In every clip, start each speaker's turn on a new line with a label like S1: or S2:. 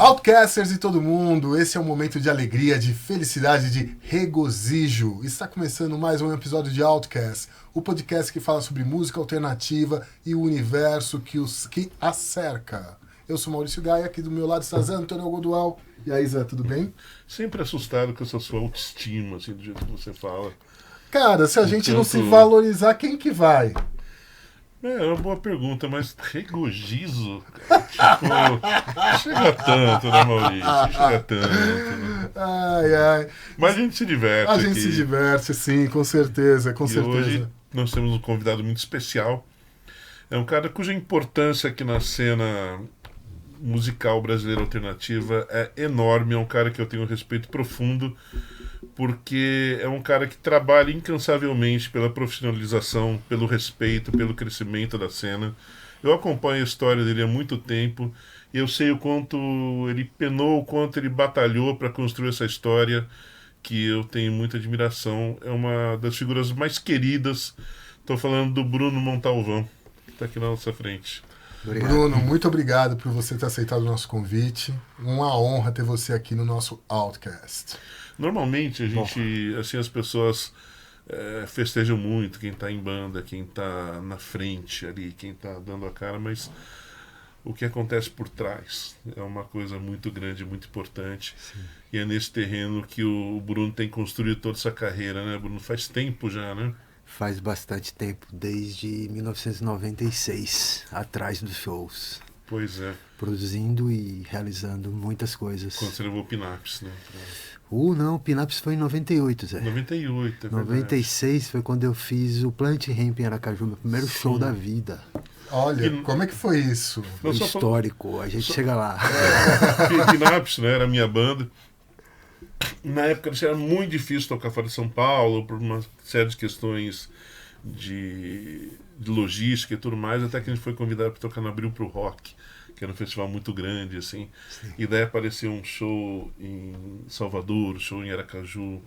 S1: Outcasters e todo mundo, esse é um momento de alegria, de felicidade, de regozijo. Está começando mais um episódio de Outcast, o podcast que fala sobre música alternativa e o universo que a cerca. Eu sou Maurício Gaia, aqui do meu lado está Zé Antônio Godual. E aí, Zé, tudo bem?
S2: Sempre assustado com essa sua autoestima, assim, do jeito que você fala.
S1: Cara, se a gente não se valorizar, quem que vai?
S2: É uma boa pergunta, mas regozijo? Tipo, chega tanto, né, Maurício? Chega tanto, né?
S1: Ai.
S2: Mas a gente se diverte
S1: A
S2: aqui.
S1: gente se diverte, sim, com certeza, com certeza.
S2: Hoje nós temos um convidado muito especial. É um cara cuja importância aqui na cena musical brasileira alternativa é enorme. É um cara que eu tenho um respeito profundo, porque é um cara que trabalha incansavelmente pela profissionalização, pelo respeito, pelo crescimento da cena. Eu acompanho a história dele há muito tempo e eu sei o quanto ele penou, o quanto ele batalhou para construir essa história, que eu tenho muita admiração. É uma das figuras mais queridas. Estou falando do Bruno Montalvão, que está aqui na nossa frente.
S1: Obrigado. Bruno, muito obrigado por você ter aceitado o nosso convite. Uma honra ter você aqui no nosso Outcast.
S2: Normalmente a gente, assim, as pessoas festejam muito quem está em banda, quem está na frente ali, quem está dando a cara, mas o que acontece por trás é uma coisa muito grande, muito importante. Sim. E é nesse terreno que o Bruno tem construído toda essa carreira, né, Bruno? Faz tempo já, né?
S3: Faz bastante tempo, desde 1996, atrás dos shows.
S2: Pois é.
S3: Produzindo e realizando muitas coisas.
S2: Quando você levou o Pinaps, né?
S3: Não, o Pinaps foi em 98, Zé.
S2: 98, é
S3: 96 foi quando eu fiz o Plant Ramp em Aracaju, meu primeiro show da vida.
S1: Olha, como é que foi isso?
S3: Foi histórico, a gente chega lá.
S2: Pinaps, né, era a minha banda. Na época era muito difícil tocar fora de São Paulo, por uma série de questões de logística e tudo mais, até que a gente foi convidado para tocar no Abril pro Rock, que era um festival muito grande, assim. Sim. E daí apareceu um show em Salvador, um show em Aracaju,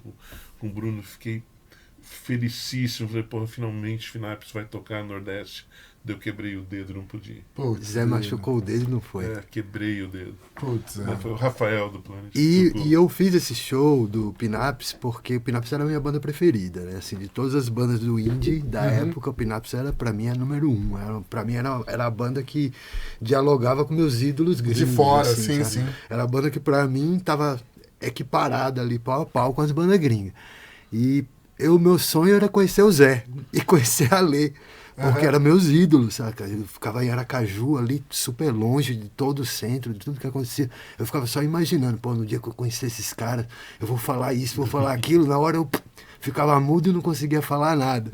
S2: com o Bruno. Fiquei felicíssimo. Falei, porra, finalmente Pinaps vai tocar no Nordeste. Daí eu quebrei o dedo, não podia.
S3: Zé machucou o dedo, não foi?
S2: Quebrei o dedo.
S1: Putz,
S2: Foi o Rafael do Planet.
S3: E eu fiz esse show do Pinaps porque o Pinaps era a minha banda preferida, né? Assim, de todas as bandas do indie da época, o Pinaps era, pra mim, a número 1. Pra mim, era a banda que dialogava com meus ídolos gringos.
S1: De fora,
S3: assim,
S1: sim.
S3: Era a banda que, pra mim, tava equiparada ali, pau a pau, com as bandas gringas. E meu sonho era conhecer o Zé e conhecer a Lê. Porque eram meus ídolos, saca? Eu ficava em Aracaju ali, super longe de todo o centro, de tudo que acontecia. Eu ficava só imaginando, no dia que eu conhecer esses caras, eu vou falar isso, vou falar aquilo. Na hora eu ficava mudo e não conseguia falar nada.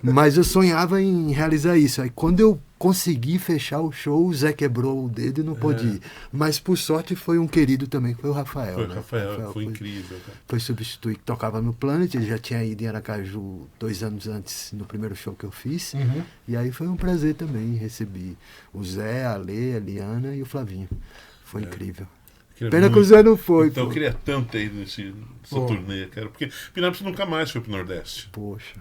S3: Mas eu sonhava em realizar isso. Aí quando eu consegui fechar o show, o Zé quebrou o dedo e não pôde ir. Mas por sorte foi um querido também, que foi o Rafael.
S2: Foi o Rafael, foi incrível. Cara.
S3: Foi substituir, tocava no Planet, ele já tinha ido em Aracaju 2 anos antes, no primeiro show que eu fiz. E aí foi um prazer também, recebi o Zé, a Lê, a Liana e o Flavinho. Foi incrível. Pena que o Zé não foi.
S2: Então eu queria tanto ter ido nessa turnê, cara, porque Pinaps nunca mais foi pro Nordeste.
S3: Poxa.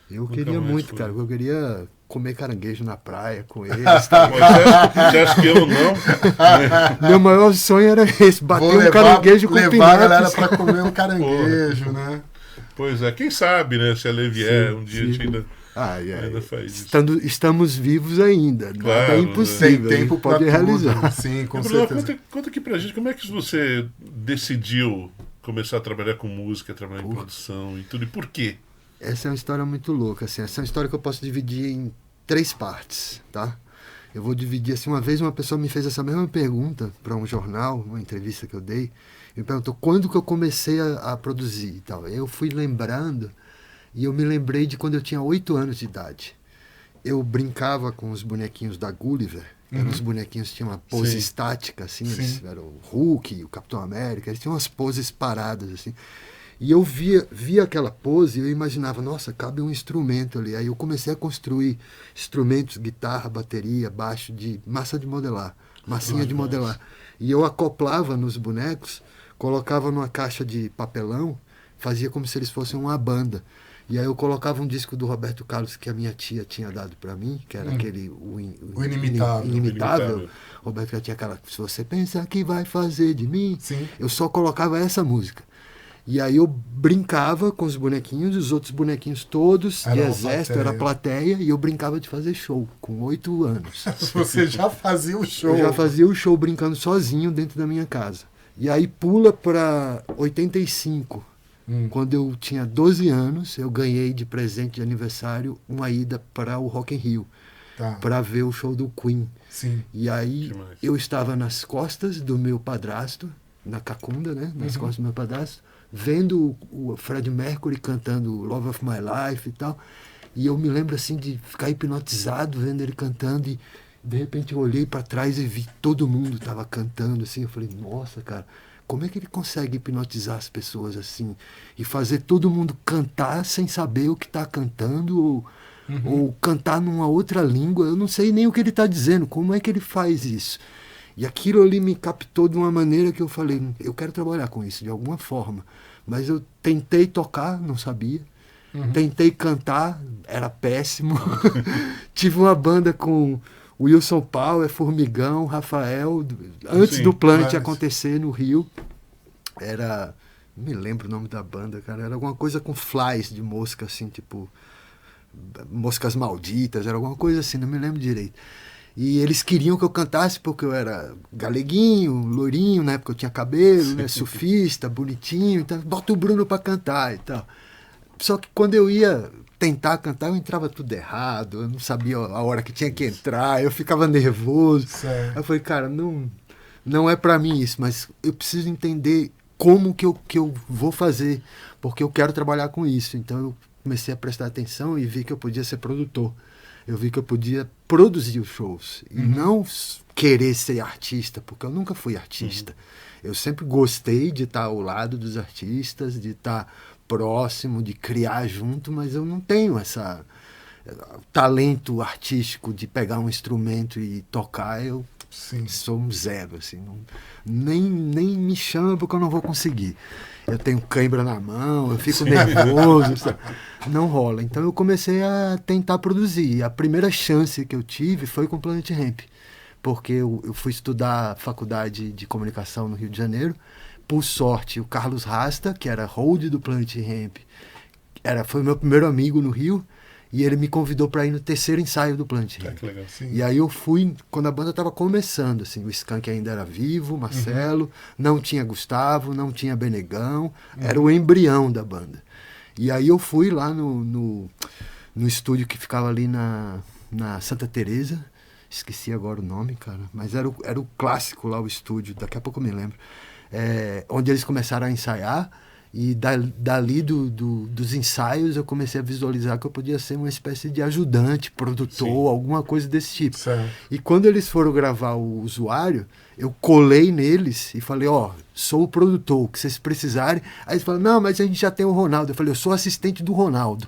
S3: Eu queria muito, cara. Eu queria comer caranguejo na praia com eles.
S2: Você acha que eu não?
S3: Meu maior sonho era esse, bater um caranguejo com Pinaps.
S1: Levar a galera pra comer um caranguejo, né?
S2: Pois é, quem sabe, né? Se a Lê vier, um dia a gente ainda faz isso.
S3: Estamos vivos ainda.
S2: Claro,
S3: nada é impossível.
S1: Tem tempo
S3: pode realizar.
S1: Sim, com
S2: Bruno,
S1: certeza.
S2: conta aqui pra gente, como é que você decidiu começar a trabalhar com música, trabalhar em produção e tudo, e por quê?
S3: Essa é uma história muito louca, assim. Essa é uma história que eu posso dividir em 3 partes, tá? Eu vou dividir, assim, uma vez uma pessoa me fez essa mesma pergunta para um jornal, uma entrevista que eu dei, e me perguntou quando que eu comecei a produzir e tal. Eu fui lembrando, e eu me lembrei de quando eu tinha 8 anos de idade. Eu brincava com os bonequinhos da Gulliver, que eram os bonequinhos que tinham uma pose estática, assim, eles eram o Hulk, o Capitão América, eles tinham umas poses paradas, assim. E eu via aquela pose e eu imaginava, nossa, cabe um instrumento ali. Aí eu comecei a construir instrumentos, guitarra, bateria, baixo, de massa de modelar, massinha de modelar. E eu acoplava nos bonecos, colocava numa caixa de papelão, fazia como se eles fossem uma banda. E aí eu colocava um disco do Roberto Carlos que a minha tia tinha dado para mim, que era aquele o
S1: Inimitável.
S3: Inimitável. Roberto Carlos tinha aquela, se você pensa que vai fazer de mim,
S1: Sim.
S3: eu só colocava essa música. E aí eu brincava com os bonequinhos, os outros bonequinhos todos
S1: Era
S3: de
S1: uma
S3: exército,
S1: plateia.
S3: era plateia, e eu brincava de fazer show, com 8 anos.
S1: Você já fazia o show.
S3: Eu já fazia o show brincando sozinho dentro da minha casa. E aí pula para 85. Quando eu tinha 12 anos, eu ganhei de presente de aniversário uma ida para o Rock in Rio,
S1: Tá.
S3: para ver o show do Queen.
S1: Sim.
S3: E aí
S2: Demais.
S3: eu estava nas costas do meu padrasto, na Cacunda, né? Nas costas do meu padrasto, vendo o Fred Mercury cantando Love of My Life e tal. E eu me lembro assim de ficar hipnotizado vendo ele cantando e de repente eu olhei para trás e vi todo mundo estava cantando assim. Eu falei, nossa, cara, como é que ele consegue hipnotizar as pessoas assim e fazer todo mundo cantar sem saber o que está cantando ou cantar numa outra língua? Eu não sei nem o que ele está dizendo, como é que ele faz isso? E aquilo ali me captou de uma maneira que eu falei, eu quero trabalhar com isso de alguma forma. Mas eu tentei tocar, não sabia. Tentei cantar, era péssimo. Tive uma banda com Wilson Power, Formigão, Rafael, antes
S2: Sim,
S3: do Planet
S1: mas-
S3: acontecer no Rio. Era, não me lembro o nome da banda, cara. Era alguma coisa com flies de mosca, assim, tipo moscas malditas, era alguma coisa assim, não me lembro direito. E eles queriam que eu cantasse porque eu era galeguinho, loirinho, na época eu tinha cabelo, né, surfista, bonitinho, então bota o Bruno pra cantar e tal. Só que quando eu ia tentar cantar, eu entrava tudo errado, eu não sabia a hora que tinha que entrar, eu ficava nervoso.
S1: Certo.
S3: Aí eu falei, cara, não é pra mim isso, mas eu preciso entender como que eu vou fazer, porque eu quero trabalhar com isso. Então eu comecei a prestar atenção e vi que eu podia ser produtor. Eu vi que eu podia produzir os shows e não querer ser artista, porque eu nunca fui artista. Eu sempre gostei de estar ao lado dos artistas, de estar próximo, de criar junto, mas eu não tenho essa talento artístico de pegar um instrumento e tocar. Eu
S1: Sim.
S3: sou um zero, assim, nem me chama porque eu não vou conseguir. Eu tenho cãibra na mão, eu fico nervoso, sabe? Não rola. Então eu comecei a tentar produzir. E a primeira chance que eu tive foi com o Planet Hemp, porque eu fui estudar faculdade de comunicação no Rio de Janeiro. Por sorte, o Carlos Rasta, que era hold do Planet Hemp, foi meu primeiro amigo no Rio, e ele me convidou para ir no terceiro ensaio do Planet Hemp.
S2: Que legal.
S1: Sim.
S3: E aí eu fui quando a banda estava começando, assim, o Skank ainda era vivo, Marcelo, não tinha Gustavo, não tinha Benegão, era o embrião da banda. E aí eu fui lá no estúdio que ficava ali na Santa Teresa, esqueci agora o nome, cara, mas era o clássico lá, o estúdio, daqui a pouco eu me lembro, onde eles começaram a ensaiar. E dali dos ensaios eu comecei a visualizar que eu podia ser uma espécie de ajudante, produtor,
S2: Sim.
S3: alguma coisa desse tipo.
S1: Certo.
S3: E quando eles foram gravar o Usuário, eu colei neles e falei, sou o produtor, o que vocês precisarem. Aí eles falaram, não, mas a gente já tem o Ronaldo. Eu falei, eu sou assistente do Ronaldo.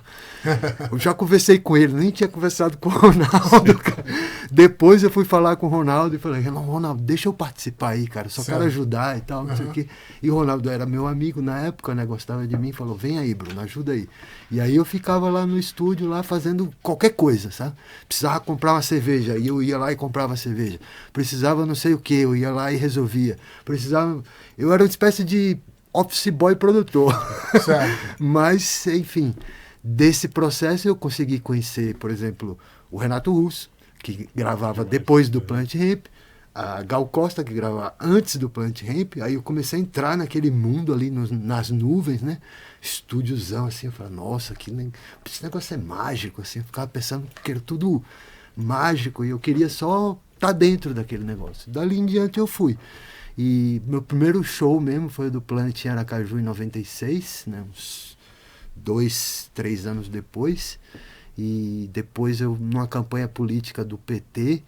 S3: Eu já conversei com ele, nem tinha conversado com o Ronaldo, cara. Depois eu fui falar com o Ronaldo e falei, não, Ronaldo, deixa eu participar aí, cara, só
S1: Certo.
S3: quero ajudar e tal, não sei o quê. E o Ronaldo era meu amigo na época, né, gostava de mim, falou, vem aí, Bruno, ajuda aí. E aí eu ficava lá no estúdio, lá fazendo qualquer coisa, sabe? Precisava comprar uma cerveja, e eu ia lá e comprava a cerveja. Precisava não sei o que, eu ia lá e resolvia. Eu era uma espécie de office boy produtor.
S1: Certo.
S3: Mas, enfim, desse processo eu consegui conhecer, por exemplo, o Renato Russo, que gravava depois do Planet Hemp, a Gal Costa, que gravava antes do Planet Hemp. Aí eu comecei a entrar naquele mundo ali nas nuvens, né? Estúdiozão, assim, eu falei, nossa, esse negócio é mágico, assim. Eu ficava pensando que era tudo mágico e eu queria só estar dentro daquele negócio. Dali em diante eu fui. E meu primeiro show mesmo foi o do Planet em Aracaju em 96, né? Uns 2, 3 anos depois. E depois numa campanha política do PT,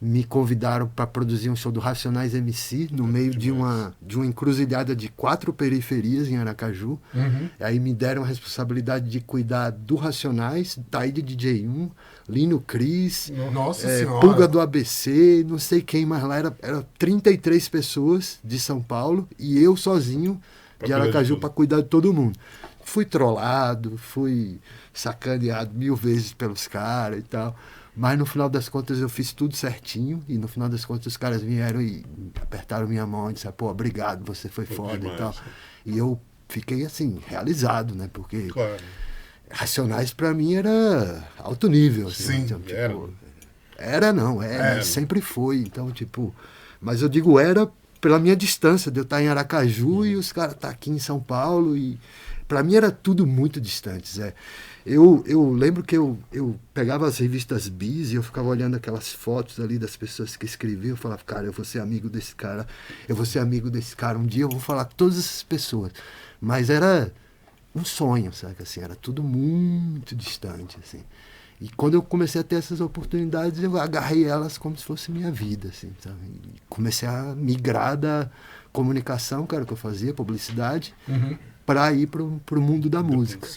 S3: me convidaram para produzir um show do Racionais MC no meio de uma encruzilhada de 4 periferias em Aracaju. Aí me deram a responsabilidade de cuidar do Racionais, Taíde DJ1, Lino Cris,
S1: Nossa Senhora.
S3: Pulga do ABC, não sei quem mais lá. Era 33 pessoas de São Paulo e eu sozinho de
S2: Pra cuidar de
S3: Aracaju
S2: tudo.
S3: para cuidar de todo mundo. fui trollado, fui sacaneado 1000 vezes pelos caras e tal. Mas no final das contas eu fiz tudo certinho. E no final das contas os caras vieram e apertaram minha mão e disseram, pô, obrigado, você foi foda
S2: demais,
S3: e tal.
S2: né?
S3: E eu fiquei assim, realizado, né? Porque
S2: Claro.
S3: Racionais pra mim era alto nível. Assim,
S1: Sim,
S3: então, tipo,
S2: era.
S3: era não,
S2: Era.
S3: sempre foi. Então, tipo, mas eu digo era pela minha distância, de eu estar em Aracaju e os caras estar aqui em São Paulo. E para mim era tudo muito distante, Zé. Eu lembro que eu pegava as revistas Bis e eu ficava olhando aquelas fotos ali das pessoas que escreviam. Eu falava, cara, eu vou ser amigo desse cara, eu vou ser amigo desse cara. Um dia eu vou falar com todas essas pessoas. Mas era um sonho, sabe? Assim, era tudo muito distante, assim. E quando eu comecei a ter essas oportunidades, eu agarrei elas como se fosse minha vida, assim, sabe? E comecei a migrar da comunicação, que era o que eu fazia, publicidade, para ir para o mundo da música,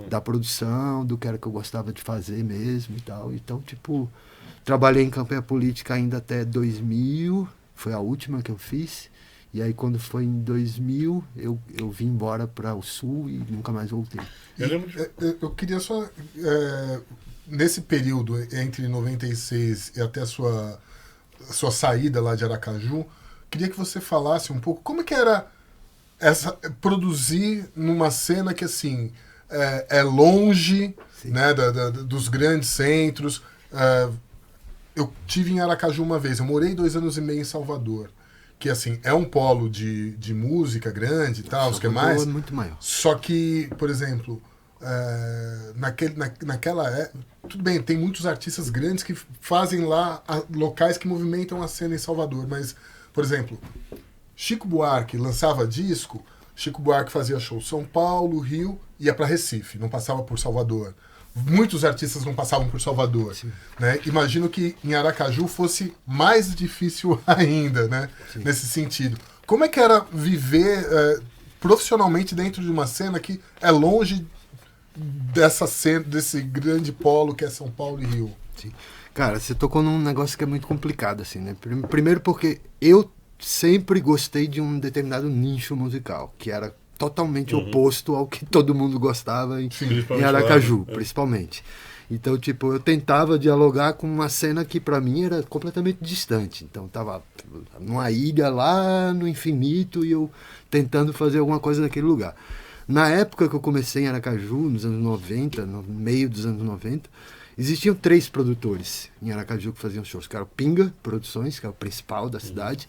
S3: da produção, do que era que eu gostava de fazer mesmo e tal. Então, tipo, trabalhei em campanha política ainda até 2000, foi a última que eu fiz. E aí, quando foi em 2000, eu vim embora para o Sul e nunca mais voltei.
S1: Eu queria só... nesse período entre 96 e até a sua saída lá de Aracaju, queria que você falasse um pouco como é que era produzir numa cena que assim é longe, né, dos grandes centros. Eu tive em Aracaju uma vez, eu morei 2 anos e meio em Salvador, que assim é um polo de música grande e tal, os que mais.
S3: É muito maior.
S1: Só que, por exemplo, naquela época, tudo bem, tem muitos artistas grandes que fazem lá locais que movimentam a cena em Salvador, mas, por exemplo, Chico Buarque lançava disco, Chico Buarque fazia show em São Paulo, Rio, ia para Recife, não passava por Salvador. Muitos artistas não passavam por Salvador, né? Imagino que em Aracaju fosse mais difícil ainda, né? Nesse sentido. Como é que era viver profissionalmente dentro de uma cena que é longe dessa cena, desse grande polo que é São Paulo e Rio?
S3: Sim. Cara, você tocou num negócio que é muito complicado, assim, né? Primeiro porque eu sempre gostei de um determinado nicho musical, que era totalmente oposto ao que todo mundo gostava em Aracaju, principalmente. Então, tipo, eu tentava dialogar com uma cena que pra mim era completamente distante. Então, tava numa ilha lá no infinito e eu tentando fazer alguma coisa naquele lugar. Na época que eu comecei em Aracaju, nos anos 90, no meio dos anos 90, existiam 3 produtores em Aracaju que faziam shows, que era o Pinga Produções, que é o principal da cidade,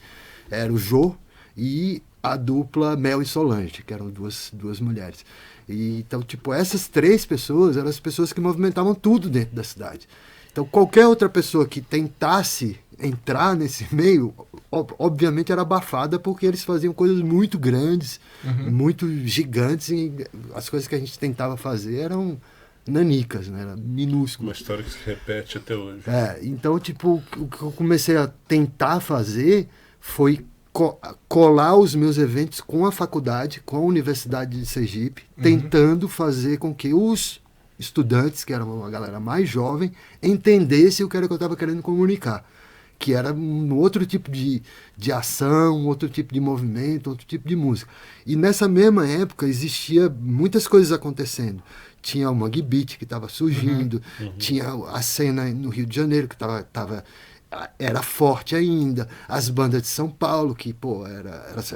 S3: era o Jô e a dupla Mel e Solange, que eram duas mulheres. E, então, tipo, essas 3 pessoas eram as pessoas que movimentavam tudo dentro da cidade. Então, qualquer outra pessoa que tentasse entrar nesse meio, obviamente era abafada, porque eles faziam coisas muito grandes, muito gigantes, e as coisas que a gente tentava fazer eram nanicas, né? Era minúsculo.
S2: Uma história que se repete até hoje.
S3: Então, tipo, o que eu comecei a tentar fazer foi colar os meus eventos com a faculdade, com a Universidade de Sergipe, tentando fazer com que os estudantes, que eram uma galera mais jovem, entendessem o que era que eu estava querendo comunicar, que era um outro tipo de ação, outro tipo de movimento, outro tipo de música. E nessa mesma época existia muitas coisas acontecendo. Tinha o Mangue Beat que estava surgindo, tinha a cena no Rio de Janeiro que era forte ainda, as bandas de São Paulo, que, pô, eram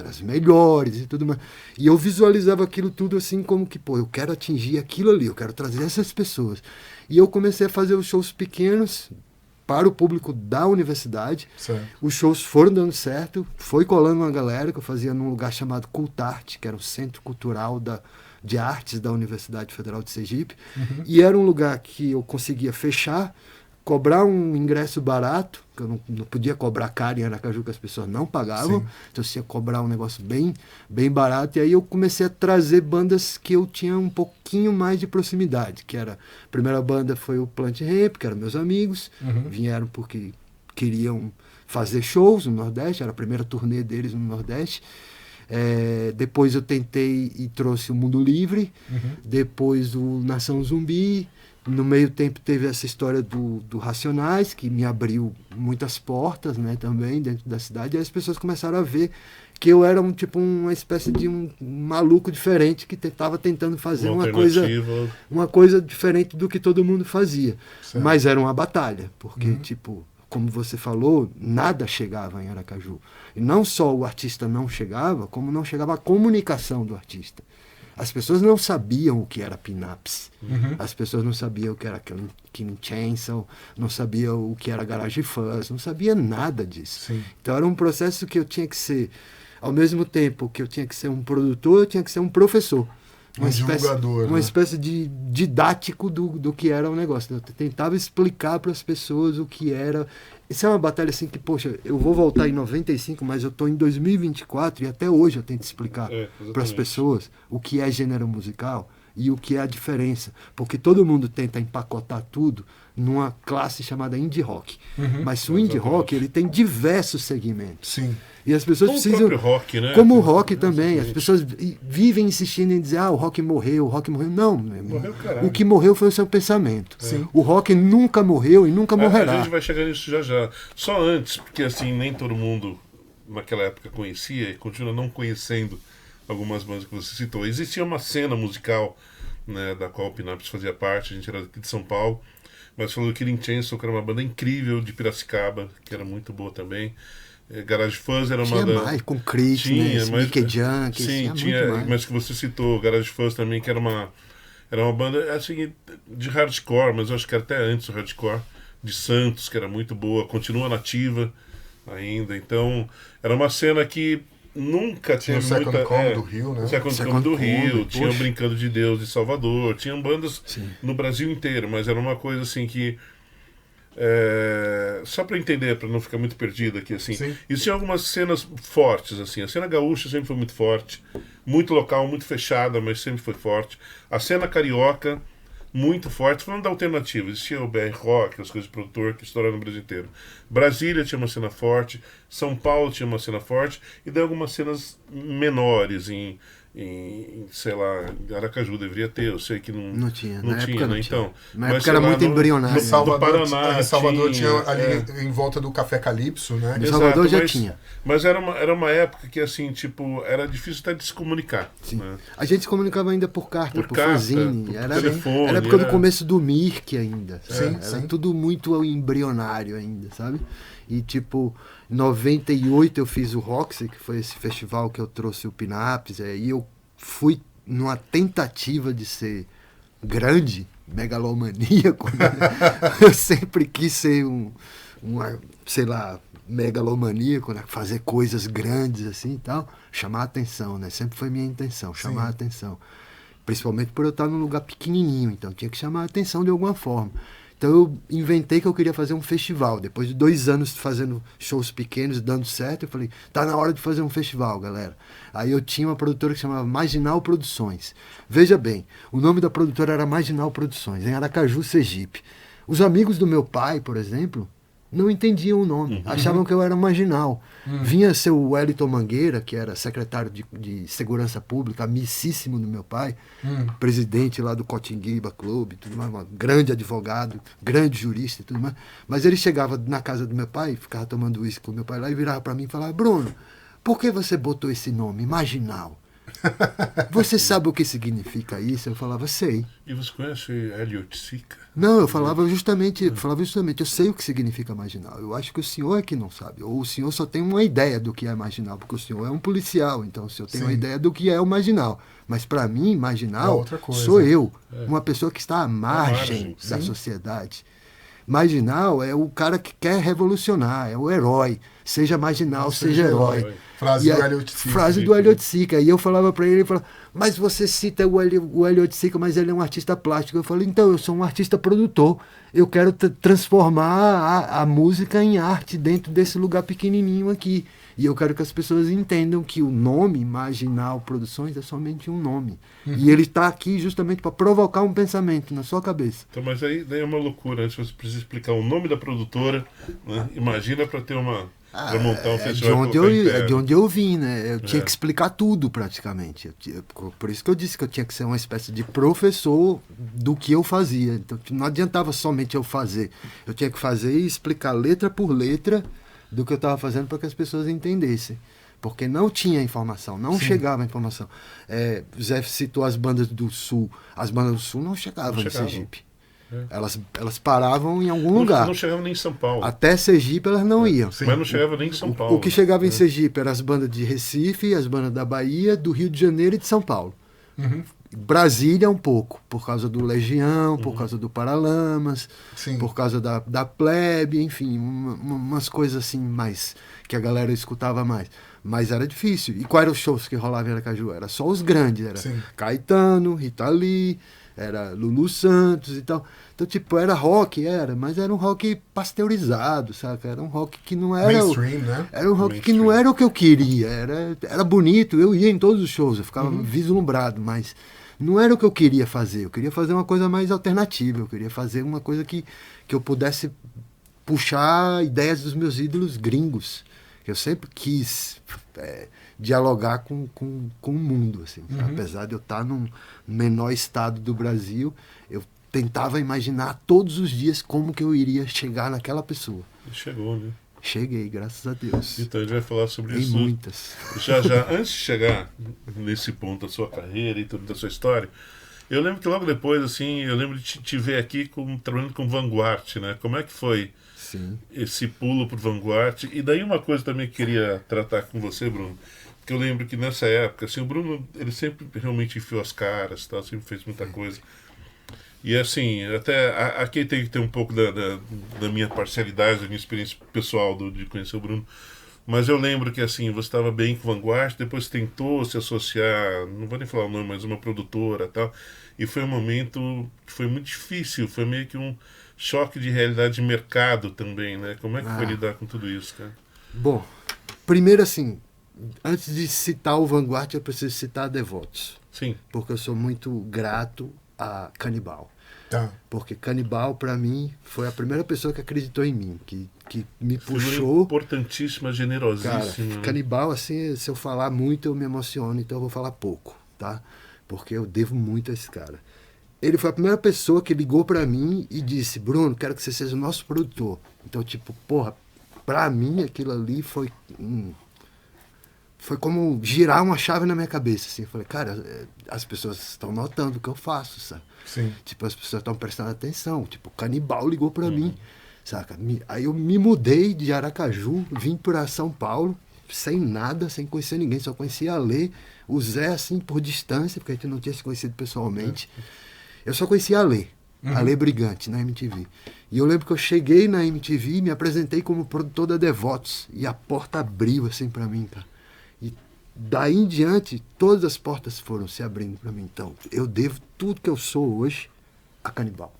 S3: as melhores e tudo mais. E eu visualizava aquilo tudo assim como que, pô, eu quero atingir aquilo ali, eu quero trazer essas pessoas. E eu comecei a fazer os shows pequenos para o público da universidade.
S1: Certo.
S3: Os shows foram dando certo, foi colando uma galera que eu fazia num lugar chamado Cultarte, que era o Centro Cultural de Artes da Universidade Federal de Sergipe. E era um lugar que eu conseguia fechar, cobrar um ingresso barato, que eu não podia cobrar caro em Aracaju, que as pessoas não pagavam. Sim. Então você ia cobrar um negócio bem, bem barato. E aí eu comecei a trazer bandas que eu tinha um pouquinho mais de proximidade, que era... A primeira banda foi o Plant Ramp, que eram meus amigos, vieram porque queriam fazer shows no Nordeste, era a primeira turnê deles no Nordeste. Depois eu tentei e trouxe o Mundo Livre, depois o Nação Zumbi. No meio tempo teve essa história do Racionais, que me abriu muitas portas, né, também dentro da cidade, e as pessoas começaram a ver que eu era uma espécie de um maluco diferente que estava tentando fazer uma coisa diferente do que todo mundo fazia.
S1: Certo.
S3: Mas era uma batalha, porque, como você falou, nada chegava em Aracaju. E não só o artista não chegava, como não chegava a comunicação do artista. As pessoas não sabiam o que era Pinaps. As pessoas não sabiam o que era Killing Chainsaw, não sabiam o que era Garage Fuzz, não sabia nada disso.
S1: Sim.
S3: Então era um processo que eu tinha que ser, ao mesmo tempo que eu tinha que ser um produtor, eu tinha que ser um professor.
S1: Divulgador.
S3: Uma espécie de didático do que era o negócio. Eu tentava explicar para as pessoas o que era. Isso é uma batalha assim que, poxa, eu vou voltar em 95, mas eu estou em 2024 e até hoje eu tento explicar para as pessoas o que é gênero musical e o que é a diferença. Porque todo mundo tenta empacotar tudo numa classe chamada indie rock. Mas o indie rock ele tem diversos segmentos.
S1: Sim.
S3: E as pessoas
S2: como
S3: precisam.
S2: O próprio rock, né?
S3: Como o rock também. As pessoas vivem insistindo em dizer, o rock morreu, o rock morreu. Não, meu irmão.
S2: Morreu, caralho.
S3: O que morreu foi o seu pensamento.
S1: Sim.
S3: O rock nunca morreu e nunca morrerá.
S2: A gente vai chegar nisso já já. Só antes, porque assim, nem todo mundo naquela época conhecia e continua não conhecendo algumas bandas que você citou. Existia uma cena musical, né, da qual o Pinaps fazia parte, a gente era daqui de São Paulo, mas falou do Killing Chainsaw, que era uma banda incrível de Piracicaba, que era muito boa também. Garage Fuzz era uma
S3: tinha mais, com Chris, Mickey Junkies,
S2: sim, tinha, mas que você citou, Garage Fuzz também, que era uma banda assim, de hardcore, mas eu acho que era até antes do hardcore, de Santos, que era muito boa, continua nativa ainda, então era uma cena que nunca
S1: tinha o
S2: muita...
S1: Second Coming do Rio, né?
S2: Second Coming do Rio, tinha o Brincando de Deus de Salvador, tinham bandas no Brasil inteiro, mas era uma coisa assim que só para entender, para não ficar muito perdido aqui assim. Existiam algumas cenas fortes assim. A cena gaúcha sempre foi muito forte, muito local, muito fechada, mas sempre foi forte. A cena carioca muito forte, falando da alternativa. Existia o BR Rock, as coisas de produtor que estouraram no Brasil inteiro. Brasília tinha uma cena forte, São Paulo tinha uma cena forte e daí algumas cenas menores em sei lá, Aracaju deveria ter, eu sei que não
S3: tinha,
S2: não tinha, né? Então,
S3: na época era muito embrionário.
S1: No
S2: Paraná,
S1: em Salvador tinha ali em volta do Café Calypso, né?
S3: Em Salvador já tinha.
S2: Mas era uma época que assim, tipo, era difícil até de se comunicar.
S3: Sim.
S2: Né?
S3: A gente se comunicava ainda por carta, por fanzine.
S2: Por
S3: era
S2: telefone.
S3: Era época do começo do Mirk ainda.
S1: Sim.
S3: Tudo muito embrionário ainda, sabe? E tipo, em 98 eu fiz o Roxy, que foi esse festival que eu trouxe o Pinaps, e eu fui numa tentativa de ser grande, megalomaníaco, né? Eu sempre quis ser sei lá, megalomaníaco, né? Fazer coisas grandes assim e tal, chamar a atenção, né? Sempre foi minha intenção, chamar a atenção. Principalmente por eu estar num lugar pequenininho, então tinha que chamar a atenção de alguma forma. Então eu inventei que eu queria fazer um festival. Depois de 2 anos fazendo shows pequenos, dando certo, eu falei, tá na hora de fazer um festival, galera. Aí eu tinha uma produtora que chamava Marginal Produções. Veja bem, o nome da produtora era Marginal Produções, em Aracaju, Sergipe. Os amigos do meu pai, por exemplo, não entendiam o nome, achavam que eu era marginal. Vinha seu Wellington Mangueira, que era secretário de Segurança Pública, amicíssimo do meu pai, presidente lá do Cotinguiba Clube, tudo mais, um grande advogado, grande jurista e tudo mais. Mas ele chegava na casa do meu pai, ficava tomando uísque com o meu pai lá e virava para mim e falava, Bruno, por que você botou esse nome, marginal? Você sabe o que significa isso? Eu falava, sei.
S2: E você conhece Elliot Sica?
S3: Não, eu falava justamente, eu sei o que significa marginal. Eu acho que o senhor é que não sabe. Ou o senhor só tem uma ideia do que é marginal, porque o senhor é um policial, então o senhor tem uma ideia do que é o marginal. Mas para mim, marginal sou eu, uma pessoa que está à margem da sociedade. Marginal é o cara que quer revolucionar, é o herói. Seja marginal, seja herói. Frase do Elliot Sica. E eu falava para ele, mas você cita o Elliot Sica, mas ele é um artista plástico. Eu falei, então, eu sou um artista produtor. Eu quero transformar a música em arte dentro desse lugar pequenininho aqui. E eu quero que as pessoas entendam que o nome Marginal Produções é somente um nome. E ele está aqui justamente para provocar um pensamento na sua cabeça.
S2: Então, mas aí daí é uma loucura. Se você precisa explicar o nome da produtora, né? Imagina para ter para montar um festival.
S3: De onde eu vim, né? Eu tinha que explicar tudo praticamente. Por isso que eu disse que eu tinha que ser uma espécie de professor do que eu fazia. Então não adiantava somente eu fazer. Eu tinha que fazer e explicar letra por letra do que eu estava fazendo para que as pessoas entendessem. porque não tinha informação, não
S1: Sim.
S3: chegava a informação. O Zé citou as bandas do Sul. As bandas do Sul não chegavam
S2: Não
S3: em
S2: chegavam.
S3: Sergipe.
S2: É.
S3: Elas paravam em algum
S2: Não,
S3: lugar.
S2: não chegava nem em São Paulo.
S3: Até Sergipe elas não iam.
S1: Sim.
S2: Mas não chegava nem em São Paulo.
S3: O que chegava em Sergipe eram as bandas de Recife, as bandas da Bahia, do Rio de Janeiro e de São Paulo.
S1: Uhum.
S3: Brasília um pouco, por causa do Legião, por causa do Paralamas,
S1: Sim.
S3: por causa da Plebe, enfim, umas coisas assim mais que a galera escutava mais. Mas era difícil. E quais eram os shows que rolavam em Aracaju? Era só os grandes, era
S1: Sim.
S3: Caetano, Rita Lee, era Lulu Santos e tal. Então, tipo, era rock, mas era um rock pasteurizado, saca? Era um rock que não era...
S1: Mainstream, né?
S3: Era um rock que não
S2: Mainstream.
S3: era o que eu queria. Era bonito, eu ia em todos os shows, eu ficava vislumbrado, mas não era o que eu queria fazer. Eu queria fazer uma coisa mais alternativa, eu queria fazer uma coisa que eu pudesse puxar ideias dos meus ídolos gringos. Eu sempre quis dialogar com o mundo, assim. Apesar de eu estar num menor estado do Brasil, eu tentava imaginar todos os dias como que eu iria chegar naquela pessoa.
S2: E chegou, né?
S3: Cheguei, graças a Deus.
S2: Então a gente vai falar sobre
S3: Em
S2: isso
S3: muitas.
S2: já. Antes de chegar nesse ponto da sua carreira e tudo da sua história, eu lembro que logo depois, assim, eu lembro de te ver aqui trabalhando com Vanguard, né? Como é que foi
S3: Sim.
S2: esse pulo pro Vanguard? E daí uma coisa também que eu queria tratar com você, Bruno, porque eu lembro que nessa época, assim, o Bruno, ele sempre realmente enfiou as caras, tá? Sempre fez muita coisa. E assim, até aqui tem que ter um pouco da minha parcialidade, da minha experiência pessoal de conhecer o Bruno. Mas eu lembro que assim, você estava bem com o Vanguard, depois tentou se associar, não vou nem falar o nome, mas uma produtora e tal. E foi um momento que foi muito difícil, foi meio que um choque de realidade de mercado também, né? Como é que foi lidar com tudo isso, cara?
S3: Bom, primeiro assim, antes de citar o Vanguard, eu preciso citar a Devotos.
S2: Sim.
S3: Porque eu sou muito grato a Canibal.
S1: Tá.
S3: Porque Canibal, para mim, foi a primeira pessoa que acreditou em mim, que me
S2: Figura
S3: puxou.
S2: importantíssima,
S3: Cara,
S2: generosíssima. né?
S3: Canibal, assim, se eu falar muito, eu me emociono, então eu vou falar pouco, tá? Porque eu devo muito a esse cara. Ele foi a primeira pessoa que ligou pra mim e disse: Bruno, quero que você seja o nosso produtor. Então, tipo, porra, pra mim aquilo ali foi como girar uma chave na minha cabeça, assim. Eu falei, cara, as pessoas estão notando o que eu faço, sabe?
S1: Sim.
S3: Tipo, as pessoas estão prestando atenção. Tipo, o Canibal ligou pra mim, saca? Aí eu me mudei de Aracaju, vim pra São Paulo, sem nada, sem conhecer ninguém, só conhecia a Lê, o Zé, assim, por distância, porque a gente não tinha se conhecido pessoalmente. Eu só conhecia a Lê Brigante, na MTV. E eu lembro que eu cheguei na MTV, me apresentei como produtor da Devotos, e a porta abriu, assim, pra mim, cara. E daí em diante, todas as portas foram se abrindo para mim. Então, eu devo tudo que eu sou hoje a Canibal.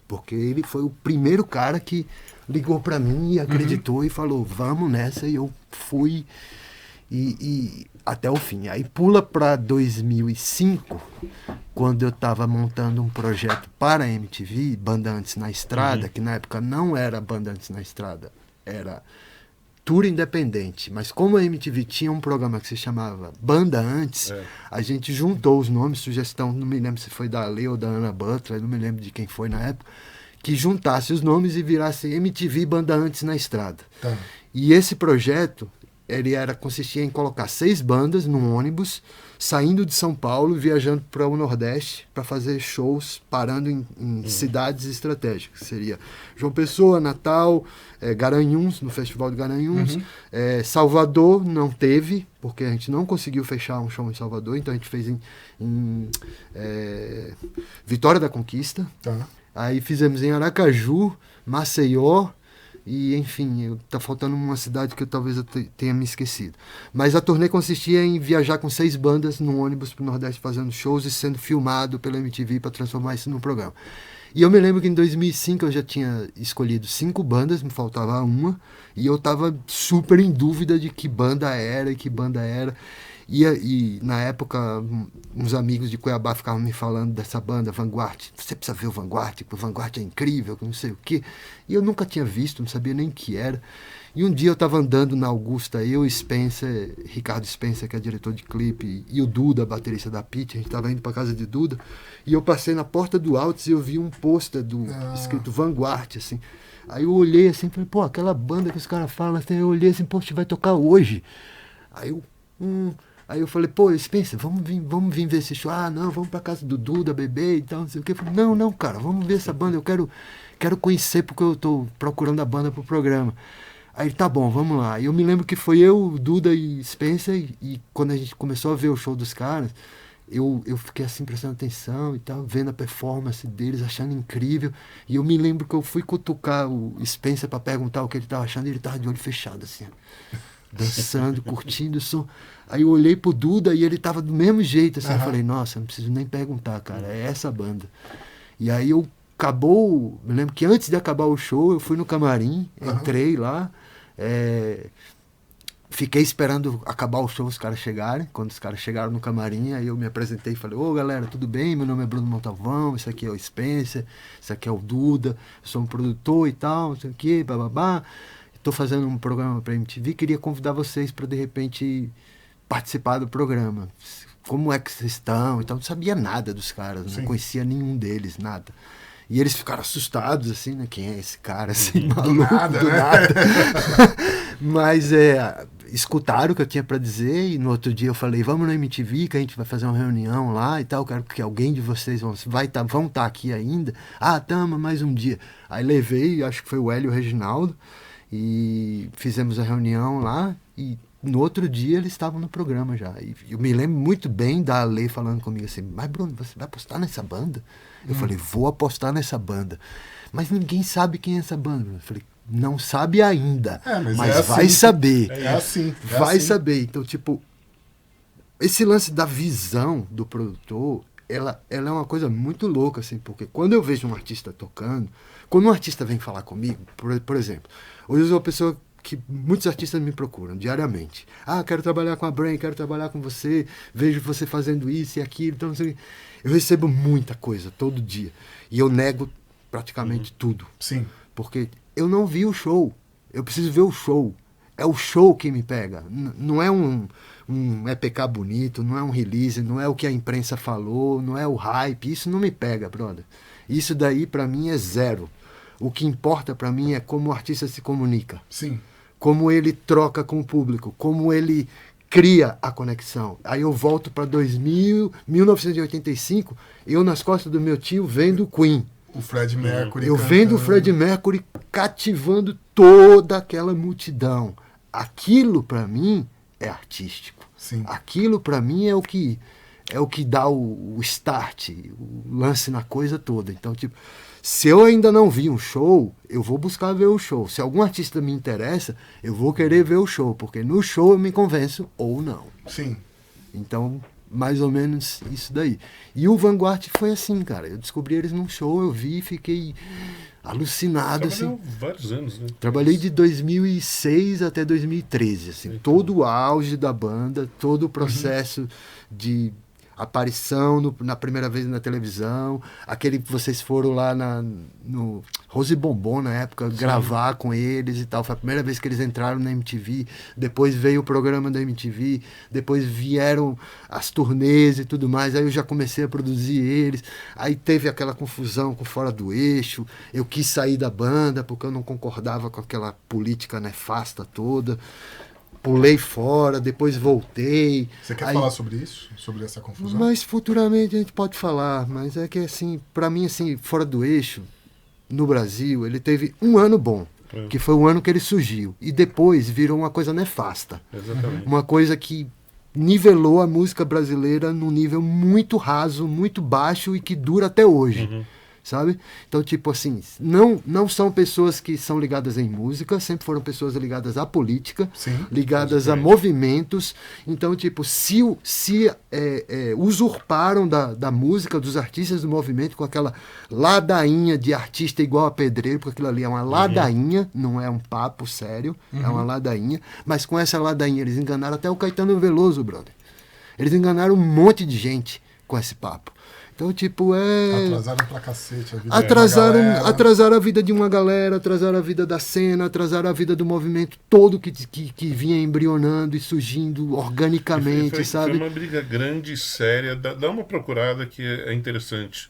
S3: Porque ele foi o primeiro cara que ligou para mim e acreditou e falou, vamos nessa. E eu fui e até o fim. Aí pula para 2005, quando eu estava montando um projeto para a MTV, Banda Antes na Estrada, que na época não era Banda Antes na Estrada, era tour independente, mas como a MTV tinha um programa que se chamava Banda Antes, a gente juntou os nomes, sugestão, não me lembro se foi da Lê ou da Ana Butler, não me lembro de quem foi na época, que juntasse os nomes e virasse MTV Banda Antes na Estrada.
S1: Tá.
S3: E esse projeto, consistia em colocar 6 bandas num ônibus, saindo de São Paulo, viajando para o Nordeste para fazer shows, parando em cidades estratégicas. Seria João Pessoa, Natal, Garanhuns, no Festival de Garanhuns. Salvador não teve, porque a gente não conseguiu fechar um show em Salvador, então a gente fez em Vitória da Conquista.
S1: Tá.
S3: Aí fizemos em Aracaju, Maceió, e, enfim, tá faltando uma cidade que talvez eu tenha me esquecido. Mas a turnê consistia em viajar com 6 bandas num ônibus pro Nordeste fazendo shows e sendo filmado pela MTV para transformar isso num programa. E eu me lembro que em 2005 eu já tinha escolhido 5 bandas, me faltava uma, e eu tava super em dúvida de que banda era e que banda era. E na época, uns amigos de Cuiabá ficavam me falando dessa banda, Vanguard. Você precisa ver o Vanguard, porque o Vanguard é incrível, que não sei o quê. E eu nunca tinha visto, não sabia nem o que era. E um dia eu estava andando na Augusta, eu, Spencer, Ricardo Spencer, que é diretor de clipe, e o Duda, baterista da Pitty, a gente estava indo para casa de Duda, e eu passei na porta do Altos e eu vi um pôster escrito Vanguard, assim. Aí eu olhei assim, falei, pô, aquela banda que os caras falam, assim, eu olhei assim, pô, você vai tocar hoje. Aí eu falei, pô, Spencer, vamos vir ver esse show. Ah, não, vamos pra casa do Duda, beber e tal, não sei o quê. Eu falei, não, cara, vamos ver essa banda, eu quero conhecer porque eu tô procurando a banda pro programa. Aí tá bom, vamos lá. E eu me lembro que foi eu, Duda e Spencer, e quando a gente começou a ver o show dos caras, eu fiquei assim prestando atenção e tal, vendo a performance deles, achando incrível. E eu me lembro que eu fui cutucar o Spencer pra perguntar o que ele tava achando, e ele tava de olho fechado, assim, dançando, curtindo o som. Aí eu olhei pro Duda e ele tava do mesmo jeito, assim. Eu falei, nossa, não preciso nem perguntar, cara, é essa banda. E aí me lembro que antes de acabar o show, eu fui no camarim, entrei lá, fiquei esperando acabar o show, os caras chegarem. Quando os caras chegaram no camarim, aí eu me apresentei e falei, ô galera, tudo bem? Meu nome é Bruno Montalvão, esse aqui é o Spencer, esse aqui é o Duda, eu sou um produtor e tal, não sei o que, bababá. Estou fazendo um programa para MTV, queria convidar vocês para, de repente, participar do programa. Como é que vocês estão? Então, não sabia nada dos caras, não conhecia nenhum deles, nada. E eles ficaram assustados, assim, né? Quem é esse cara, assim, maluco, do nada. Mas escutaram o que eu tinha para dizer, e no outro dia eu falei, vamos na MTV, que a gente vai fazer uma reunião lá e tal, quero que alguém de vocês vão estar aqui ainda. Ah, tamo, mais um dia. Aí levei, acho que foi o Hélio e o Reginaldo, e fizemos a reunião lá, e no outro dia eles estavam no programa já. E eu me lembro muito bem da Ale falando comigo assim, mas Bruno, você vai apostar nessa banda? Eu falei, vou apostar nessa banda. Mas ninguém sabe quem é essa banda. Eu falei, não sabe ainda, mas vai saber. Vai saber. Então, tipo, esse lance da visão do produtor, ela é uma coisa muito louca, assim, porque quando eu vejo um artista tocando, quando um artista vem falar comigo, por exemplo, hoje eu sou uma pessoa que muitos artistas me procuram diariamente. Ah, quero trabalhar com a Brain, quero trabalhar com você, vejo você fazendo isso e aquilo. Então, assim, eu recebo muita coisa todo dia. E eu nego praticamente tudo.
S1: Sim.
S3: Porque eu não vi o show. Eu preciso ver o show. É o show que me pega. Não é um EPK bonito, não é um release, não é o que a imprensa falou, não é o hype. Isso não me pega, brother. Isso daí, pra mim, é zero. O que importa pra mim é como o artista se comunica.
S1: Sim.
S3: Como ele troca com o público, como ele cria a conexão. Aí eu volto para 1985, eu nas costas do meu tio vendo Queen.
S1: O Fred Mercury.
S3: Eu vendo o Fred Mercury cativando toda aquela multidão. Aquilo para mim é artístico.
S1: Sim.
S3: Aquilo para mim é o que dá o start, o lance na coisa toda. Então, tipo, se eu ainda não vi um show, eu vou buscar ver o show. Se algum artista me interessa, eu vou querer ver o show, porque no show eu me convenço ou não.
S1: Sim.
S3: Então, mais ou menos isso daí. E o Vanguard foi assim, cara. Eu descobri eles num show, eu vi e fiquei alucinado.
S2: Trabalhou
S3: assim.
S2: vários anos, né?
S3: Trabalhei de 2006 até 2013, assim. Todo o auge da banda, todo o processo de aparição na primeira vez na televisão, aquele que vocês foram lá no Rose Bombom na época, gravar com eles e tal, foi a primeira vez que eles entraram na MTV, depois veio o programa da MTV, depois vieram as turnês e tudo mais, aí eu já comecei a produzir eles, aí teve aquela confusão com Fora do Eixo, eu quis sair da banda porque eu não concordava com aquela política nefasta toda, pulei fora, depois voltei.
S1: Você quer falar sobre isso? Sobre essa confusão?
S3: Mas futuramente a gente pode falar. Mas é que, assim, pra mim, assim, Fora do Eixo, no Brasil, ele teve um ano bom. Que foi o ano que ele surgiu. E depois virou uma coisa nefasta.
S2: Exatamente.
S3: Uma coisa que nivelou a música brasileira num nível muito raso, muito baixo e que dura até hoje. Sabe? Então, tipo assim, não são pessoas que são ligadas em música, sempre foram pessoas ligadas à política, ligadas a movimentos. Então, tipo, se usurparam da música, dos artistas do movimento, com aquela ladainha de artista igual a pedreiro, porque aquilo ali é uma ladainha, não é um papo sério, é uma ladainha. Mas com essa ladainha, eles enganaram até o Caetano Veloso, brother. Eles enganaram um monte de gente com esse papo. Então, tipo,
S1: Atrasaram pra cacete a vida
S3: atrasaram a vida de uma galera, atrasaram a vida da cena, atrasaram a vida do movimento todo que vinha embrionando e surgindo organicamente, sabe?
S2: Foi uma briga grande, séria. Dá uma procurada que é interessante.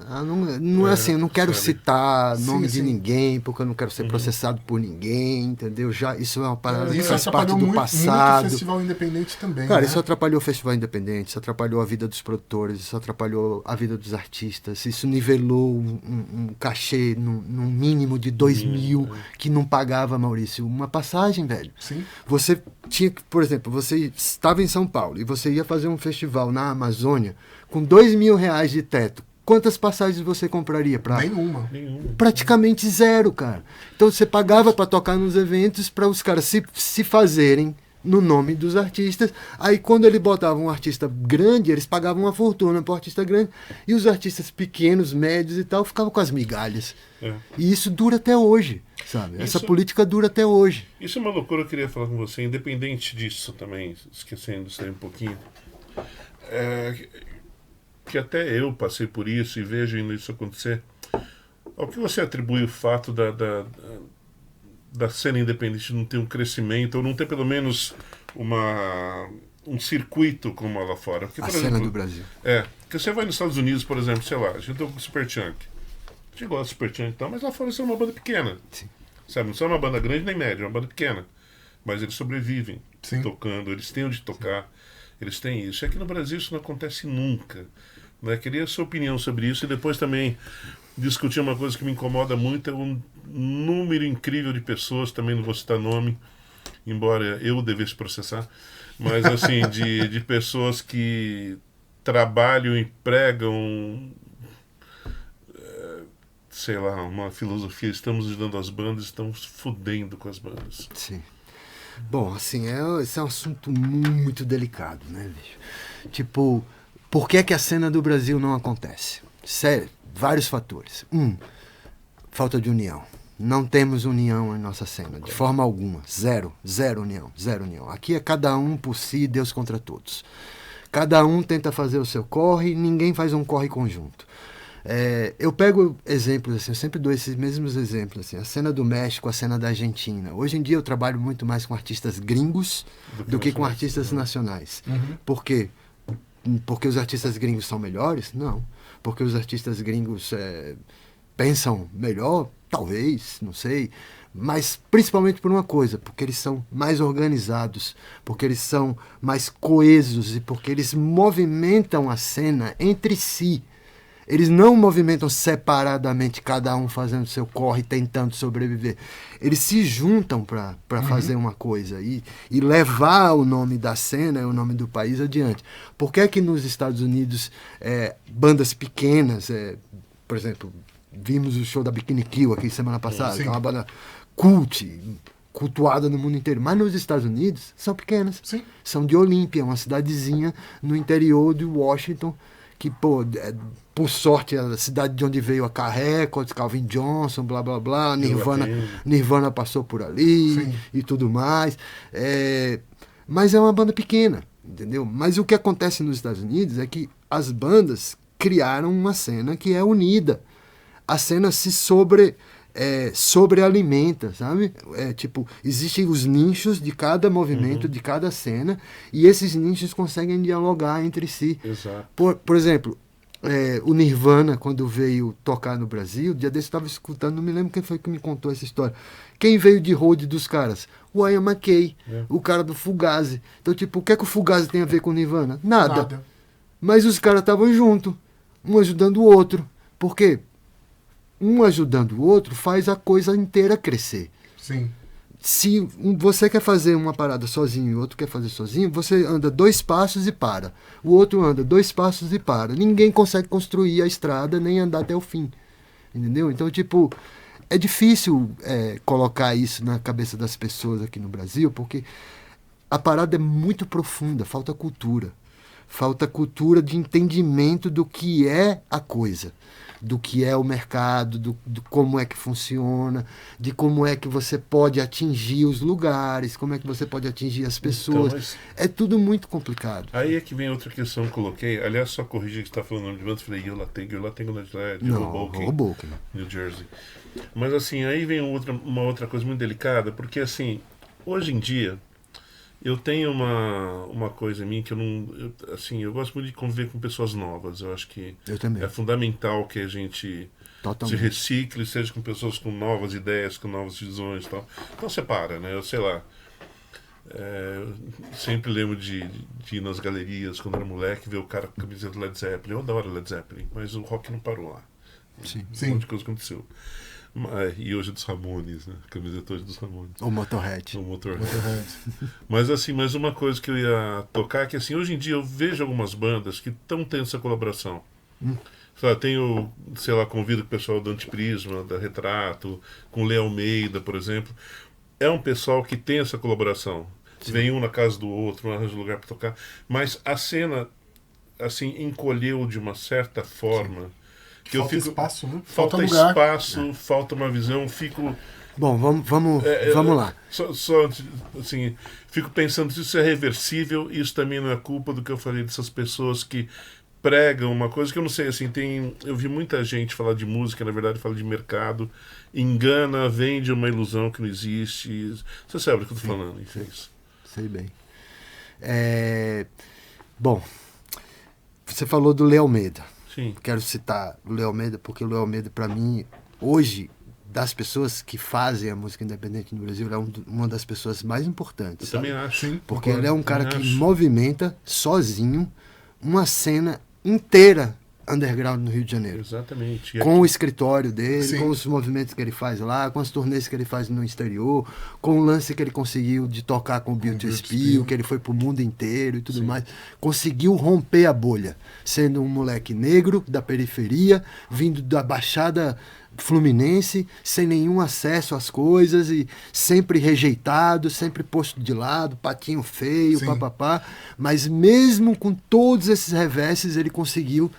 S3: Não é assim, eu não quero
S2: sabe?
S3: citar nome de
S1: sim.
S3: ninguém, porque eu não quero ser processado por ninguém, entendeu? Isso é uma parada que
S1: Isso
S3: faz parte
S1: atrapalhou
S3: do
S1: muito
S3: passado.
S1: o festival independente também,
S3: Cara,
S1: né?
S3: isso atrapalhou o festival independente, isso atrapalhou a vida dos produtores, isso atrapalhou a vida dos artistas, isso nivelou um cachê num mínimo de 2.000 que não pagava, Maurício, uma passagem, velho.
S1: Sim.
S3: Você tinha que, por exemplo, você estava em São Paulo e você ia fazer um festival na Amazônia com R$ 2.000 de teto. Quantas passagens você compraria para?
S1: Nenhuma.
S3: Praticamente zero, cara. Então você pagava para tocar nos eventos para os caras se fazerem no nome dos artistas. Aí quando ele botava um artista grande, eles pagavam uma fortuna para o artista grande. E os artistas pequenos, médios e tal, ficavam com as migalhas. E isso dura até hoje, sabe? Essa política dura até hoje.
S2: Isso é uma loucura, eu queria falar com você, independente disso também, esquecendo isso aí um pouquinho. Que até eu passei por isso e vejo isso acontecer. Ao que você atribui o fato da cena independente não ter um crescimento, ou não ter pelo menos um circuito como lá fora? Porque,
S3: A
S2: por
S3: cena
S2: exemplo,
S3: do Brasil.
S2: Porque você vai nos Estados Unidos, por exemplo, sei lá, a gente tem o Superchunk. A gente gosta do Superchunk e tal, mas lá fora eles são uma banda pequena.
S3: Sim.
S2: Sabe, não são uma banda grande nem média, é uma banda pequena. Mas eles sobrevivem tocando, eles têm onde tocar, eles têm isso. E aqui no Brasil isso não acontece nunca. Né? Queria a sua opinião sobre isso e depois também discutir uma coisa que me incomoda muito, é um número incrível de pessoas, também não vou citar nome, embora eu devesse processar, mas assim, de pessoas que trabalham e pregam, sei lá, uma filosofia, estamos ajudando as bandas, estamos fudendo com as bandas.
S3: Sim. Bom, assim, esse é um assunto muito delicado, né, bicho? Tipo, por que a cena do Brasil não acontece? Sério, vários fatores. Falta de união. Não temos união em nossa cena, de forma alguma. Zero união. Aqui é cada um por si, Deus contra todos. Cada um tenta fazer o seu corre, ninguém faz um corre conjunto. Eu pego exemplos, assim, eu sempre dou esses mesmos exemplos, assim, a cena do México, a cena da Argentina. Hoje em dia eu trabalho muito mais com artistas gringos do que com artistas nacionais. Por quê? Porque os artistas gringos são melhores? Não. Porque os artistas gringos pensam melhor? Talvez, não sei. Mas principalmente por uma coisa, porque eles são mais organizados, porque eles são mais coesos e porque eles movimentam a cena entre si. Eles não movimentam separadamente, cada um fazendo seu corre, tentando sobreviver. Eles se juntam para fazer uma coisa e levar o nome da cena e o nome do país adiante. Por que é que nos Estados Unidos bandas pequenas, por exemplo, vimos o show da Bikini Kill aqui semana passada, que é uma banda cultuada no mundo inteiro, mas nos Estados Unidos são pequenas.
S1: Sim.
S3: São de Olímpia, uma cidadezinha no interior de Washington, que, por sorte, é a cidade de onde veio a Carré, Records, Calvin Johnson, blá, blá, blá, Nirvana passou por ali e tudo mais. Mas é uma banda pequena, entendeu? Mas o que acontece nos Estados Unidos é que as bandas criaram uma cena que é unida. A cena se sobrealimenta, sabe? Tipo, existem os nichos de cada movimento, de cada cena, e esses nichos conseguem dialogar entre si.
S2: Exato.
S3: Por exemplo, o Nirvana, quando veio tocar no Brasil, dia desse eu estava escutando, não me lembro quem foi que me contou essa história. Quem veio de road dos caras? O Ian MacKaye, o cara do Fugazi. Então, tipo, o que é que o Fugazi tem a ver com o Nirvana? Nada. Mas os caras estavam juntos, um ajudando o outro. Por quê? Um ajudando o outro faz a coisa inteira crescer.
S1: Sim.
S3: Se você quer fazer uma parada sozinho e o outro quer fazer sozinho, você anda 2 passos e para. O outro anda 2 passos e para. Ninguém consegue construir a estrada nem andar até o fim. Entendeu? Então, tipo, é difícil colocar isso na cabeça das pessoas aqui no Brasil, porque a parada é muito profunda, falta cultura. falta cultura de entendimento do que é a coisa, do que é o mercado, do como é que funciona, de como é que você pode atingir os lugares, como é que você pode atingir as pessoas.
S2: Então, mas
S3: É tudo muito complicado.
S2: aí é que vem outra questão que eu coloquei. Aliás, só corrigir que você está falando o nome de banda. Eu falei, eu lá tenho de
S3: Não,
S2: Hoboken,
S3: Hoboken.
S2: New Jersey. Mas assim, aí vem uma outra coisa muito delicada, porque assim, hoje em dia, eu tenho uma coisa em mim que eu gosto muito de conviver com pessoas novas. Eu acho que
S3: Eu também.
S2: é fundamental que a gente se
S3: Totalmente.
S2: recicle, seja com pessoas com novas ideias, com novas visões e tal. Então separa, né? Eu sei lá. Sempre lembro de ir nas galerias quando era moleque, ver o cara com a camiseta do Led Zeppelin. Eu adoro Led Zeppelin, mas o rock não parou lá.
S3: Sim.
S2: Um monte de coisa aconteceu. E hoje é dos Ramones, né? Camiseta hoje dos Ramones.
S3: O Motorhead.
S2: O Motorhead.
S1: Motorhead.
S2: Mas assim, mais uma coisa que eu ia tocar é que assim, hoje em dia eu vejo algumas bandas que estão tendo essa colaboração. Sei lá, convido o pessoal do Antiprisma, da Retrato, com o Lê Almeida, por exemplo. É um pessoal que tem essa colaboração. Vem um na casa do outro, um arranja lugar para tocar. Mas a cena, assim, encolheu de uma certa forma. Que
S1: Falta
S2: eu fico,
S1: espaço, né?
S2: Falta
S1: lugar.
S2: espaço, falta uma visão. Fico.
S3: Bom, vamos lá.
S2: Só assim, fico pensando se isso é reversível. Isso também não é culpa do que eu falei dessas pessoas que pregam uma coisa que eu não sei, assim, eu vi muita gente falar de música, na verdade fala de mercado, engana, vende uma ilusão que não existe. Você sabe do que eu estou falando, enfim.
S3: Sei bem. Bom, você falou do Lê Almeida.
S2: Sim.
S3: Quero citar o Lê Almeida, porque o Lê Almeida, para mim, hoje, das pessoas que fazem a música independente no Brasil, ele é uma das pessoas mais importantes.
S2: Eu também acho.
S1: Sim,
S3: Porque ele é um cara que
S2: acho.
S3: movimenta sozinho uma cena inteira underground no Rio de Janeiro.
S2: Exatamente.
S3: Com o escritório dele,
S1: Sim.
S3: com os movimentos que ele faz lá, com as turnês que ele faz no exterior, com o lance que ele conseguiu de tocar com o Beauty Spill, que ele foi pro mundo inteiro e tudo mais. Conseguiu romper a bolha, sendo um moleque negro da periferia, vindo da Baixada Fluminense, sem nenhum acesso às coisas e sempre rejeitado, sempre posto de lado, patinho feio,
S1: Sim.
S3: papapá. Mas mesmo com todos esses reverses, ele conseguiu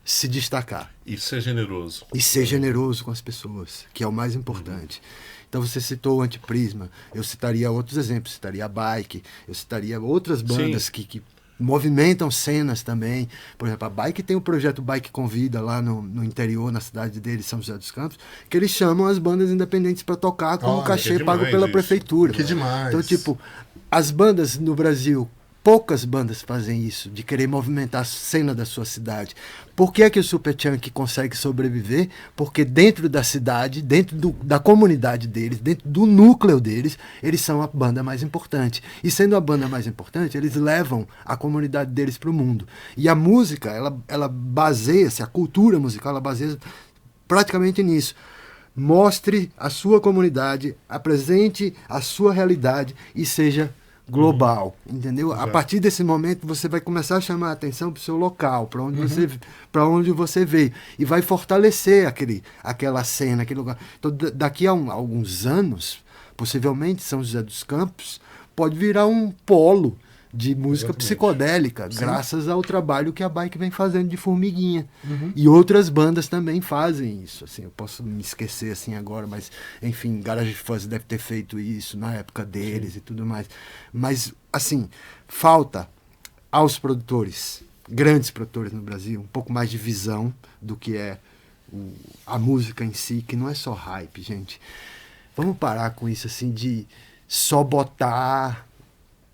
S3: se destacar.
S2: E ser generoso.
S3: E ser generoso com as pessoas, que é o mais importante. Então você citou o Antiprisma, eu citaria outros exemplos, citaria a Bike, eu citaria outras bandas que movimentam cenas também. Por exemplo, a Bike tem o projeto Bike Convida lá no interior, na cidade dele, São José dos Campos, que eles chamam as bandas independentes para tocar com um cachê
S2: que
S3: pago
S2: demais
S3: pela
S2: isso.
S3: prefeitura.
S1: Que demais.
S3: Então, tipo, as bandas no Brasil, poucas bandas fazem isso, de querer movimentar a cena da sua cidade. Por que é que o Superchunk consegue sobreviver? Porque dentro da cidade, dentro da comunidade deles, dentro do núcleo deles, eles são a banda mais importante. E sendo a banda mais importante, eles levam a comunidade deles para o mundo. E a música, ela baseia-se, a cultura musical, ela baseia praticamente nisso. Mostre a sua comunidade, apresente a sua realidade e seja global, entendeu?
S2: Exato.
S3: A partir desse momento você vai começar a chamar a atenção para o seu local, para onde você veio, e vai fortalecer aquela cena, aquele lugar. Então, daqui a alguns anos, possivelmente São José dos Campos pode virar um polo de música psicodélica, graças ao trabalho que a Bike vem fazendo de formiguinha. E outras bandas também fazem isso. Assim, eu posso me esquecer assim agora, mas enfim, Garage Fuzz deve ter feito isso na época deles e tudo mais. Mas, assim, falta aos produtores, grandes produtores no Brasil, um pouco mais de visão do que é a música em si, que não é só hype, gente. Vamos parar com isso, assim, de só botar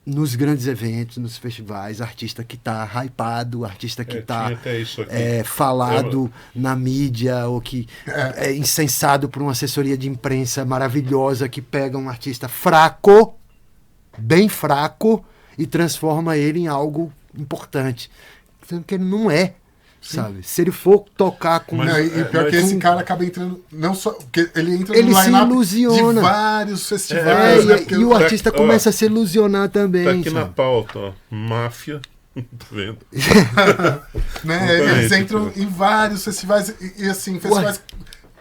S3: nos grandes eventos, nos festivais, artista que está hypado, artista que está falado na mídia, ou que é incensado por uma assessoria de imprensa maravilhosa que pega um artista fraco, bem fraco, e transforma ele em algo importante. Sendo que ele não é. Sabe? Se ele for tocar com...
S1: E pior que esse cara acaba entrando... Não só... Porque ele entra
S3: ele
S1: no
S3: se
S1: line-up
S3: ilusiona.
S1: de vários festivais.
S3: E o artista começa a se ilusionar também.
S2: Tá aqui
S3: sabe?
S2: na pauta, ó. Máfia. Tá vendo?
S1: Né? Eles entram em vários festivais. E assim, festivais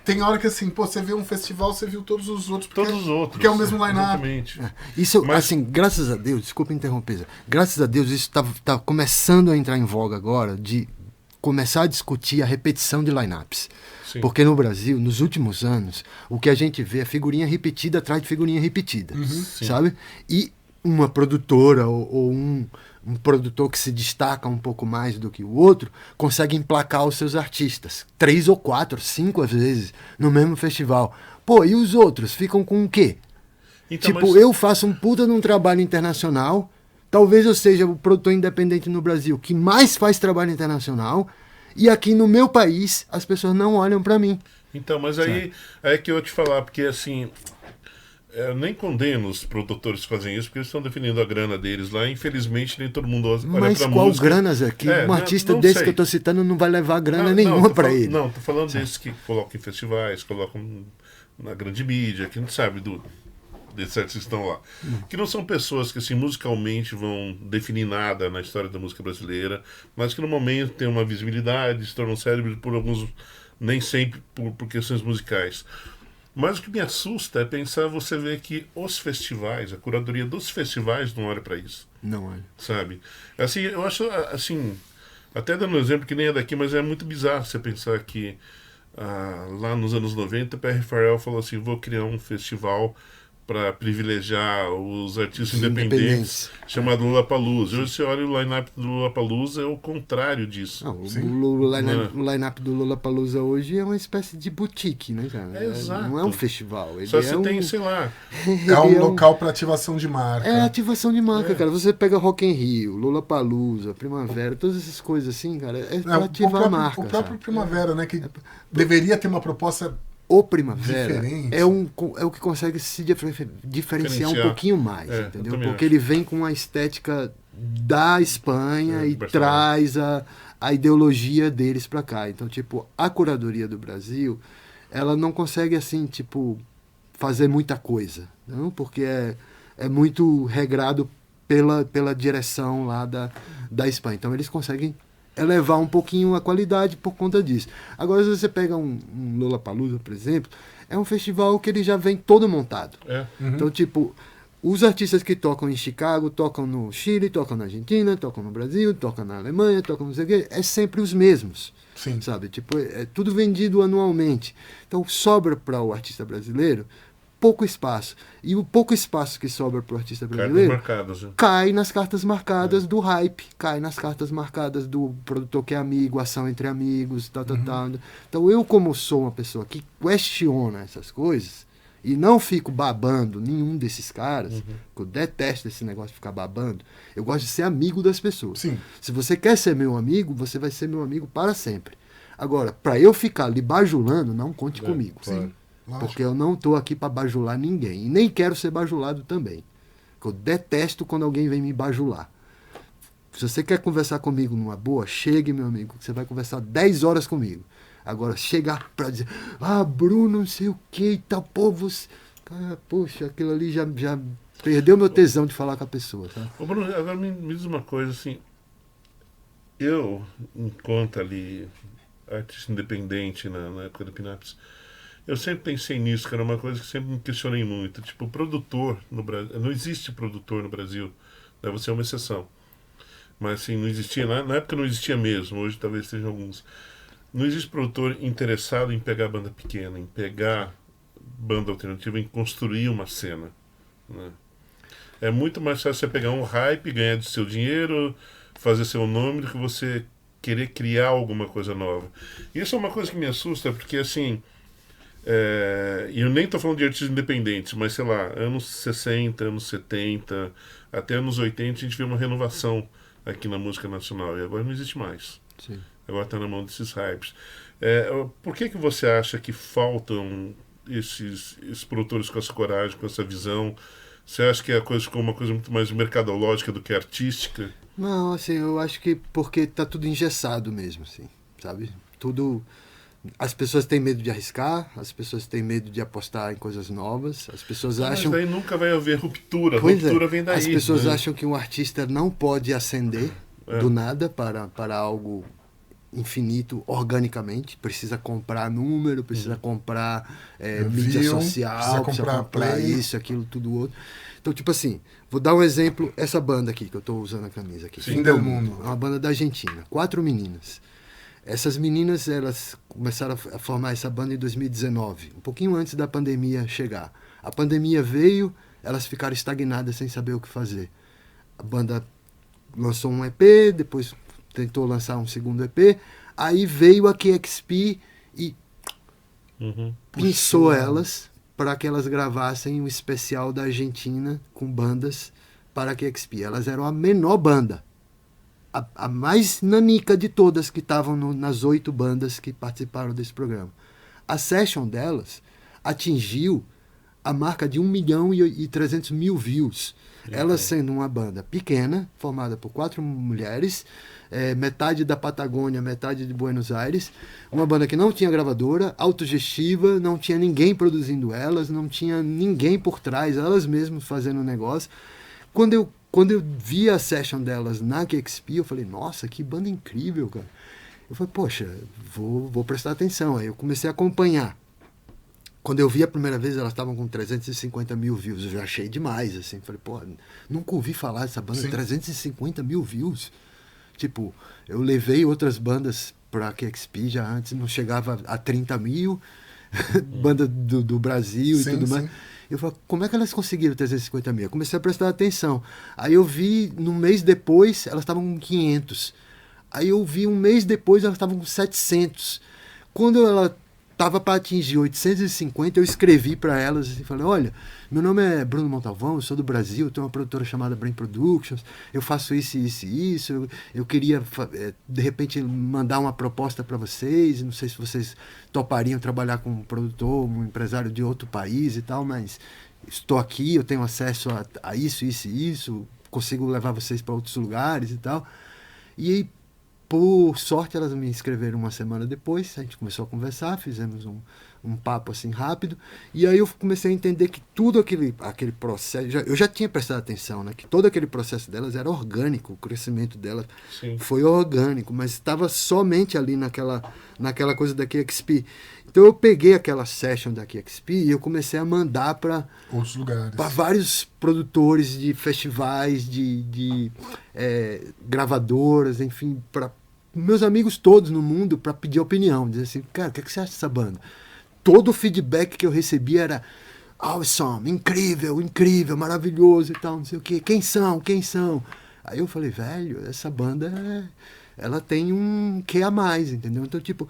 S1: tem hora que assim, pô, você vê um festival, você viu todos os outros.
S2: Todos os outros.
S1: Porque é o mesmo line-up.
S2: Exatamente.
S3: Isso,
S2: Mas-
S3: assim, graças a Deus, desculpa interromper, Zé, graças a Deus isso tá começando a entrar em voga agora, de começar a discutir a repetição de lineups.
S2: Sim.
S3: Porque no Brasil, nos últimos anos, o que a gente vê é figurinha repetida atrás de figurinha repetida,
S2: Sim.
S3: sabe? E uma produtora ou um produtor que se destaca um pouco mais do que o outro consegue emplacar os seus artistas 3 ou 4, 5 às vezes no mesmo festival. Pô, e os outros ficam com o quê?
S2: Então,
S3: Tipo,
S2: mas-
S3: eu faço um puta num trabalho internacional, talvez eu seja o produtor independente no Brasil que mais faz trabalho internacional, e aqui no meu país as pessoas não olham pra mim.
S2: Então, mas aí é que eu vou te falar, porque assim, eu nem condeno os produtores que fazem isso, porque eles estão definindo a grana deles lá. Infelizmente, nem todo mundo olha
S3: Mas
S2: pra
S3: qual
S2: música.
S3: grana, Zé? Que um artista desse
S2: sei.
S3: que eu tô citando não vai levar grana
S2: Não,
S3: nenhuma
S2: tô
S3: pra
S2: falando-
S3: ele.
S2: Não, tô falando desses que colocam em festivais, colocam na grande mídia, que a gente sabe desses artistas que estão lá. Que não são pessoas que, assim, musicalmente vão definir nada na história da música brasileira, mas que no momento têm uma visibilidade, se tornam célebres por alguns, nem sempre por questões musicais. Mas o que me assusta é pensar, você ver que os festivais, a curadoria dos festivais não olha para isso,
S3: Não, olha.
S2: sabe? Assim, eu acho, assim, até dando um exemplo que nem é daqui, mas é muito bizarro você pensar que lá nos anos 90, Perry Farrell falou assim, vou criar um festival para privilegiar os artistas
S3: Os
S2: independentes,
S3: independentes.
S2: chamado Lollapalooza. Hoje você olha o line-up do Lollapalooza, é o contrário disso.
S3: Não,
S1: Sim.
S3: o line-up do Lollapalooza hoje é uma espécie de boutique, né, cara?
S2: Exato.
S3: Não é um festival. Ele
S2: Só
S3: é
S2: você tem, sei lá,
S1: É um
S3: ele
S1: local para ativação de marca.
S3: É ativação de marca,
S2: É.
S3: cara. Você pega Rock in Rio, Lollapalooza, Primavera, todas essas coisas assim, cara, é pra ativar a marca.
S1: o próprio
S3: sabe?
S1: Primavera, né? Que deveria ter uma proposta.
S3: O Primavera
S1: Diferente.
S3: é o que consegue se diferenciar um pouquinho mais,
S2: É, eu
S3: entendeu?
S2: também
S3: Porque
S2: acho.
S3: ele vem com a estética da Espanha
S2: É,
S3: e
S2: Barcelona.
S3: traz a ideologia deles pra cá. Então, tipo, a curadoria do Brasil, ela não consegue, assim, tipo, fazer muita coisa, não? Porque é muito regrado pela direção lá da Espanha. Então, eles conseguem elevar um pouquinho a qualidade por conta disso. Agora, se você pega um Lollapalooza, por exemplo, é um festival que ele já vem todo montado.
S2: é,
S3: Então, tipo, os artistas que tocam em Chicago, tocam no Chile, tocam na Argentina, tocam no Brasil, tocam na Alemanha, tocam não sei o quê, é sempre os mesmos,
S1: Sim.
S3: sabe? Tipo, é tudo vendido anualmente. Então, sobra para o artista brasileiro pouco espaço. E o pouco espaço que sobra para o artista
S2: cartas
S3: brasileiro
S2: marcadas. Né?
S3: cai nas cartas marcadas do hype, cai nas cartas marcadas do produtor que é amigo, ação entre amigos, tal. Então eu, como sou uma pessoa que questiona essas coisas e não fico babando nenhum desses caras, que eu detesto esse negócio de ficar babando, eu gosto de ser amigo das pessoas.
S1: Sim.
S3: Se você quer ser meu amigo, você vai ser meu amigo para sempre. Agora, para eu ficar lhe bajulando, não conte comigo.
S2: claro.
S1: Sim. Lógico.
S3: Porque eu não estou aqui para bajular ninguém. E nem quero ser bajulado também. Porque eu detesto quando alguém vem me bajular. Se você quer conversar comigo numa boa, chegue, meu amigo. Você vai conversar 10 horas comigo. Agora, chegar para dizer, Bruno, não sei o que e tal, pô, você... Cara, poxa, aquilo ali já perdeu meu tesão de falar com a pessoa, tá?
S2: Ô Bruno, agora me diz uma coisa, assim, eu, enquanto ali artista independente na época do Pinaps, eu sempre pensei nisso, que era uma coisa que sempre me questionei muito. Tipo, produtor no Brasil. Não existe produtor no Brasil. Deve ser uma exceção. Mas assim, não existia. Na época não existia mesmo. Hoje talvez estejam alguns. Não existe produtor interessado em pegar banda pequena, em pegar banda alternativa, em construir uma cena. Né? É muito mais fácil você pegar um hype, ganhar de seu dinheiro, fazer seu nome, do que você querer criar alguma coisa nova. Isso é uma coisa que me assusta, porque assim. E eu nem estou falando de artistas independentes, mas sei lá, anos 60, anos 70, até anos 80 a gente vê uma renovação aqui na música nacional, e agora não existe mais.
S3: Sim.
S2: Agora está na mão desses hypes. Por que você acha que faltam esses produtores com essa coragem, com essa visão? Você acha que a coisa ficou uma coisa muito mais mercadológica do que artística?
S3: Não, assim, eu acho que porque tá tudo engessado mesmo, assim, sabe? Tudo... As pessoas têm medo de arriscar, as pessoas têm medo de apostar em coisas novas, as pessoas acham...
S2: Mas daí nunca vai haver ruptura, a
S3: Pois
S2: ruptura
S3: é,
S2: vem daí.
S3: as pessoas
S2: né?
S3: acham que um artista não pode ascender do nada para algo infinito organicamente, precisa comprar número, precisa comprar mídia
S1: View,
S3: social, precisa comprar
S1: play.
S3: isso, aquilo, tudo outro. Então, tipo assim, vou dar um exemplo, essa banda aqui, que eu tô usando a camisa aqui.
S1: Fim del Mundo.
S3: É uma banda da Argentina, 4 meninas. Essas meninas, elas começaram a formar essa banda em 2019, um pouquinho antes da pandemia chegar. A pandemia veio, elas ficaram estagnadas sem saber o que fazer. A banda lançou um EP, depois tentou lançar um segundo EP, aí veio a QXP e pinçou elas para que elas gravassem um especial da Argentina com bandas para a QXP. Elas eram a menor banda, a mais nanica de todas que estavam nas 8 bandas que participaram desse programa. A session delas atingiu a marca de 1.300.000 views. Ela sendo uma banda pequena, formada por 4 mulheres, metade da Patagônia, metade de Buenos Aires, uma banda que não tinha gravadora, autogestiva, não tinha ninguém produzindo elas, não tinha ninguém por trás, elas mesmas fazendo o negócio. Quando eu vi a session delas na QXP, eu falei, nossa, que banda incrível, cara. Eu falei, poxa, vou prestar atenção. Aí eu comecei a acompanhar. Quando eu vi a primeira vez, elas estavam com 350.000 views. Eu já achei demais, assim. Falei, pô, nunca ouvi falar dessa banda.
S1: Sim.
S3: 350.000 views. Tipo, eu levei outras bandas pra QXP já antes, não chegava a 30.000. Banda do Brasil e
S1: Sim,
S3: tudo mais.
S1: sim.
S3: Eu falei, como é que elas conseguiram 350.000? Eu comecei a prestar atenção. Aí eu vi, no mês depois, elas estavam com 500. Aí eu vi, um mês depois, elas estavam com 700. Quando ela estava para atingir 850, eu escrevi para elas e falei, olha, meu nome é Bruno Montalvão, eu sou do Brasil, tenho uma produtora chamada Brain Productions, eu faço isso, isso e isso, eu queria, de repente, mandar uma proposta para vocês, não sei se vocês topariam trabalhar com um produtor, um empresário de outro país e tal, mas estou aqui, eu tenho acesso a isso, isso e isso, consigo levar vocês para outros lugares e tal. E aí, por sorte, elas me escreveram uma semana depois, a gente começou a conversar, fizemos um papo assim rápido, e aí eu comecei a entender que tudo aquele processo, eu já tinha prestado atenção, né, que todo aquele processo delas era orgânico, o crescimento delas foi orgânico, mas estava somente ali naquela coisa da QXP. Então eu peguei aquela session da QXP e eu comecei a mandar para
S1: Outros lugares.
S3: para vários produtores de festivais, de gravadoras, enfim, para meus amigos todos no mundo, para pedir opinião, dizer assim, cara, o que você acha dessa banda? Todo o feedback que eu recebi era awesome, incrível, incrível, maravilhoso e tal, não sei o quê. Quem são? Aí eu falei, velho, essa banda, ela tem um quê a mais, entendeu? Então, tipo,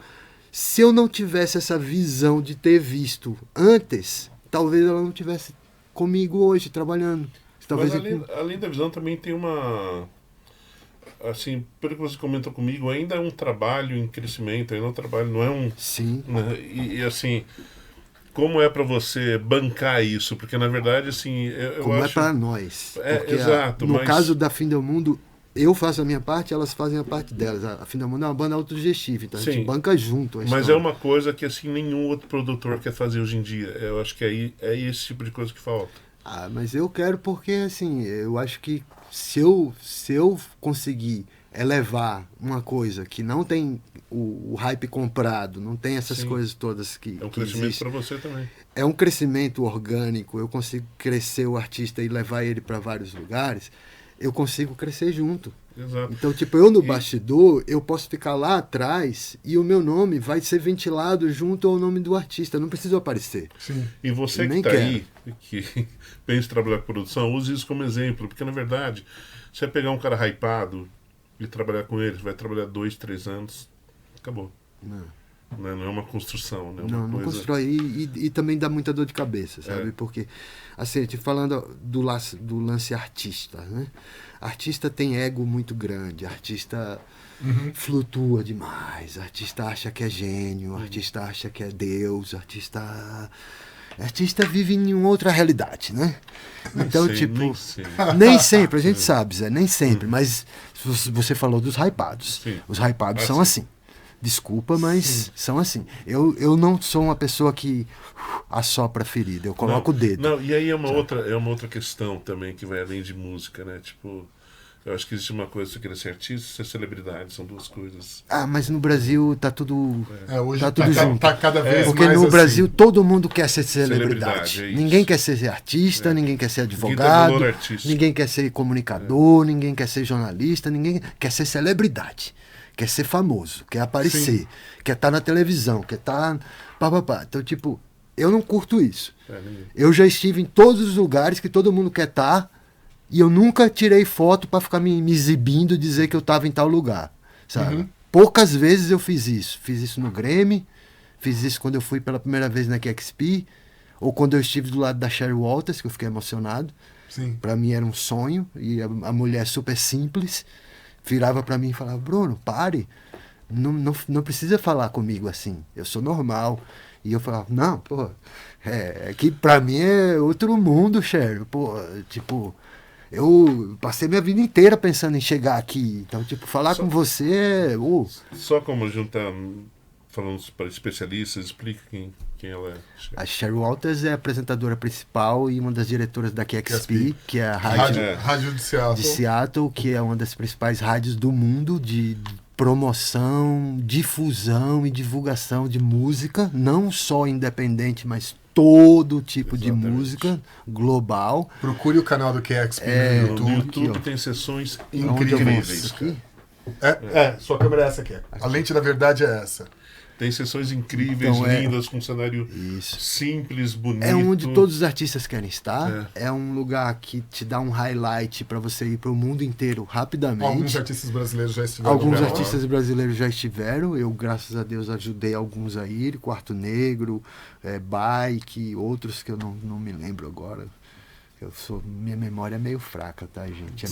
S3: se eu não tivesse essa visão de ter visto antes, talvez ela não tivesse comigo hoje, trabalhando. Talvez
S2: Mas além da visão também tem uma... Assim, pelo que você comentou comigo, ainda é um trabalho em crescimento, ainda é um trabalho, não é um...
S3: Sim.
S2: Né? E assim, como é para você bancar isso? Porque na verdade, assim, eu
S3: Como
S2: acho...
S3: é para nós. Porque
S2: exato,
S3: no
S2: mas...
S3: caso da Fim do Mundo, eu faço a minha parte, elas fazem a parte delas. A Fim do Mundo é uma banda autogestiva, então a gente banca junto.
S2: Mas
S3: história.
S2: é uma coisa que assim nenhum outro produtor quer fazer hoje em dia. Eu acho que é esse tipo de coisa que falta.
S3: Ah, mas eu quero porque, assim, eu acho que se eu conseguir elevar uma coisa que não tem o hype comprado, não tem essas coisas todas que
S2: É um
S3: que
S2: crescimento
S3: existem,
S2: para você também.
S3: é um crescimento orgânico, eu consigo crescer o artista e levar ele para vários lugares, eu consigo crescer junto.
S2: Exato.
S3: Então, tipo, eu no bastidor, eu posso ficar lá atrás e o meu nome vai ser ventilado junto ao nome do artista, eu não preciso aparecer.
S1: Sim.
S2: E você que
S3: Nem
S2: está
S3: quero.
S2: aí, que pensa em trabalhar com produção, use isso como exemplo, porque na verdade, você vai pegar um cara hypado e trabalhar com ele, vai trabalhar 2, 3 anos, acabou.
S3: Não.
S2: Não é uma construção, né?
S3: Não constrói. E também dá muita dor de cabeça, sabe? Porque, assim, te falando do lance artista, né? Artista tem ego muito grande, artista flutua demais, artista acha que é gênio, artista acha que é Deus, artista vive em uma outra realidade, né? Então, tipo, nem sempre, a gente sabe, Zé, nem sempre, mas você falou dos hypados.
S2: Sim.
S3: Os hypados são assim. Desculpa, mas são assim. Eu não sou uma pessoa que assopra a ferida, eu coloco o dedo.
S2: Não, e aí é uma outra questão também que vai além de música, né? Tipo, Eu acho que existe uma coisa, você querer ser artista e ser celebridade, são duas coisas.
S3: Mas no Brasil tá tudo,
S1: Hoje
S3: tá tudo junto.
S1: tá cada vez
S3: Porque
S1: mais
S3: no
S1: assim.
S3: Brasil todo mundo quer ser celebridade.
S2: Celebridade, é isso.
S3: Ninguém quer ser artista,
S2: É.
S3: ninguém quer ser
S2: Ninguém dá
S3: advogado,
S2: valor artístico.
S3: ninguém quer ser comunicador, ninguém quer ser jornalista, ninguém quer ser celebridade. Quer ser famoso, quer aparecer,
S1: Sim.
S3: quer estar na televisão, quer estar... Pá. Então, tipo, eu não curto isso.
S2: Ninguém.
S3: Eu já estive em todos os lugares que todo mundo quer estar e eu nunca tirei foto para ficar me exibindo e dizer que eu estava em tal lugar, sabe?
S1: Uhum.
S3: Poucas vezes eu fiz isso. Fiz isso no Grammy, fiz isso quando eu fui pela primeira vez na KXP, ou quando eu estive do lado da Sherry Walters, que eu fiquei emocionado.
S1: Sim.
S3: Para mim era um sonho, e a mulher super simples virava para mim e falava: Bruno, pare, não precisa falar comigo assim, eu sou normal. E eu falava: não, pô, é que para mim é outro mundo, Sherry, pô, tipo... Eu passei minha vida inteira pensando em chegar aqui. Então, tipo, falar com você é...
S2: Só como a gente tá falando para especialistas, explica quem ela é.
S3: A Sherry Walters é a apresentadora principal e uma das diretoras da KXP, que é a rádio
S1: Rádio de Seattle.
S3: de Seattle, que é uma das principais rádios do mundo de promoção, difusão e divulgação de música, não só independente, mas todo tipo de
S2: Exatamente.
S3: música global.
S1: Procure o canal do KXP no
S2: No
S1: YouTube.
S2: YouTube
S3: ó.
S2: tem sessões
S3: Onde eu
S2: incríveis.
S3: mostro aqui?
S1: Sua câmera é essa aqui. A lente da verdade é essa.
S2: Tem sessões incríveis,
S3: Então,
S2: lindas, com um cenário
S3: Isso.
S2: simples, bonito.
S3: É onde todos os artistas querem estar.
S2: É.
S3: É um lugar que te dá um highlight para você ir para o mundo inteiro rapidamente.
S1: Alguns artistas brasileiros já estiveram.
S3: Alguns
S1: lá.
S3: artistas brasileiros já estiveram. Eu, graças a Deus, ajudei alguns a ir. Quarto Negro, Bike, outros que eu não me lembro agora. Minha memória é meio fraca, tá, gente?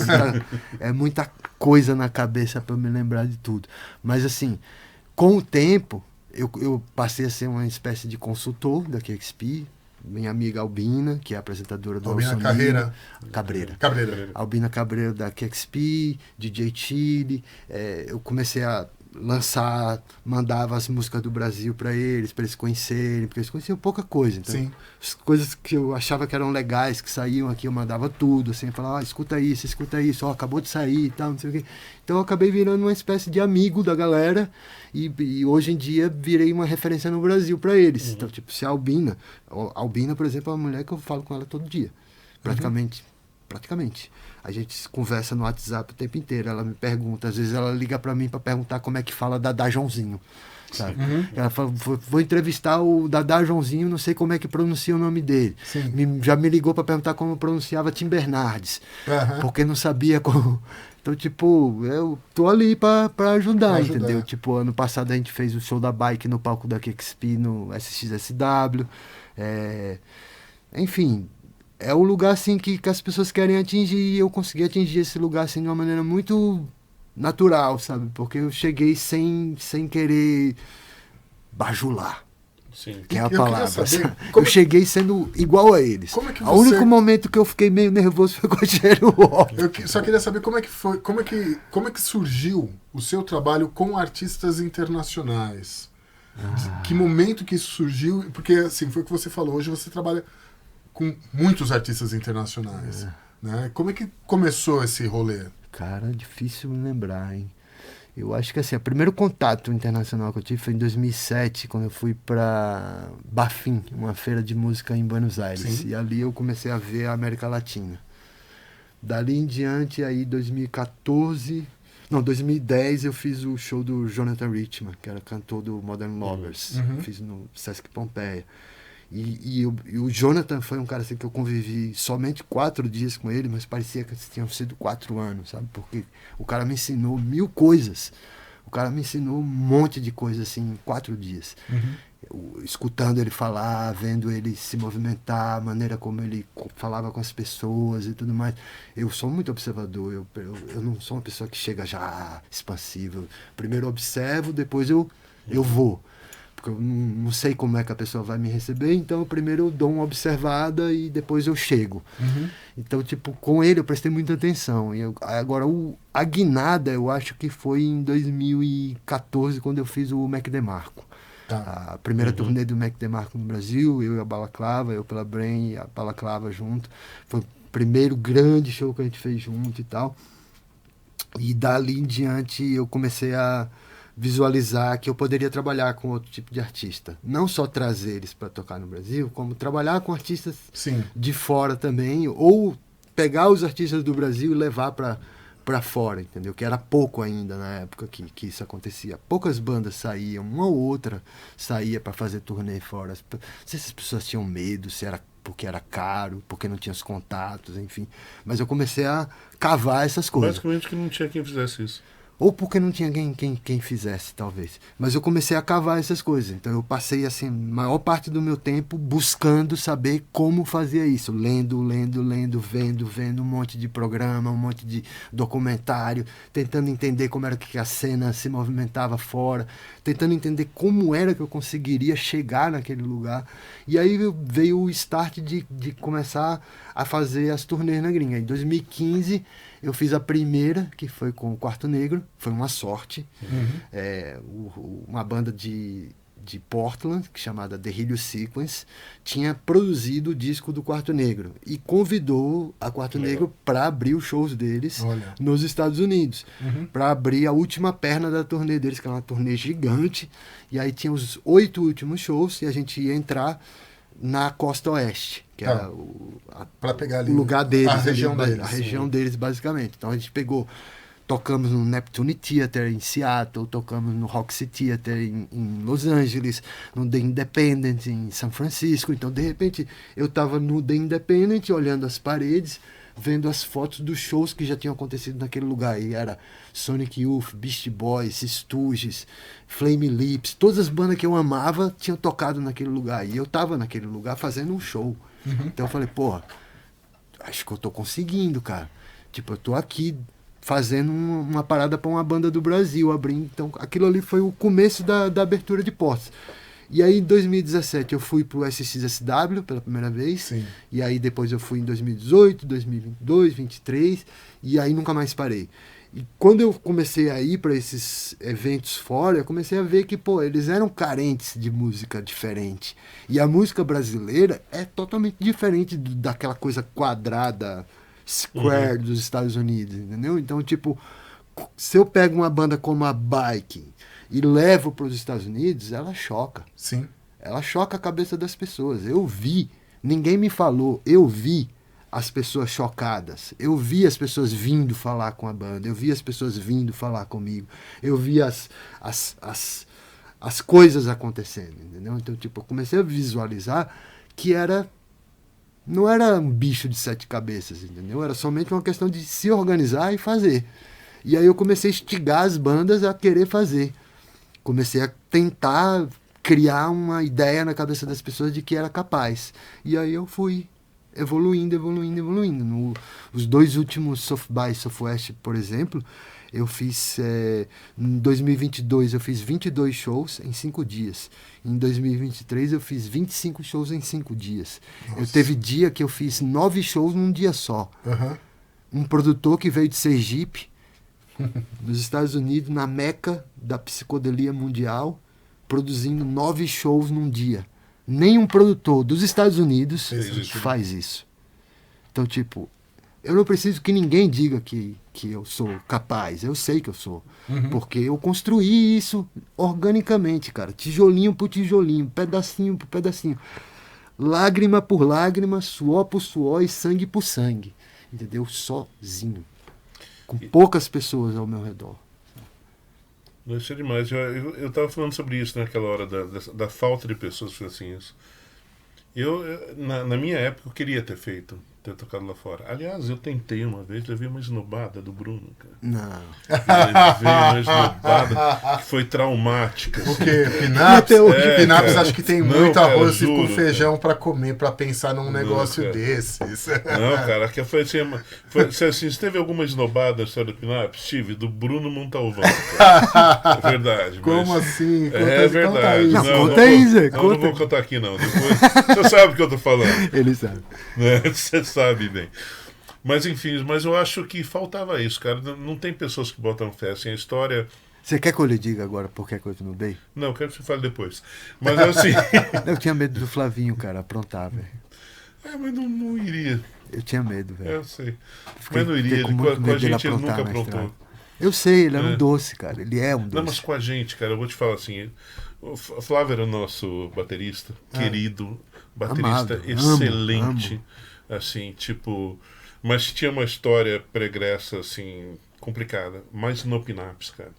S3: É muita coisa na cabeça para eu me lembrar de tudo. Mas, assim, com o tempo, eu passei a ser uma espécie de consultor da KXP. Minha amiga Albina, que é apresentadora do
S1: Albina
S3: Alson
S1: Carreira.
S3: Cabreira. Albina Cabreira da KXP, DJ Chile. Eu comecei a lançar, mandava as músicas do Brasil para eles conhecerem, porque eles conheciam pouca coisa. Então,
S1: Sim.
S3: as coisas que eu achava que eram legais, que saíam aqui, eu mandava tudo, assim, falava: escuta isso, acabou de sair e tal, não sei o quê. Então eu acabei virando uma espécie de amigo da galera e hoje em dia virei uma referência no Brasil para eles. Então, tipo, se a Albina, por exemplo, é uma mulher que eu falo com ela todo dia, praticamente. A gente conversa no WhatsApp o tempo inteiro. Ela me pergunta, às vezes ela liga para mim para perguntar como é que fala Dadá Joãozinho, sabe? Ela fala: vou entrevistar o Dadá Joãozinho, não sei como é que pronuncia o nome dele. Já me ligou para perguntar como pronunciava Tim Bernardes, porque não sabia como. Então, tipo, eu tô ali para ajudar, entendeu? Tipo, ano passado a gente fez o show da Bike no palco da KXP no SXSW. Enfim, é o lugar assim que as pessoas querem atingir, e eu consegui atingir esse lugar assim de uma maneira muito natural, sabe? Porque eu cheguei sem querer bajular,
S2: Sim.
S3: que é a
S1: Eu queria
S3: palavra.
S1: saber
S3: Sabe?
S1: como-
S3: Eu cheguei sendo igual a eles.
S1: Como é que
S3: O
S1: você-
S3: único momento que eu fiquei meio nervoso foi com a Sherry Walters.
S1: Só queria saber como é que foi, como é que surgiu o seu trabalho com artistas internacionais. Que momento que isso surgiu? Porque, assim, foi o que você falou, hoje você trabalha com muitos artistas internacionais. Né? Como é que começou esse rolê?
S3: Cara, difícil me lembrar, hein? Eu acho que assim, o primeiro contato internacional que eu tive foi em 2007, quando eu fui para Bafim, uma feira de música em Buenos Aires.
S1: Sim.
S3: E ali eu comecei a ver a América Latina. Dali em diante, aí 2010 eu fiz o show do Jonathan Richman, que era cantor do Modern Lovers. Fiz no Sesc Pompeia. E o Jonathan foi um cara assim que eu convivi somente 4 dias com ele, mas parecia que tinham sido 4 anos, sabe? Porque o cara me ensinou 1000 coisas. O cara me ensinou um monte de coisas assim em 4 dias. Escutando ele falar, vendo ele se movimentar, a maneira como ele falava com as pessoas e tudo mais. Eu sou muito observador, eu não sou uma pessoa que chega já expansiva. Primeiro eu observo, depois eu vou. Porque eu não sei como é que a pessoa vai me receber, então primeiro eu dou uma observada e depois eu chego. Então, tipo, com ele eu prestei muita atenção. Agora, a guinada eu acho que foi em 2014, quando eu fiz o Mac DeMarco. A primeira turnê do Mac DeMarco no Brasil, eu e a Balaclava, eu pela Brain e a Balaclava junto. Foi o primeiro grande show que a gente fez junto e tal. E dali em diante eu comecei a visualizar que eu poderia trabalhar com outro tipo de artista. Não só trazer eles para tocar no Brasil, como trabalhar com artistas
S1: Sim.
S3: de fora também, ou pegar os artistas do Brasil e levar para fora, entendeu? Que era pouco ainda na época que isso acontecia. Poucas bandas saíam, uma ou outra saía para fazer turnê fora. Não sei se as pessoas tinham medo, se era porque era caro, porque não tinha os contatos, enfim. Mas eu comecei a cavar essas coisas.
S2: Basicamente que não tinha quem fizesse isso.
S3: Ou porque não tinha quem fizesse, talvez. Mas eu comecei a cavar essas coisas. Então eu passei, assim, a maior parte do meu tempo buscando saber como fazia isso. Lendo, vendo um monte de programa, um monte de documentário, tentando entender como era que a cena se movimentava fora, tentando entender como era que eu conseguiria chegar naquele lugar. E aí veio o start de começar a fazer as turnês na gringa. Em 2015... eu fiz a primeira, que foi com o Quarto Negro, foi uma sorte. Uma banda de Portland, chamada The Helio Sequence, tinha produzido o disco do Quarto Negro e convidou a Quarto Negro para abrir os shows deles nos Estados Unidos, para abrir a última perna da turnê deles, que era uma turnê gigante, e aí tinha os 8 últimos shows e a gente ia entrar na costa oeste, que era
S1: para pegar ali
S3: o lugar deles,
S1: a região
S3: ali,
S1: deles,
S3: a região deles, basicamente. Então a gente tocamos no Neptune Theater em Seattle, tocamos no Roxy Theater em Los Angeles, no The Independent em São Francisco. Então, de repente, eu estava no The Independent, olhando as paredes, vendo as fotos dos shows que já tinham acontecido naquele lugar. E era Sonic Youth, Beastie Boys, Stooges, Flame Lips, todas as bandas que eu amava tinham tocado naquele lugar. E eu tava naquele lugar fazendo um show. Então eu falei, porra, acho que eu tô conseguindo, cara. Tipo, eu tô aqui fazendo uma parada para uma banda do Brasil, abrindo. Então aquilo ali foi o começo da abertura de portas. E aí, em 2017, eu fui pro SXSW pela primeira vez.
S1: Sim.
S3: E aí, depois eu fui em 2018, 2022, 2023. E aí, nunca mais parei. E quando eu comecei a ir para esses eventos fora, eu comecei a ver que, pô, eles eram carentes de música diferente. E a música brasileira é totalmente diferente daquela coisa quadrada, square dos Estados Unidos, entendeu? Então, tipo, se eu pego uma banda como a Bike e levo para os Estados Unidos, ela choca.
S1: Sim.
S3: Ela choca a cabeça das pessoas. Eu vi, ninguém me falou, eu vi as pessoas chocadas. Eu vi as pessoas vindo falar com a banda, eu vi as pessoas vindo falar comigo, eu vi as coisas acontecendo, entendeu? Então, tipo, eu comecei a visualizar que não era um bicho de 7 cabeças, entendeu? Era somente uma questão de se organizar e fazer. E aí eu comecei a instigar as bandas a querer fazer. Comecei a tentar criar uma ideia na cabeça das pessoas de que era capaz. E aí eu fui evoluindo. Os 2 últimos South by Southwest, por exemplo, eu fiz... em 2022 eu fiz 22 shows em 5 dias. Em 2023 eu fiz 25 shows em 5 dias. Eu teve dia que eu fiz 9 shows num dia só. Um produtor que veio de Sergipe, nos Estados Unidos, na meca da psicodelia mundial, produzindo 9 shows num dia. Nenhum produtor dos Estados Unidos faz isso. Então, tipo, eu não preciso que ninguém diga que eu sou capaz. Eu sei que eu sou. Porque eu construí isso organicamente, cara. Tijolinho por tijolinho, pedacinho por pedacinho. Lágrima por lágrima, suor por suor e sangue por sangue. Entendeu? Sozinho. Com poucas pessoas ao meu redor.
S2: Isso é demais. Eu estava falando sobre isso naquela hora, da falta de pessoas que fazem isso. Na minha época, eu queria ter tocado lá fora. Aliás, eu tentei uma vez, levei uma esnobada do Bruno, cara.
S3: Não.
S2: Levei uma esnobada que foi traumática.
S1: Porque
S2: assim.
S1: Pinaps acho que tem muito
S2: cara,
S1: arroz
S2: juro,
S1: com feijão para comer, para pensar num negócio
S2: cara.
S1: desses.
S2: Não, cara, que foi assim, você teve alguma esnobada na história do Pinaps? Tive, do Bruno Montalvão. É verdade.
S1: Como assim?
S2: É verdade.
S3: Não, conta aí, Zé.
S2: Não vou contar aqui, não. Depois, você sabe o que eu tô falando.
S3: Ele sabe.
S2: Você sabe bem. Mas enfim, eu acho que faltava isso, cara. Não tem pessoas que botam fé. Assim, a história...
S3: Você quer que eu lhe diga agora por que eu não dei?
S2: Não, eu quero que você fale depois. Mas assim...
S3: Eu tinha medo do Flavinho, cara, aprontar, velho.
S2: Mas não iria.
S3: Eu tinha medo, velho.
S2: Eu sei. Mas não iria. Com a gente ele nunca aprontou.
S3: Eu sei, ele era um doce, cara. Ele é um doce.
S2: Não, mas com a gente, cara, eu vou te falar assim, o Flávio era o nosso baterista, querido, baterista
S3: Amado,
S2: excelente,
S3: amo.
S2: assim, tipo, mas tinha uma história pregressa, assim, complicada, mas no Pinaps, cara,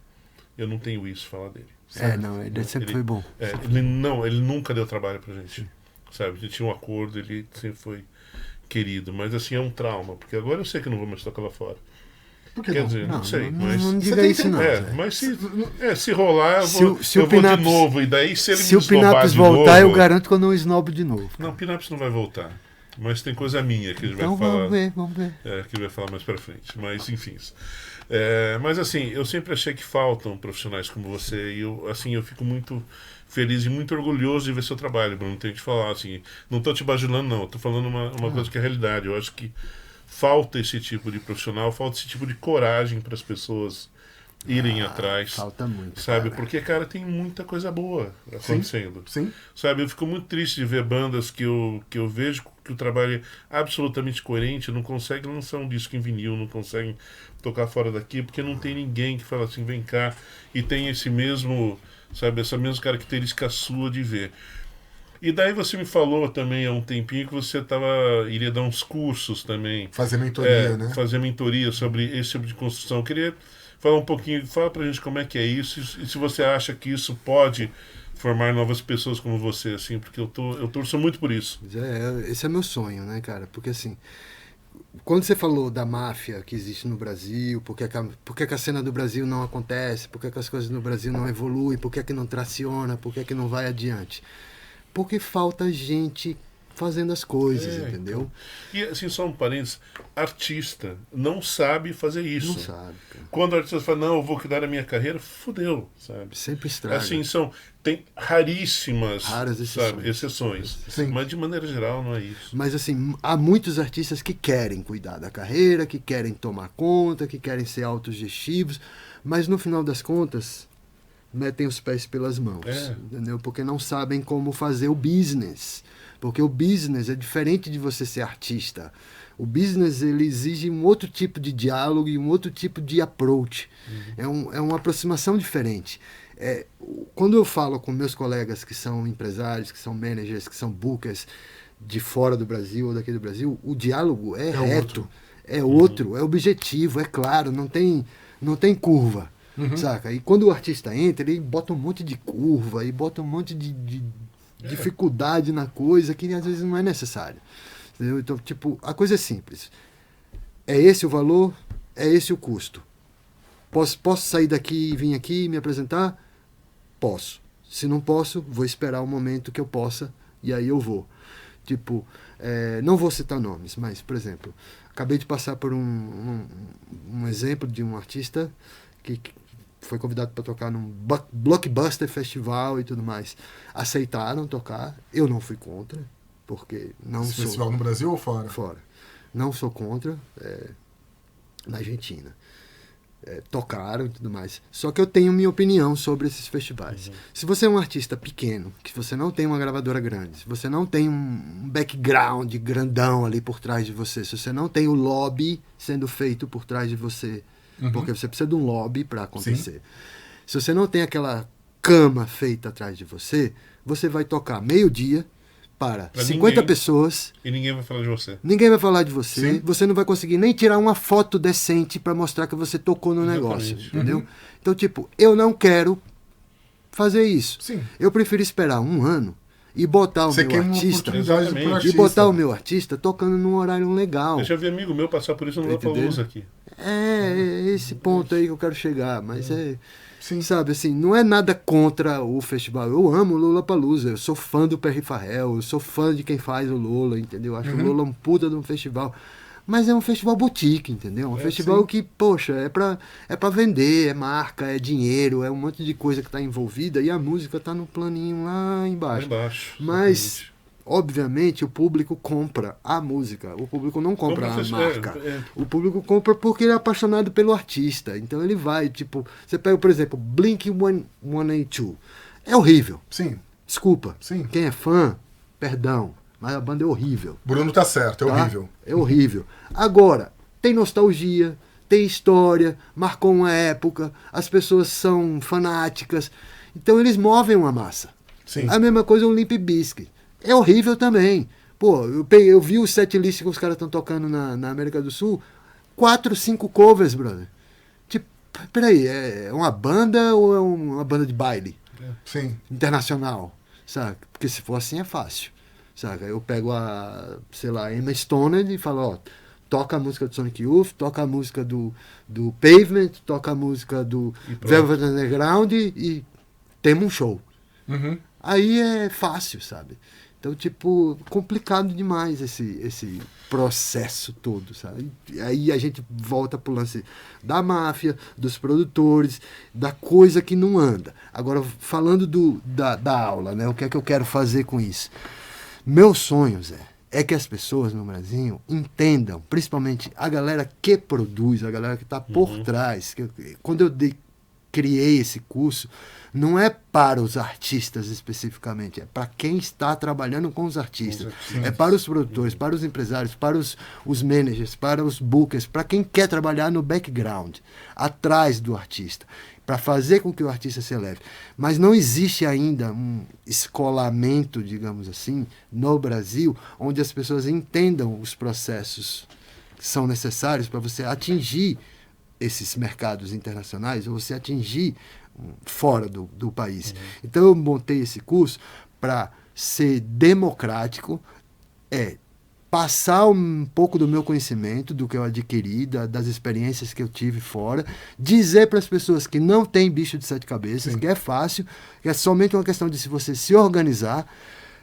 S2: eu não tenho isso falar dele. Sabe?
S3: Não, ele sempre foi bom.
S2: Ele nunca deu trabalho pra gente, sabe? A gente tinha um acordo, ele sempre foi querido, mas assim, é um trauma, porque agora eu sei que eu não vou mais tocar lá fora.
S1: Por que
S2: Quer
S1: não?
S2: dizer, não sei, mas...
S3: Não
S1: Você
S3: diga
S1: tem
S3: isso,
S1: tempo.
S3: não.
S2: Mas se rolar, eu vou,
S3: Se o
S2: eu vou de
S3: Pinaps-
S2: novo. E daí, se ele
S3: Se
S2: me
S3: o
S2: esnobar
S3: Pinaps
S2: de
S3: voltar,
S2: novo...
S3: eu garanto que eu não esnobo de novo.
S2: Não, o Pinaps não vai voltar. Mas tem coisa minha que ele
S3: Então
S2: vai falar.
S3: vamos ver.
S2: Que ele vai falar mais pra frente. Mas, enfim. Mas, assim, eu sempre achei que faltam profissionais como você. E eu fico muito feliz e muito orgulhoso de ver seu trabalho, Bruno. Tenho que te falar, assim. Não tô te bajulando, não. Tô falando uma coisa que é realidade. Eu acho que falta esse tipo de profissional, falta esse tipo de coragem para as pessoas irem atrás.
S3: Falta muito.
S2: Sabe?
S3: Cara.
S2: Porque, cara, tem muita coisa boa acontecendo.
S1: Sim.
S2: Sabe? Eu fico muito triste de ver bandas que eu vejo que o trabalho é absolutamente coerente, não conseguem lançar um disco em vinil, não conseguem tocar fora daqui, porque não tem ninguém que fala assim, vem cá, e tem esse mesmo, sabe, essa mesma característica sua de ver. E daí você me falou também há um tempinho que você iria dar uns cursos também.
S1: Fazer mentoria, né?
S2: Fazer mentoria sobre esse tipo de construção. Eu queria falar um pouquinho, fala pra gente como é que é isso e se você acha que isso pode formar novas pessoas como você, assim, porque eu torço muito por isso.
S3: Esse é meu sonho, né, cara? Porque assim, quando você falou da máfia que existe no Brasil, por que a cena do Brasil não acontece, por que as coisas no Brasil não evoluem, por que não traciona, por que não vai adiante? Porque falta gente fazendo as coisas, entendeu?
S2: Então. E assim, só um parênteses, artista não sabe fazer isso.
S3: Não sabe, cara.
S2: Quando o artista fala, não, eu vou cuidar da minha carreira, fudeu, sabe?
S3: Sempre estraga.
S2: Assim, tem raríssimas
S3: Raras
S2: exceções.
S1: Sim.
S2: Mas de maneira geral não é isso.
S3: Mas assim, há muitos artistas que querem cuidar da carreira, que querem tomar conta, que querem ser autogestivos, mas no final das contas metem os pés pelas mãos, entendeu? Porque não sabem como fazer o business. Porque o business é diferente de você ser artista. O business ele exige um outro tipo de diálogo e um outro tipo de approach. É uma aproximação diferente. Quando eu falo com meus colegas que são empresários, que são managers, que são bookers de fora do Brasil ou daqui do Brasil, o diálogo é reto, é outro, é objetivo, é claro, não tem curva. Saca? E quando o artista entra, ele bota um monte de curva e bota um monte de dificuldade na coisa que às vezes não é necessário. Entendeu? Então, tipo, a coisa é simples. É esse o valor, é esse o custo. Posso sair daqui e vir aqui e me apresentar? Posso. Se não posso, vou esperar o momento que eu possa e aí eu vou. Tipo, não vou citar nomes, mas, por exemplo, acabei de passar por um exemplo de um artista que foi convidado para tocar num blockbuster festival e tudo mais. Aceitaram tocar, eu não fui contra, porque não
S1: Esse
S3: sou...
S1: festival no Brasil ou fora?
S3: Fora. Não sou contra, na Argentina. Tocaram e tudo mais. Só que eu tenho minha opinião sobre esses festivais. Se você é um artista pequeno, que você não tem uma gravadora grande, se você não tem um background grandão ali por trás de você, se você não tem o lobby sendo feito por trás de você, porque você precisa de um lobby para acontecer. Sim. Se você não tem aquela cama feita atrás de você, você vai tocar meio-dia para 50 pessoas.
S2: E ninguém vai falar de você.
S3: Ninguém vai falar de você.
S1: Sim.
S3: Você não vai conseguir nem tirar uma foto decente para mostrar que você tocou no negócio. Entendeu? Então, tipo, eu não quero fazer isso.
S1: Sim.
S3: Eu prefiro esperar um ano e botar o meu artista. E botar o meu artista tocando num horário legal.
S2: Eu já vi amigo meu passar por isso no Lollapalooza aqui.
S3: É esse ponto aí que eu quero chegar, mas Sim. Sabe, assim, não é nada contra o festival. Eu amo o Lollapalooza, eu sou fã do Perry Farrell, eu sou fã de quem faz o Lola, entendeu? Acho o Lola um puta de um festival. Mas é um festival boutique, entendeu? Um festival que, poxa, é pra vender, é marca, é dinheiro, é um monte de coisa que tá envolvida e a música tá no planinho lá embaixo. Mas, obviamente, o público compra a música. O público não compra a marca. O público compra porque ele é apaixonado pelo artista. Então ele vai, tipo... Você pega, por exemplo, Blink-182. É horrível.
S1: Sim.
S3: Desculpa.
S1: Sim.
S3: Quem é fã, perdão. Mas a banda é horrível.
S1: Bruno tá certo, é horrível.
S3: É horrível. Agora, tem nostalgia, tem história, marcou uma época, as pessoas são fanáticas. Então eles movem uma massa.
S1: Sim.
S3: A mesma coisa o Limp Bizkit. É horrível também. Pô, eu vi o setlist que os caras estão tocando na América do Sul, 4, 5 covers, brother. Tipo, peraí, é uma banda ou é uma banda de baile?
S1: Sim.
S3: Internacional, sabe? Porque se for assim é fácil, sabe? Eu pego sei lá, Emma Stone e falo, ó, toca a música do Sonic Youth, toca a música do Pavement, toca a música do Velvet Underground e temos um show.
S1: Uhum.
S3: Aí é fácil, sabe? Então, tipo, complicado demais esse processo todo, sabe? Aí a gente volta pro lance da máfia, dos produtores, da coisa que não anda. Agora, falando da aula, né? O que é que eu quero fazer com isso? Meu sonho, Zé, é que as pessoas no Brasil entendam, principalmente a galera que produz, a galera que está por trás. Quando eu criei esse curso, não é para os artistas especificamente, é para quem está trabalhando com os artistas. É para os produtores, para os empresários, para os managers, para os bookers, para quem quer trabalhar no background, atrás do artista, para fazer com que o artista se eleve. Mas não existe ainda um escolamento, digamos assim, no Brasil, onde as pessoas entendam os processos que são necessários para você atingir esses mercados internacionais, ou você atingir fora do país. Então eu montei esse curso para ser democrático, passar um pouco do meu conhecimento, do que eu adquiri, das experiências que eu tive fora, dizer para as pessoas que não tem bicho de 7 cabeças, que é fácil, que é somente uma questão de se você se organizar,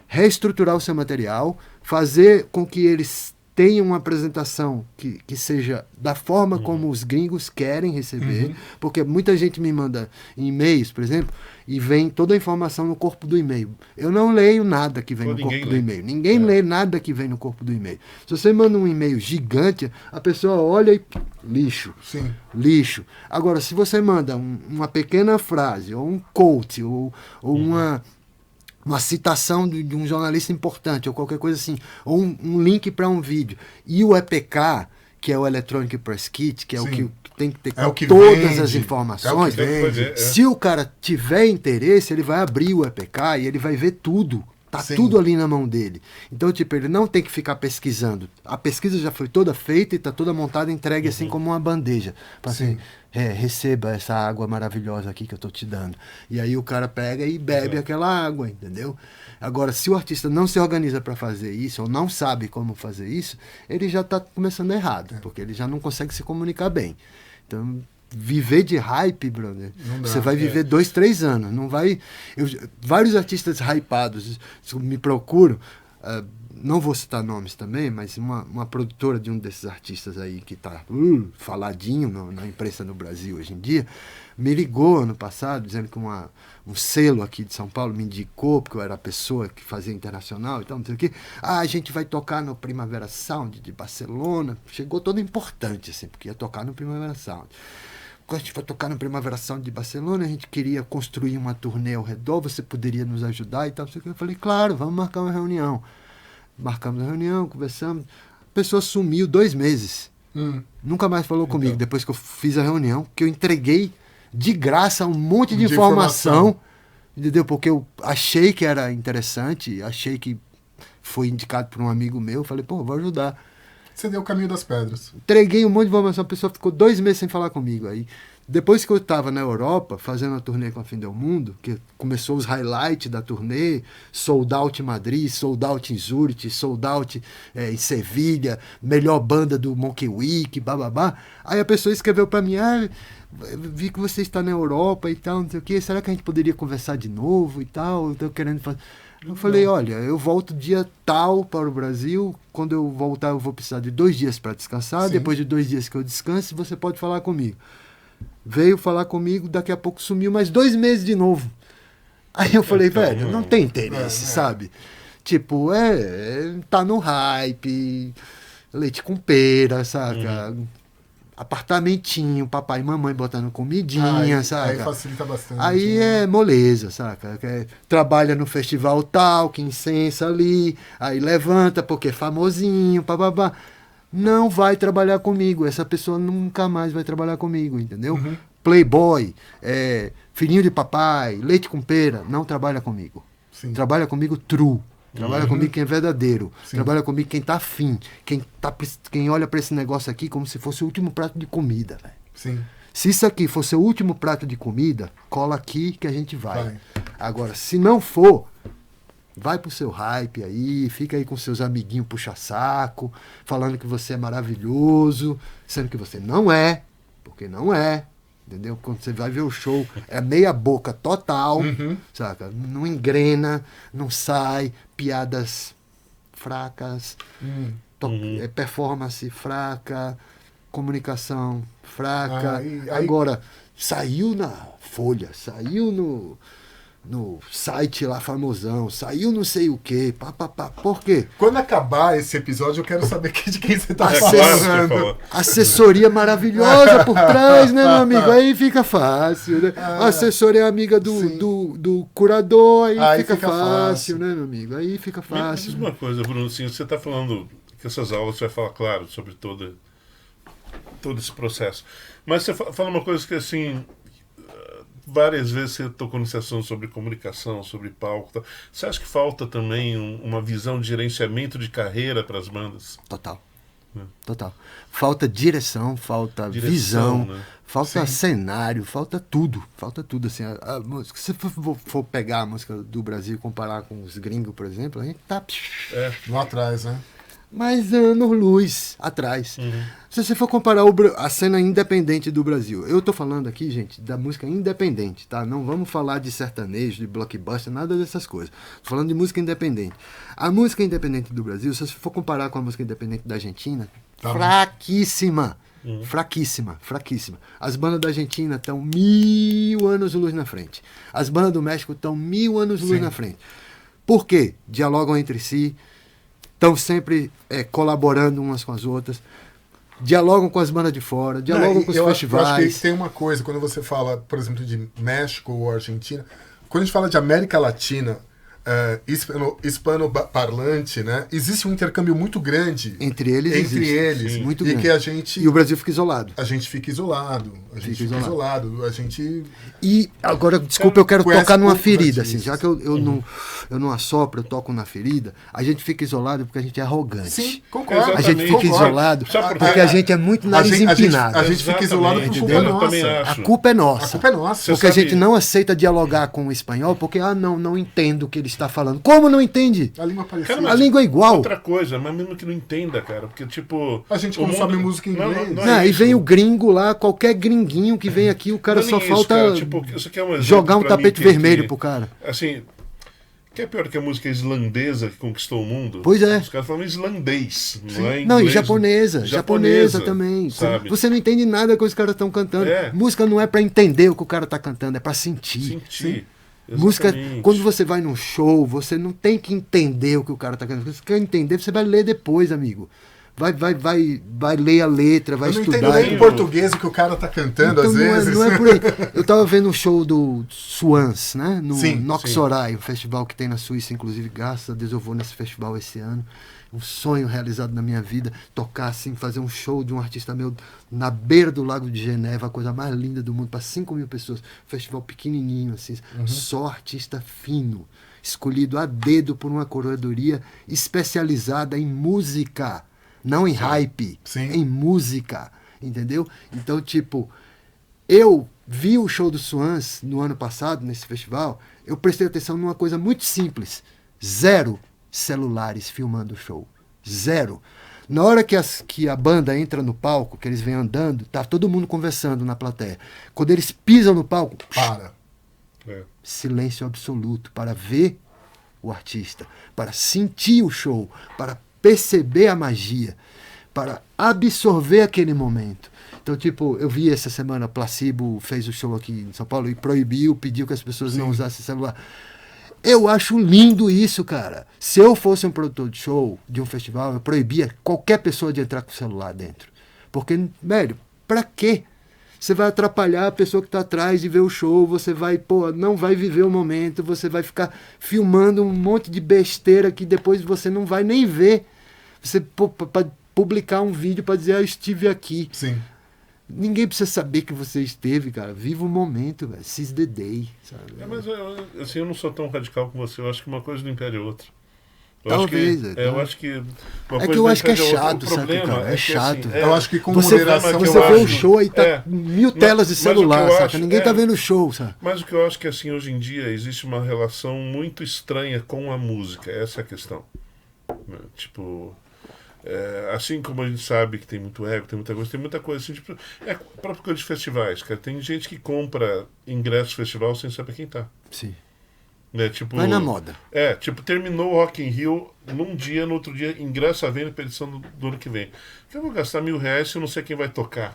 S3: reestruturar o seu material, fazer com que eles tenham uma apresentação que seja da forma como os gringos querem receber, porque muita gente me manda e-mails, por exemplo, e vem toda a informação no corpo do e-mail. Eu não leio nada que vem no corpo do e-mail. Ninguém lê nada que vem no corpo do e-mail. Se você manda um e-mail gigante, a pessoa olha e lixo.
S1: Sim.
S3: Lixo. Agora, se você manda uma pequena frase, ou um quote, ou uma citação de um jornalista importante, ou qualquer coisa assim, ou um link para um vídeo, e o EPK, que é o Electronic Press Kit, que é o que tem que ter todas
S1: vende,
S3: as informações,
S1: vende.
S3: se o cara tiver interesse, ele vai abrir o EPK e ele vai ver tudo. Tá tudo ali na mão dele. Então, tipo, ele não tem que ficar pesquisando. A pesquisa já foi toda feita e tá toda montada, entregue assim como uma bandeja. Para assim, receba essa água maravilhosa aqui que eu tô te dando. E aí o cara pega e bebe aquela água, entendeu? Agora, se o artista não se organiza para fazer isso, ou não sabe como fazer isso, ele já tá começando errado, porque ele já não consegue se comunicar bem. Então, viver de hype, brother, você vai viver 2, 3 anos. Não vai. Vários artistas hypados me procuram, não vou citar nomes também, mas uma produtora de um desses artistas aí que está faladinho na imprensa no Brasil hoje em dia, me ligou ano passado, dizendo que um selo aqui de São Paulo me indicou, porque eu era a pessoa que fazia internacional e tal, não sei o quê. A gente vai tocar no Primavera Sound de Barcelona. Chegou todo importante, assim, porque ia tocar no Primavera Sound. Quando a gente vai tocar no Primavera Sound de Barcelona, a gente queria construir uma turnê ao redor, você poderia nos ajudar e tal. Eu falei, claro, vamos marcar uma reunião. Marcamos a reunião, conversamos. A pessoa sumiu 2 meses. Nunca mais falou comigo, depois que eu fiz a reunião, que eu entreguei de graça um monte de informação, entendeu? Porque eu achei que era interessante, achei que foi indicado por um amigo meu, falei, pô, vou ajudar.
S1: Você deu o caminho das pedras.
S3: Entreguei um monte de informação, a pessoa ficou 2 meses sem falar comigo. Aí, depois que eu estava na Europa, fazendo a turnê com a Fim do Mundo, que começou os highlights da turnê, sold out em Madrid, sold out em Zurich, sold out em Sevilha, melhor banda do Monkey Week, bababá. Aí a pessoa escreveu para mim, vi que você está na Europa e tal, não sei o quê, será que a gente poderia conversar de novo e tal? Estou querendo fazer... Eu falei, olha, eu volto dia tal para o Brasil, quando eu voltar eu vou precisar de 2 dias para descansar, depois de 2 dias que eu descanse, você pode falar comigo. Veio falar comigo, daqui a pouco sumiu mais 2 meses de novo. Aí eu falei, velho, não tem interesse, sabe? Tipo, tá no hype, leite com pera, saca? Apartamentinho, papai e mamãe botando comidinha, saca?
S1: Aí facilita bastante.
S3: Aí é moleza, saca? Trabalha no festival tal, que incensa ali, aí levanta porque é famosinho, bababá. não vai trabalhar comigo. Essa pessoa nunca mais vai trabalhar comigo, entendeu? Playboy, filhinho de papai, leite com pera, não trabalha comigo.
S1: Sim.
S3: Trabalha comigo true. Trabalha comigo quem é verdadeiro.
S1: Sim.
S3: Trabalha comigo quem tá afim. Quem olha para esse negócio aqui como se fosse o último prato de comida, velho.
S1: Sim.
S3: Se isso aqui fosse o último prato de comida, cola aqui que a gente vai. Agora, se não for, vai pro seu hype aí, fica aí com seus amiguinhos puxa-saco, falando que você é maravilhoso, sendo que você não é, porque não é. Entendeu? Quando você vai ver o show, é meia boca total, saca? Não engrena, não sai, piadas fracas, performance fraca, comunicação fraca. Agora, saiu na Folha, saiu no site lá famosão, saiu não sei o quê, papapá. Por quê?
S1: Quando acabar esse episódio, eu quero saber de quem você tá
S2: falando.
S3: Assessoria maravilhosa por trás, né, meu amigo? Aí fica fácil, né? A assessoria é amiga do curador, aí fica fácil, né, meu amigo? Aí fica fácil.
S2: Me diz uma coisa, Bruno, assim, você está falando que essas aulas você vai falar, claro, sobre todo esse processo. Mas você fala uma coisa que, assim, várias vezes você tocou nesse assunto sobre comunicação, sobre palco. Tal. Você acha que falta também uma visão de gerenciamento de carreira para as bandas?
S3: Total. Total. Falta direção, falta visão, né? Falta cenário, falta tudo. Falta tudo. Assim, a música, se você for pegar a música do Brasil e comparar com os gringos, por exemplo, a gente tá
S1: lá atrás, né?
S3: mais anos-luz atrás. Se você for comparar a cena independente do Brasil, eu tô falando aqui, gente, da música independente, tá? Não vamos falar de sertanejo, de blockbuster, nada dessas coisas. Tô falando de música independente. A música independente do Brasil, se você for comparar com a música independente da Argentina, fraquíssima. Fraquíssima. As bandas da Argentina estão 1000 anos-luz na frente. As bandas do México estão 1000 anos-luz na frente. Por quê? Dialogam entre si, estão sempre colaborando umas com as outras, dialogam com as bandas de fora, dialogam com os festivais.
S1: Eu acho que tem uma coisa, quando você fala, por exemplo, de México ou Argentina, quando a gente fala de América Latina, hispanoparlante, né? Existe um intercâmbio muito grande
S3: entre eles, muito grande.
S1: Que a gente,
S3: e o Brasil fica isolado.
S1: A gente fica isolado. A gente...
S3: E agora, desculpa, eu quero tocar numa ferida, assim, já que eu não assopro, eu toco na ferida. A gente fica isolado porque a gente é arrogante.
S1: Sim, concordo.
S3: A gente fica isolado porque a gente é muito nariz empinado.
S1: A gente fica isolado por culpa nossa.
S3: A culpa é nossa.
S1: A culpa é nossa.
S3: Porque a gente não aceita dialogar com o espanhol porque, não entendo o que ele está falando. Como não entende?
S1: A língua parecida.
S3: Cara, a língua é igual.
S2: Outra coisa, mas mesmo que não entenda, cara, porque tipo...
S1: A gente consome música em inglês.
S3: E vem o gringo lá, qualquer gringuinho que vem aqui, o cara só falta
S2: cara, tipo, isso aqui é um
S3: jogar um tapete vermelho pro cara.
S2: Assim, que é pior que a música islandesa que conquistou o mundo?
S3: Pois é.
S2: Os caras falam islandês,
S1: Sim.
S2: não é inglês.
S3: Não, e japonesa também.
S2: Sabe?
S3: Você não entende nada que os caras estão cantando. Música não é pra entender o que o cara tá cantando, é pra sentir. Música, quando você vai num show, você não tem que entender o que o cara tá cantando. Se você quer entender, você vai ler depois, amigo. Vai ler a letra, vai estudar.
S1: Eu não entendo nem em português o que o cara tá cantando,
S3: então,
S1: às vezes.
S3: Não é por aí. Eu tava vendo um show do Swans, né? No
S1: Sim,
S3: Noxorai, um festival que tem na Suíça, inclusive, graças a Deus eu vou nesse festival esse ano. Um sonho realizado na minha vida, tocar assim, fazer um show de um artista meu na beira do Lago de Geneva, a coisa mais linda do mundo, para 5.000 pessoas. Festival pequenininho, assim, só artista fino, escolhido a dedo por uma curadoria especializada em música, não em hype, em música, entendeu? Então, tipo, eu vi o show do Swans no ano passado, nesse festival, eu prestei atenção numa coisa muito simples, 0 celulares filmando o show. 0. Na hora que a banda entra no palco, que eles vêm andando, tá todo mundo conversando na plateia. Quando eles pisam no palco, silêncio absoluto para ver o artista, para sentir o show, para perceber a magia, para absorver aquele momento. Então, tipo, eu vi essa semana, Placebo fez o show aqui em São Paulo e pediu que as pessoas não usassem celular. Eu acho lindo isso, cara. Se eu fosse um produtor de show, de um festival, eu proibia qualquer pessoa de entrar com o celular dentro. Porque, velho, pra quê? Você vai atrapalhar a pessoa que tá atrás de ver o show, você vai, não vai viver o momento, você vai ficar filmando um monte de besteira que depois você não vai nem ver. Você publicar um vídeo para dizer, eu estive aqui.
S1: Sim.
S3: Ninguém precisa saber que você esteve, cara. Viva o momento, velho. Seize the day, sabe?
S2: Mas assim, eu não sou tão radical com você. Eu acho que uma coisa não impede a outra.
S3: Talvez.
S2: Eu acho que uma
S3: É
S2: coisa
S3: que eu
S2: não
S3: acho que é
S2: impede a outra.
S3: chato,
S2: O
S3: sabe,
S2: problema
S3: cara? É
S2: que,
S3: chato.
S2: assim,
S1: Eu acho que com
S3: Você
S1: moderação...
S3: você
S2: eu
S3: vê o
S2: acho-
S3: show aí, tá
S2: é.
S3: 1000 telas de
S2: Mas o que eu
S3: celular, saca?
S2: acho-
S3: Ninguém tá vendo o show, sabe?
S2: Mas o que eu acho que assim, hoje em dia existe uma relação muito estranha com a música. Essa é a questão. Né? Tipo, assim como a gente sabe que tem muito ego, tem muita coisa assim, tipo, é a própria coisa de festivais, cara. Tem gente que compra ingresso de festival sem saber quem tá.
S3: Sim.
S2: Né? Tipo,
S3: Vai na moda.
S2: Tipo, terminou o Rock in Rio num dia, no outro dia, ingresso à venda para edição do ano que vem. Eu vou gastar R$1.000 se eu não sei quem vai tocar.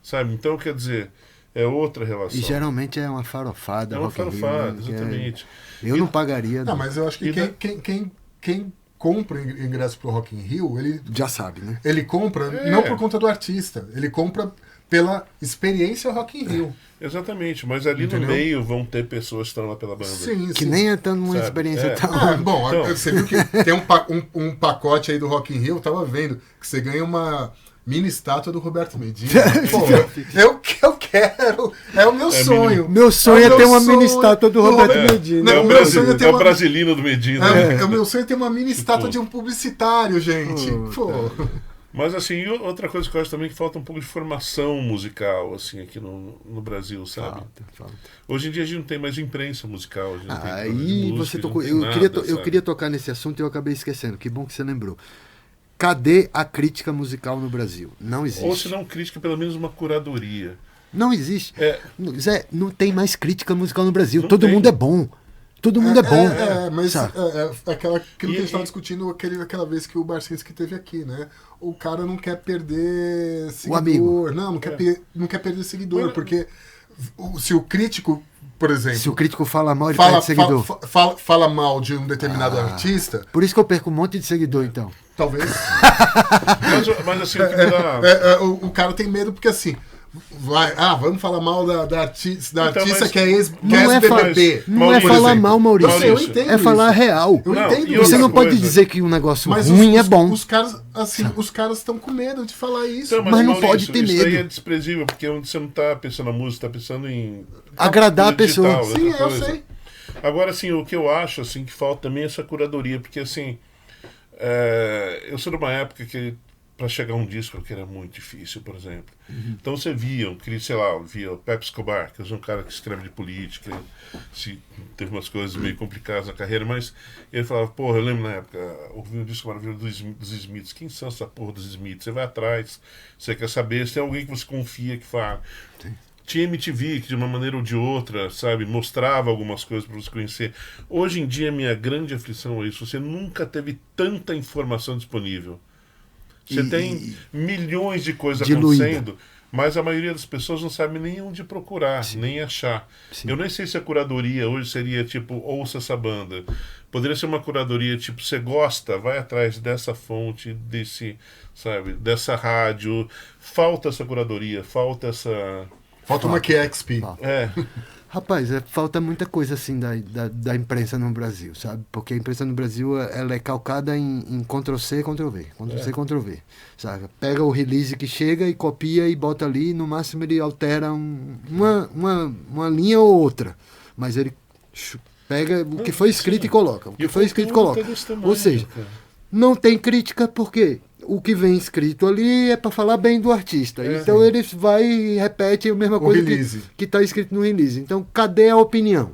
S2: Sabe? Então, quer dizer, é outra relação.
S3: E geralmente é uma farofada.
S2: É uma
S3: Rock in Rio,
S2: farofada,
S3: né?
S2: exatamente.
S3: Eu não pagaria.
S1: Não, mas eu acho que
S2: E
S1: quem compra ingresso pro Rock in Rio,
S3: Já sabe, né?
S1: ele compra não por conta do artista, ele compra pela experiência Rock in Rio.
S2: Exatamente, mas ali
S1: Entendeu?
S2: no meio vão ter pessoas que estão lá pela banda.
S1: Sim,
S3: Que
S1: sim.
S3: nem é tão uma
S2: Sabe?
S3: experiência
S2: É.
S3: tão...
S1: Bom,
S2: Então.
S1: você viu que tem um pacote aí do Rock in Rio, eu tava vendo, que você ganha uma mini estátua do Roberto Medina. Pô, eu quero, é o meu sonho.
S3: Meu sonho é
S1: o
S3: ter
S1: meu
S3: uma mini
S1: sonho
S3: estátua do
S1: do
S3: Roberto
S1: Roberto-
S3: Medina.
S1: Não,
S2: É o,
S1: o meu sonho é ter
S2: é o
S1: uma-
S2: brasilino do Medina.
S1: O meu sonho é ter uma mini estátua de um publicitário, gente. Pô.
S2: Mas assim, e outra coisa que eu acho também que falta um pouco de formação musical, assim, aqui no Brasil, sabe?
S3: Falta.
S2: Hoje em dia a gente não tem mais imprensa musical. A gente não tem programa de
S3: Aí
S2: música,
S3: você
S2: não
S3: tocou.
S2: tem
S3: Eu,
S2: nada,
S3: eu
S2: sabe?
S3: queria tocar nesse assunto e eu acabei esquecendo. Que bom que você lembrou. Cadê a crítica musical no Brasil? Não existe.
S2: Ou se não crítica, pelo menos uma curadoria.
S3: Não existe.
S2: É.
S3: Zé, não tem mais crítica musical no Brasil.
S2: Não
S3: Todo
S2: tem.
S3: mundo é bom. Todo mundo é bom.
S1: Mas
S3: sabe?
S1: aquilo que a gente estava
S2: E-
S1: discutindo aquela vez que o Barcinski teve aqui, né? O cara não quer perder seguidor.
S3: amigo.
S1: Não quer perder seguidor,
S2: Mas-
S1: porque se o crítico, por exemplo,
S3: Se o crítico fala mal, ele
S1: fala,
S3: perde seguidor.
S1: fala mal de um determinado artista,
S3: Por isso que eu perco um monte de seguidor, então.
S1: talvez
S2: Mas assim, o que me dá...
S1: o cara tem medo porque assim. Vamos falar mal da artista
S2: Então, mas
S1: que é
S3: Não é
S1: ex-BBB.
S3: Não é
S2: Maurício,
S3: falar mal, Maurício.
S1: Eu entendo
S3: É falar
S1: isso.
S3: real.
S1: Eu
S2: Não,
S1: entendo
S2: e
S1: isso.
S3: Você
S2: outra
S3: não pode
S2: coisa.
S3: dizer que um negócio
S1: Mas
S3: ruim é bom.
S1: Os caras, assim, os caras estão com medo de falar isso.
S2: Então,
S3: Mas não
S2: Maurício,
S3: pode ter
S2: isso aí
S3: medo.
S2: é desprezível, porque você não está pensando na música, está pensando em...
S3: Agradar a
S2: no digital,
S3: pessoa.
S2: outra
S1: Sim, eu
S2: coisa.
S1: sei.
S2: Agora, assim, o que eu acho assim, que falta também é essa curadoria, porque assim, eu sou de uma época que para chegar a um disco que era muito difícil, por exemplo. Então você via o Pepe Escobar, que é um cara que escreve de política, teve umas coisas meio complicadas na carreira, mas ele falava, porra, eu lembro na época, ouvi um disco maravilhoso dos Smiths. Quem são essa porra dos Smiths? Você vai atrás, você quer saber se tem alguém que você confia que fala. Tinha MTV que de uma maneira ou de outra, sabe, mostrava algumas coisas para você conhecer. Hoje em dia, minha grande aflição é isso. Você nunca teve tanta informação disponível. Você tem milhões de coisas
S3: diluída.
S2: acontecendo, mas a maioria das pessoas não sabe nem onde procurar, nem achar.
S3: Sim.
S2: Eu nem sei se a curadoria hoje seria tipo, ouça essa banda. Poderia ser uma curadoria tipo, você gosta, vai atrás dessa fonte, dessa rádio. Falta essa curadoria, falta essa...
S1: Falta uma QXP.
S2: É,
S3: Rapaz, falta muita coisa assim da imprensa no Brasil, sabe? Porque a imprensa no Brasil ela é calcada em Ctrl-C, Ctrl-V. Ctrl-C, Ctrl-V. Sabe? Pega o release que chega e copia e bota ali. No máximo ele altera uma linha ou outra. Mas ele pega o que foi escrito e coloca. O que foi escrito e coloca. Ou seja, não tem crítica porque o que vem escrito ali é para falar bem do artista. Então ele vai e repete a mesma coisa que está escrito no release. Então cadê a opinião?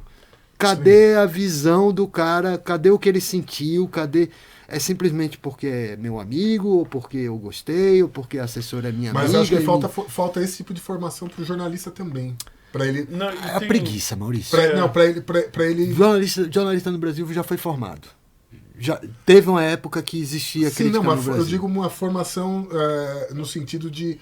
S3: Cadê a visão do cara? Cadê o que ele sentiu? Cadê? É simplesmente porque é meu amigo, ou porque eu gostei, ou porque a assessora é minha amiga.
S1: Mas acho que falta esse tipo de formação pro jornalista também. Pra ele.
S2: não, e
S3: É a
S2: tem-
S3: preguiça, Maurício.
S1: Pra ele.
S3: Jornalista no Brasil já foi formado. Já teve uma época que existia
S1: Sim,
S3: crítica
S1: não,
S3: no
S1: mas
S3: Brasil.
S1: eu digo uma formação no sentido de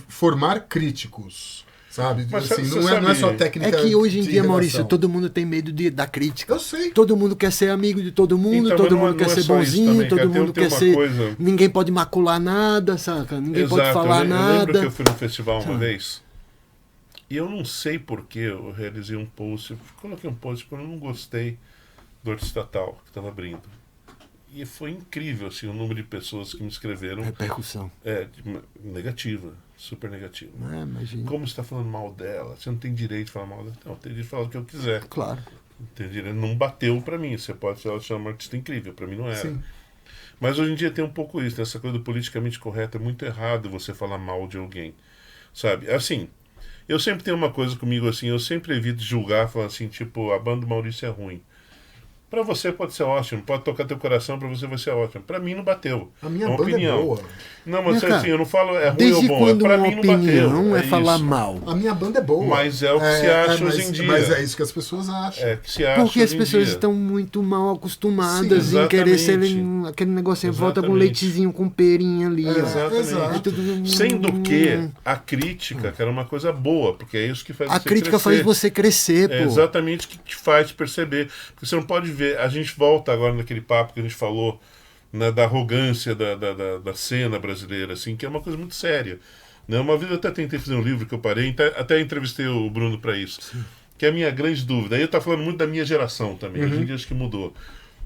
S1: formar críticos. Sabe?
S2: Mas
S1: Assim,
S2: você
S1: não é só
S2: sabe-
S1: técnica.
S3: É que hoje em
S1: de
S3: dia,
S1: redação.
S3: Maurício, todo mundo tem medo da crítica.
S1: Eu sei.
S3: Todo mundo quer ser amigo de todo mundo,
S2: Então,
S3: todo
S2: mas
S3: mundo quer
S2: não é
S3: ser
S2: só isso
S3: bonzinho,
S2: também,
S3: todo
S2: cara.
S3: mundo
S2: Tem
S3: quer
S2: uma
S3: ser.
S2: coisa-
S3: Ninguém pode macular nada, saca? Ninguém pode falar
S2: eu
S3: nada.
S2: lembro que eu fui no festival uma vez e eu não sei porquê, eu realizei um post, eu coloquei um post porque eu não gostei do artista tal que estava abrindo. E foi incrível, assim, o número de pessoas que me escreveram.
S3: Repercussão.
S2: Negativa, super negativa.
S3: Imagina.
S2: Como você está falando mal dela? Você não tem direito de falar mal dela. Não, eu tenho direito de falar o que eu quiser.
S3: Claro.
S2: Tem direito, não bateu pra mim. Você pode ser uma artista incrível, pra mim não era.
S1: Sim.
S2: Mas hoje em dia tem um pouco isso, né? Essa coisa do politicamente correto. É muito errado você falar mal de alguém, sabe? Assim, eu sempre tenho uma coisa comigo assim, eu sempre evito julgar, falar assim, tipo, a banda do Maurício é ruim. Pra você pode ser ótimo, pode tocar teu coração, pra você vai ser ótimo. Pra mim não bateu.
S1: A minha
S2: é uma
S1: banda
S2: opinião.
S1: é boa.
S2: Não, mas
S3: Cara,
S2: assim, eu não falo é ruim
S3: desde
S2: ou bom,
S3: quando
S2: pra
S3: uma
S2: mim não bateu.
S3: opinião é falar
S2: isso.
S3: mal?
S1: A minha banda é boa.
S2: Mas é o que se acha hoje em dia.
S1: Mas é isso que as pessoas acham.
S2: É que se acha
S3: Porque as
S2: hoje em
S3: pessoas
S2: dia.
S3: estão muito mal acostumadas
S2: Sim,
S3: em querer ser
S2: exatamente.
S3: aquele negocinho, volta com
S2: Exatamente.
S3: leitezinho com perinha ali. ó.
S2: Exatamente.
S1: Exato.
S3: É tudo-
S2: Sendo que a crítica, que era uma coisa boa, porque é isso que faz
S3: A
S2: você
S3: crítica
S2: crescer.
S3: faz você crescer, pô.
S2: É exatamente o que te faz perceber. Porque você não pode ver. A gente volta agora naquele papo que a gente falou, né, da arrogância da cena brasileira, assim, que é uma coisa muito séria. Né? Uma vez eu até tentei fazer um livro que eu parei, até entrevistei o Bruno para isso. Sim. Que é a minha grande dúvida. Aí eu estava falando muito da minha geração também. Hoje em dia acho que mudou.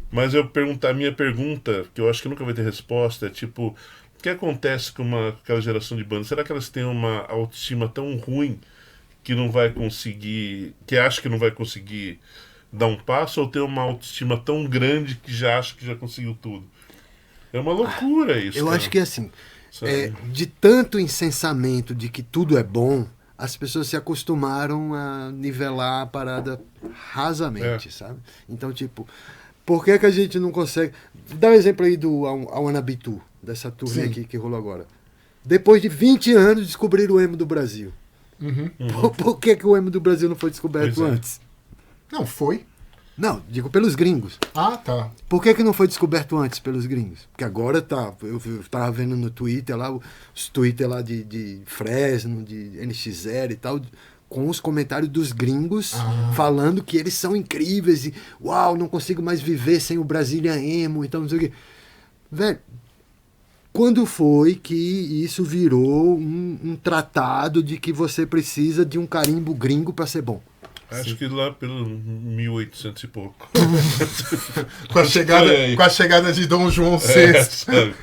S2: Mas a minha pergunta, que eu acho que nunca vai ter resposta, é tipo, o que acontece com aquela geração de bandas? Será que elas têm uma autoestima tão ruim que não vai conseguir, que acha que não vai conseguir dar um passo, ou ter uma autoestima tão grande que já acha que já conseguiu tudo? É uma loucura isso.
S3: Eu
S2: cara.
S3: acho que assim, de tanto incensamento de que tudo é bom, as pessoas se acostumaram a nivelar a parada rasamente, sabe? Então, tipo, por que a gente não consegue... Dá um exemplo aí do I Wanna Be Too, dessa turnê aqui que rolou agora. Depois de 20 anos, descobriram o emo do Brasil. Por que o emo do Brasil não foi descoberto antes?
S1: Não, foi.
S3: Não, digo pelos gringos.
S1: Ah, tá.
S3: Por que não foi descoberto antes pelos gringos? Porque agora tá. Eu tava vendo no Twitter lá, os Twitter lá de Fresno, de NX0 e tal, com os comentários dos gringos falando que eles são incríveis e uau, não consigo mais viver sem o Brazilian Emo, então não sei o quê. Velho, quando foi que isso virou um tratado de que você precisa de um carimbo gringo para ser bom?
S2: Acho que lá pelo 1800 e pouco.
S1: com a chegada de Dom João VI.
S2: Sabe?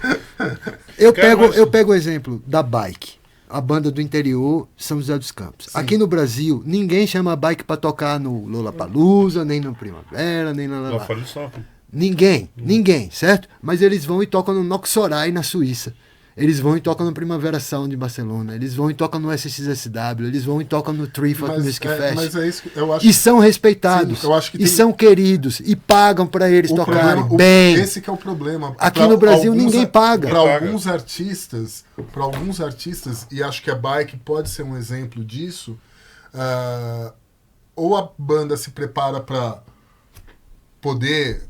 S3: Eu pego o exemplo da Bike, a banda do interior, São José dos Campos.
S1: Sim.
S3: Aqui no Brasil, ninguém chama a Bike para tocar no Lollapalooza, nem no Primavera, nem
S2: Lá fora de São Paulo.
S3: Ninguém, certo? Mas eles vão e tocam no Noxorai, na Suíça. Eles vão e tocam no Primavera Sound em Barcelona. Eles vão e tocam no SXSW. Eles vão e tocam no Trifot Music Fest.
S1: Mas é isso, eu acho.
S3: E são respeitados.
S1: Sim, eu acho que
S3: e são queridos. E pagam para eles tocarem bem.
S1: Esse que é o problema.
S3: Aqui no Brasil ninguém paga.
S1: Para alguns artistas, e acho que a Bike pode ser um exemplo disso, ou a banda se prepara para poder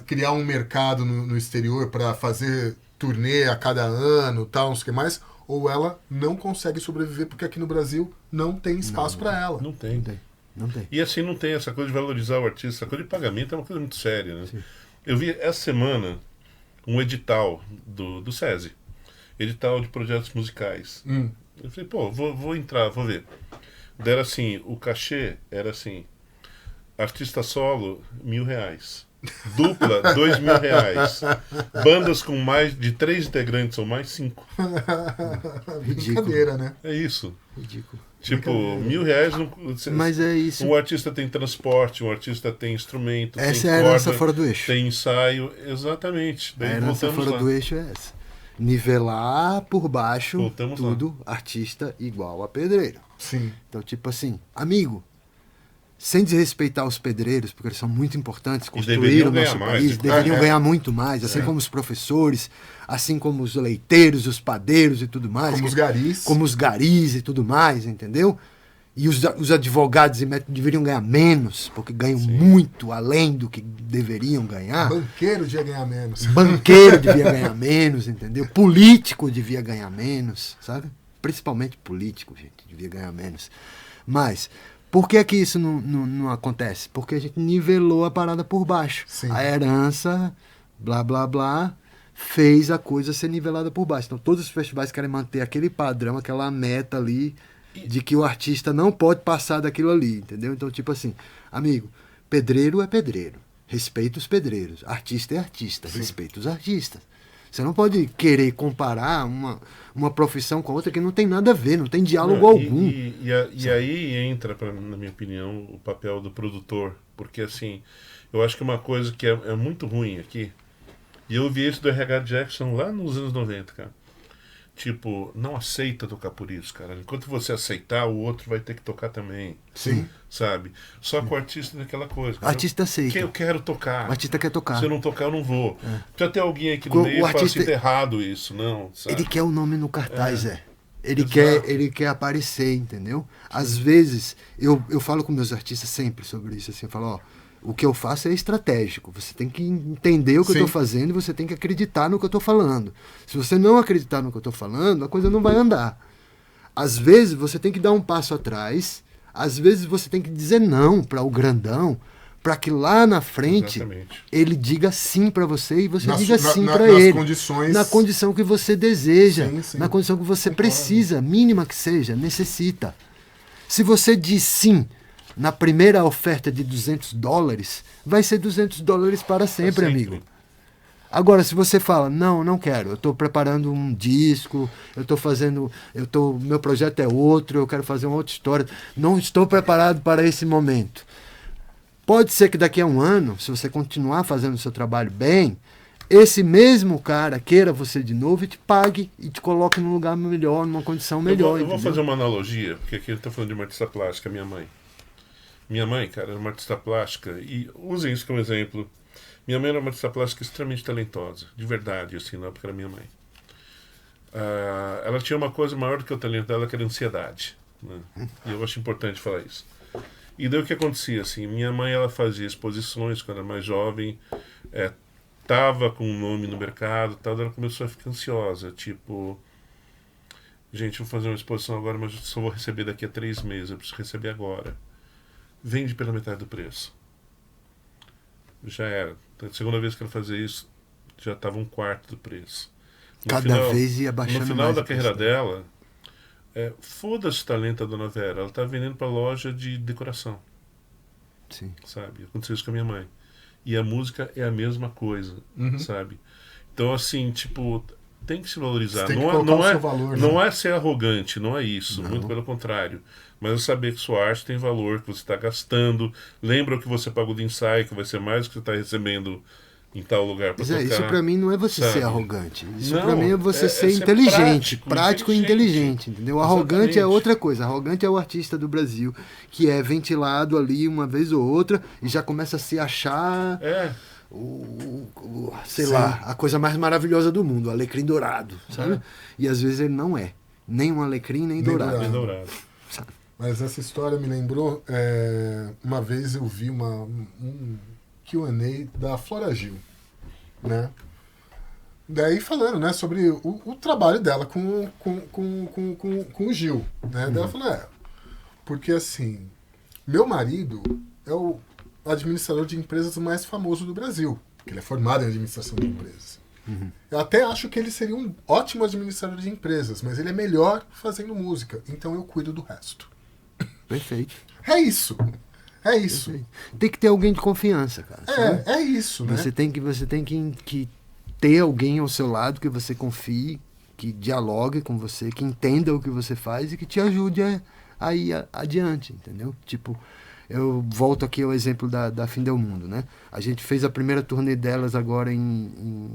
S1: criar um mercado no exterior para fazer turnê a cada ano, tal, não sei o que mais, ou ela não consegue sobreviver porque aqui no Brasil não tem espaço para ela.
S2: Não tem.
S3: Não tem.
S2: E assim não tem essa coisa de valorizar o artista, essa coisa de pagamento é uma coisa muito séria, né? Sim. Eu vi essa semana um edital do SESI, edital de projetos musicais. Eu falei, pô, vou entrar, vou ver. Era assim, o cachê era assim, artista solo, R$1.000. Dupla, R$2.000. Bandas com mais de 3 integrantes ou mais 5.
S1: Brincadeira, né?
S2: É isso.
S3: Ridículo.
S2: Tipo, R$1.000.
S3: Mas é isso.
S2: Um artista tem transporte, um artista tem instrumento.
S3: Essa
S2: tem
S3: é a
S2: corda,
S3: herança fora do eixo.
S2: Tem ensaio. Exatamente. Daí
S3: a herança fora
S2: lá.
S3: do eixo é essa. Nivelar por baixo
S2: Voltamos
S3: tudo, artista igual a pedreiro.
S1: Sim.
S3: Então, tipo assim, amigo, sem desrespeitar os pedreiros, porque eles são muito importantes, construíram o nosso país, deveriam ganhar muito mais, assim como os professores, assim como os leiteiros, os padeiros e tudo mais.
S1: Como os garis.
S3: Como os garis e tudo mais, entendeu? E os advogados e médicos deveriam ganhar menos, porque ganham muito além do que deveriam ganhar.
S1: Banqueiro devia ganhar menos.
S3: Banqueiro devia ganhar menos, entendeu? Político devia ganhar menos, sabe? Principalmente político, gente, devia ganhar menos. Mas... por que isso não acontece? Porque a gente nivelou a parada por baixo.
S1: Sim.
S3: A herança, blá, blá, blá, fez a coisa ser nivelada por baixo. Então, todos os festivais querem manter aquele padrão, aquela meta ali, de que o artista não pode passar daquilo ali, entendeu? Então, tipo assim, amigo, pedreiro é pedreiro. respeita os pedreiros. Artista é artista, respeita os artistas. Você não pode querer comparar uma profissão com outra que não tem nada a ver, não tem diálogo algum.
S2: E aí entra, na minha opinião, o papel do produtor. Porque, assim, eu acho que uma coisa que é muito ruim aqui, e eu vi isso do RH Jackson lá nos anos 90, cara. Tipo, não aceita tocar por isso, cara. Enquanto você aceitar, o outro vai ter que tocar também.
S3: Sim.
S2: Sabe? Só que o artista tem aquela coisa.
S3: O artista aceita.
S2: Eu quero tocar.
S3: O artista quer tocar.
S2: Se eu não tocar, eu não vou. Precisa ter alguém aqui no meio e falar assim, tá errado isso, não. Sabe?
S3: Ele quer o nome no cartaz, Ele quer aparecer, entendeu? Às vezes, eu falo com meus artistas sempre sobre isso, assim, eu falo, o que eu faço é estratégico. Você tem que entender o que eu estou fazendo e você tem que acreditar no que eu estou falando. Se você não acreditar no que eu estou falando, a coisa não vai andar. Às vezes, você tem que dar um passo atrás. Às vezes, você tem que dizer não para o grandão, para que lá na frente ele diga sim para você e você diga sim para ele. Na condição que você deseja, na condição que você precisa, mínima que seja, necessita. Se você diz sim na primeira oferta de $200, vai ser $200 para sempre, amigo. Agora, se você fala, não quero, eu estou preparando um disco, meu projeto é outro, eu quero fazer uma outra história, não estou preparado para esse momento. Pode ser que daqui a um ano, se você continuar fazendo o seu trabalho bem, esse mesmo cara queira você de novo e te pague e te coloque num lugar melhor, numa condição melhor.
S2: Eu vou fazer uma analogia, porque aqui eu estou falando de uma artista plástica, minha mãe. Minha mãe, cara, era uma artista plástica, e usem isso como exemplo. Minha mãe era uma artista plástica extremamente talentosa, de verdade, assim, na época era minha mãe. Ela tinha uma coisa maior do que o talento dela, que era a ansiedade. Né? E eu acho importante falar isso. E daí o que acontecia, assim, minha mãe, ela fazia exposições quando era mais jovem, tava com um nome no mercado, tal, ela começou a ficar ansiosa, tipo, gente, vou fazer uma exposição agora, mas eu só vou receber daqui a 3 meses, eu preciso receber agora. Vende pela metade do preço. Já era. A segunda vez que ela fazia isso, já estava 1/4 do preço.
S3: Cada vez ia baixando mais.
S2: No final da carreira dela, foda-se o talento da Dona Vera. Ela tá vendendo para loja de decoração.
S3: Sim.
S2: Sabe? Aconteceu isso com a minha mãe. E a música é a mesma coisa, sabe? Então, assim, tipo, tem que se valorizar. Não é ser arrogante, não é isso. Não. Muito pelo contrário. Mas é saber que sua arte tem valor, que você está gastando. Lembra o que você pagou de ensaio, que vai ser mais do que você está recebendo em tal lugar para tocar.
S3: Isso para mim não é você ser arrogante. Isso para mim é você ser inteligente, prático e inteligente, entendeu? Arrogante é outra coisa. Arrogante é o artista do Brasil, que é ventilado ali uma vez ou outra e já começa a se achar... sei lá, a coisa mais maravilhosa do mundo, o alecrim dourado, sabe? E às vezes ele não é. Nem um alecrim, nem dourado.
S2: Nem dourado.
S1: Mas essa história me lembrou, uma vez eu vi um Q&A da Flora Gil, né? Daí falando, né, sobre o trabalho dela com o Gil, né? Daí ela falou, porque assim, meu marido é o administrador de empresas mais famoso do Brasil, porque ele é formado em administração de empresas. Eu até acho que ele seria um ótimo administrador de empresas, mas ele é melhor fazendo música, então eu cuido do resto.
S3: Perfeito.
S1: É isso. Perfeito.
S3: Tem que ter alguém de confiança, cara.
S1: É isso, né?
S3: Você tem que ter alguém ao seu lado que você confie, que dialogue com você, que entenda o que você faz e que te ajude a ir adiante, entendeu? Tipo, eu volto aqui ao exemplo da Fim Del Mundo, né? A gente fez a primeira turnê delas agora em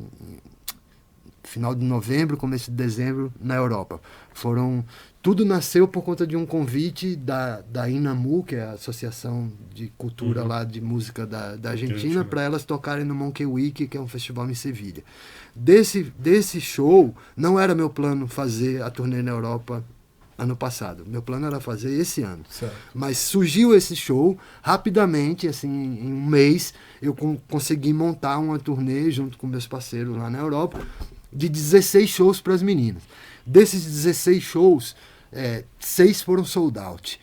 S3: final de novembro, começo de dezembro, na Europa. Tudo nasceu por conta de um convite da INAMU, que é a Associação de Cultura lá de Música da Argentina, para elas tocarem no Monkey Week, que é um festival em Sevilha. Desse show, não era meu plano fazer a turnê na Europa ano passado. Meu plano era fazer esse ano.
S1: Certo.
S3: Mas surgiu esse show, rapidamente, assim, em um mês, eu consegui montar uma turnê junto com meus parceiros lá na Europa, de 16 shows para as meninas. Desses 16 shows, 6 foram sold out.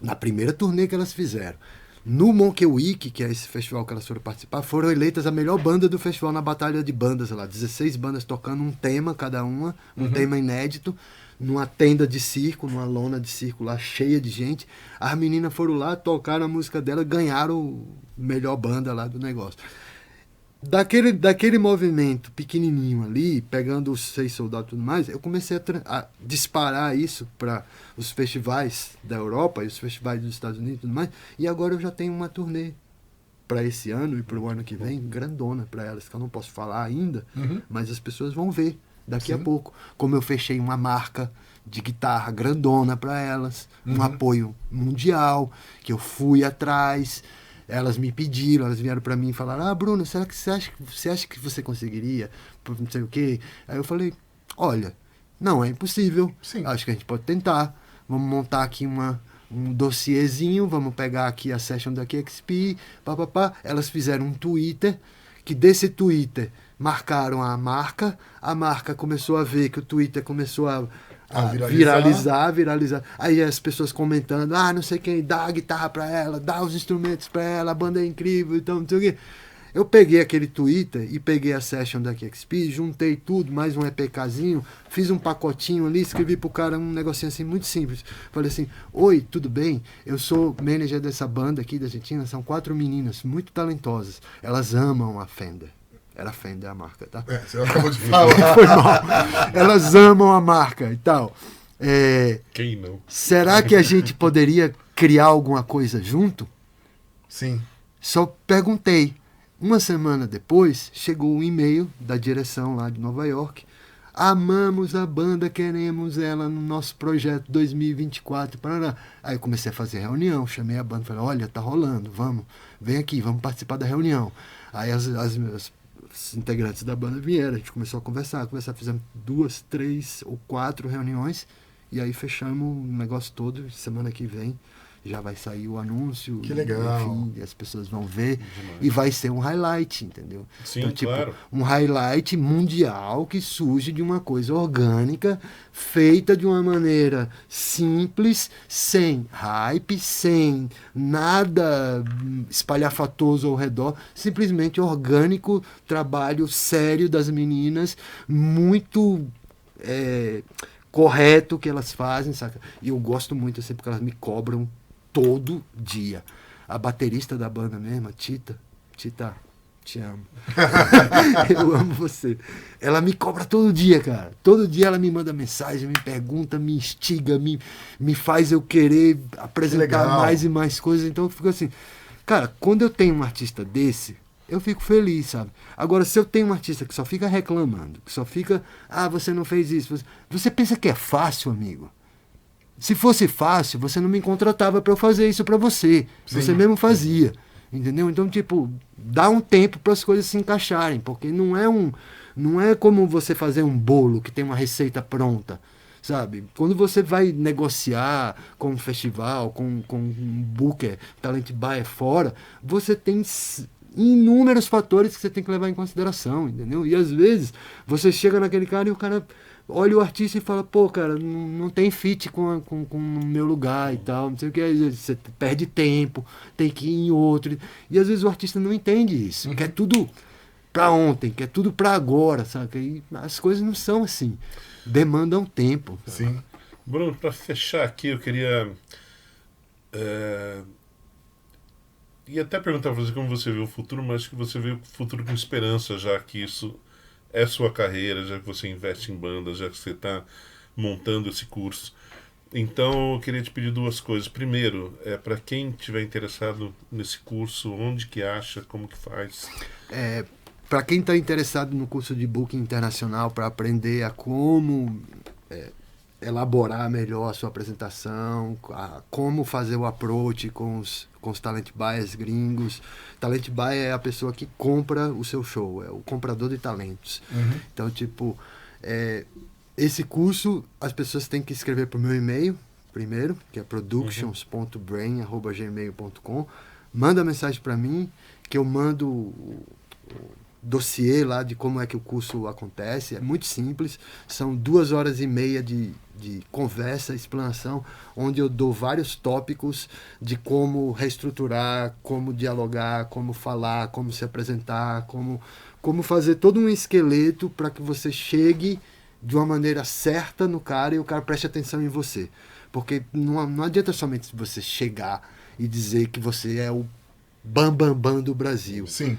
S3: Na primeira turnê que elas fizeram. No Monkey Week, que é esse festival que elas foram participar, foram eleitas a melhor banda do festival na batalha de bandas lá. 16 bandas tocando um tema cada uma, um tema inédito, numa tenda de circo, numa lona de circo lá, cheia de gente. As meninas foram lá, tocaram a música dela, ganharam a melhor banda lá do negócio. Daquele movimento pequenininho ali, pegando os 6 soldados e tudo mais, eu comecei a disparar isso para os festivais da Europa e os festivais dos Estados Unidos e tudo mais, e agora eu já tenho uma turnê para esse ano e para o ano que vem, grandona para elas, que eu não posso falar ainda, mas as pessoas vão ver daqui a pouco. Como eu fechei uma marca de guitarra grandona para elas, um apoio mundial, que eu fui atrás. Elas me pediram, elas vieram para mim e falaram: Bruno, será que você acha que você conseguiria? Não sei o quê. Aí eu falei: olha, não é impossível.
S1: Sim.
S3: Acho que a gente pode tentar. Vamos montar aqui um dossiezinho, vamos pegar aqui a session da KXP, papapá. Elas fizeram um Twitter, que desse Twitter marcaram a marca começou a ver que o Twitter começou a viralizar. Aí as pessoas comentando: não sei quem, dá a guitarra pra ela, dá os instrumentos pra ela, a banda é incrível, então não sei o quê. Eu peguei aquele Twitter e peguei a session da KXP, juntei tudo, mais um EPKzinho, fiz um pacotinho ali, escrevi pro cara um negocinho assim muito simples. Falei assim: oi, tudo bem? Eu sou manager dessa banda aqui da Argentina, são 4 meninas muito talentosas, elas amam a Fender. Era Fender a marca, tá?
S1: Você acabou de falar.
S3: Foi mal. Elas amam a marca e tal.
S2: Quem não?
S3: Será que a gente poderia criar alguma coisa junto?
S1: Sim.
S3: Só perguntei. Uma semana depois, chegou um e-mail da direção lá de Nova York. Amamos a banda, queremos ela no nosso projeto 2024. Parará. Aí eu comecei a fazer reunião, chamei a banda, falei: olha, tá rolando, vamos, vem aqui, vamos participar da reunião. Aí as integrantes da banda vieram, a gente começou a conversar, fizemos 2, 3 ou 4 reuniões, e aí fechamos o negócio todo. Semana que vem já vai sair o anúncio.
S1: Que legal.
S3: Enfim, as pessoas vão ver e vai ser um highlight, entendeu?
S2: Sim,
S3: então, tipo,
S2: claro.
S3: Um highlight mundial que surge de uma coisa orgânica, feita de uma maneira simples, sem hype, sem nada espalhafatoso ao redor, simplesmente orgânico, trabalho sério das meninas, muito correto que elas fazem, saca? E eu gosto muito assim, porque elas me cobram todo dia. A baterista da banda mesmo, a Tita, te amo. Eu amo você. Ela me cobra todo dia, cara. Todo dia ela me manda mensagem, me pergunta, me instiga, me faz eu querer apresentar mais e mais coisas. Então eu fico assim, cara, quando eu tenho um artista desse, eu fico feliz, sabe? Agora, se eu tenho um artista que só fica reclamando, que só fica: você não fez isso. Você pensa que é fácil, amigo? Se fosse fácil, você não me contratava para eu fazer isso para você. Sim. Você mesmo fazia. Entendeu? Então, tipo, dá um tempo para as coisas se encaixarem, porque não é como você fazer um bolo que tem uma receita pronta, sabe? Quando você vai negociar com um festival, com um booker, talent buyer fora, você tem inúmeros fatores que você tem que levar em consideração, entendeu? E às vezes você chega naquele cara e o cara olha o artista e fala: pô, cara, não tem fit com o meu lugar e tal, não sei o que. Você perde tempo, tem que ir em outro. E às vezes o artista não entende isso. Quer tudo pra ontem, quer tudo pra agora, sabe? E as coisas não são assim. Demandam tempo.
S1: Sim.
S2: Bruno, para fechar aqui, eu queria e até perguntar para você como você vê o futuro, mas que você vê o futuro com esperança, já que isso é sua carreira, já que você investe em bandas, já que você está montando esse curso. Então eu queria te pedir 2 coisas. Primeiro, para quem estiver interessado nesse curso, onde que acha, como que faz?
S3: Para quem está interessado no curso de Booking Internacional, para aprender a como elaborar melhor a sua apresentação, como fazer o approach com os talent buyers gringos. Talent buyer é a pessoa que compra o seu show, é o comprador de talentos. Então, tipo, esse curso as pessoas têm que escrever para o meu e-mail primeiro, que é productions.brain@gmail.com. Manda mensagem para mim, que eu mando dossiê lá de como é que o curso acontece. É muito simples. São 2 horas e meia de conversa, explanação, onde eu dou vários tópicos de como reestruturar, como dialogar, como falar, como se apresentar, como fazer todo um esqueleto para que você chegue de uma maneira certa no cara e o cara preste atenção em você. Porque não adianta somente você chegar e dizer que você é o bam do Brasil.
S1: Sim.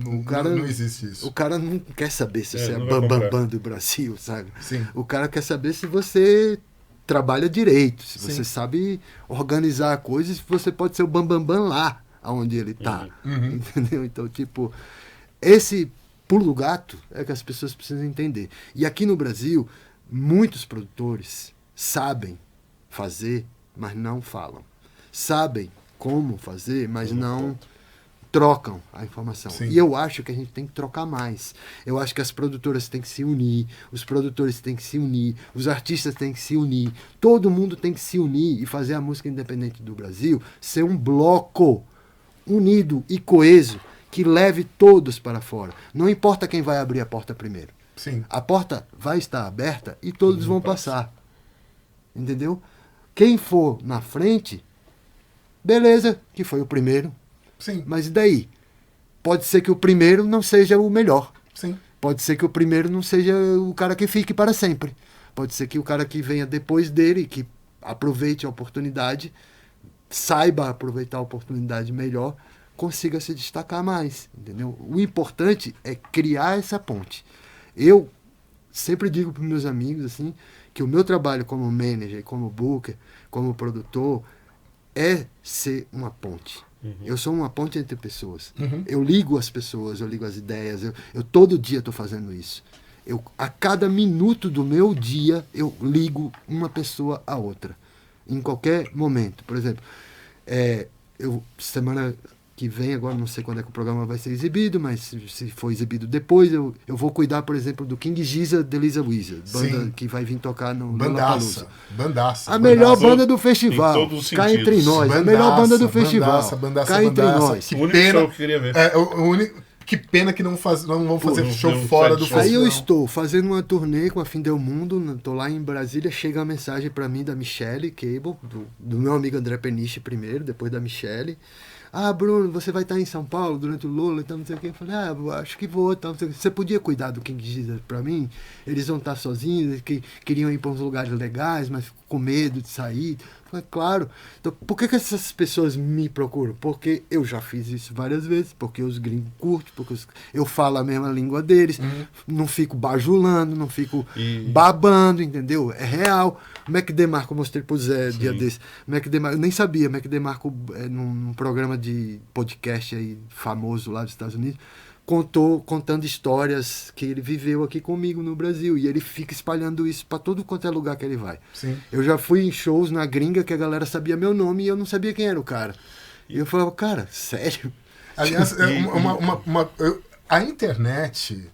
S3: O cara,
S1: não existe isso.
S3: O cara não quer saber se você é
S2: não vai
S3: bam do Brasil, sabe?
S1: Sim.
S3: O cara quer saber se você trabalha direito, se
S1: Sim.
S3: você sabe organizar a coisa, se você pode ser o bam lá, onde ele tá.
S1: Uhum.
S3: Entendeu? Então, tipo, esse pulo do gato é que as pessoas precisam entender. E aqui no Brasil, muitos produtores sabem fazer, mas não falam. Sabem como fazer, mas não trocam a informação.
S1: Sim.
S3: E eu acho que a gente tem que trocar mais. Eu acho que as produtoras têm que se unir, os produtores têm que se unir, os artistas têm que se unir, todo mundo tem que se unir e fazer a música independente do Brasil ser um bloco unido e coeso que leve todos para fora. Não importa quem vai abrir a porta primeiro.
S1: Sim.
S3: A porta vai estar aberta e todos vão passar. Entendeu? Quem for na frente, beleza, que foi o primeiro.
S1: Sim.
S3: Mas e daí? Pode ser que o primeiro não seja o melhor.
S1: Sim.
S3: Pode ser que o primeiro não seja o cara que fique para sempre. Pode ser que o cara que venha depois dele, que aproveite a oportunidade, saiba aproveitar a oportunidade melhor, consiga se destacar mais. Entendeu? O importante é criar essa ponte. Eu sempre digo para os meus amigos assim, que o meu trabalho como manager, como booker, como produtor, é ser uma ponte. Eu sou uma ponte entre pessoas. Eu ligo as pessoas, eu ligo as ideias. Eu todo dia estou fazendo isso. A cada minuto do meu dia, eu ligo uma pessoa a outra. Em qualquer momento. Por exemplo, semana que vem, agora não sei quando é que o programa vai ser exibido, mas se for exibido depois, eu vou cuidar, por exemplo, do King Giza de Lisa Wizard, banda
S1: Sim.
S3: que vai vir tocar no
S1: Bandaça.
S3: A melhor
S2: Bandaça.
S3: banda do
S2: Em
S3: festival.
S2: todos os
S3: Cá
S2: sentidos.
S3: entre nós. A melhor banda do festival.
S1: Bandaça.
S3: Cá entre nós.
S1: Que
S2: O único
S1: pena.
S2: show que eu queria ver.
S1: Que pena que não vão fazer
S2: não
S1: show
S2: deu
S1: fora
S2: certo.
S1: do
S2: Aí
S3: Aí
S1: festival.
S3: eu estou fazendo uma turnê com a Fim Del Mundo, tô lá em Brasília, chega uma mensagem para mim da Michelle Cable, do meu amigo André Peniche primeiro, depois da Michelle. Ah, Bruno, você vai estar em São Paulo durante o Lola, então não sei o quê. Eu falei, acho que vou. Então, você podia cuidar do King Jesus para mim? Eles vão estar sozinhos, eles queriam ir para uns lugares legais, mas ficou com medo de sair. Eu falei, claro. Então, por que essas pessoas me procuram? Porque eu já fiz isso várias vezes, porque os gringos curtem, porque eu falo a mesma língua deles, não fico bajulando, não fico babando, entendeu? É real. O Mac DeMarco, eu mostrei pro Zé dia desse. Mac DeMarco, eu nem sabia, Mac DeMarco, num programa de podcast aí, famoso lá dos Estados Unidos, contando histórias que ele viveu aqui comigo no Brasil. E ele fica espalhando isso para todo quanto é lugar que ele vai.
S1: Sim.
S3: Eu já fui em shows na gringa que a galera sabia meu nome e eu não sabia quem era o cara. E eu falava, cara, sério?
S1: Aliás, a internet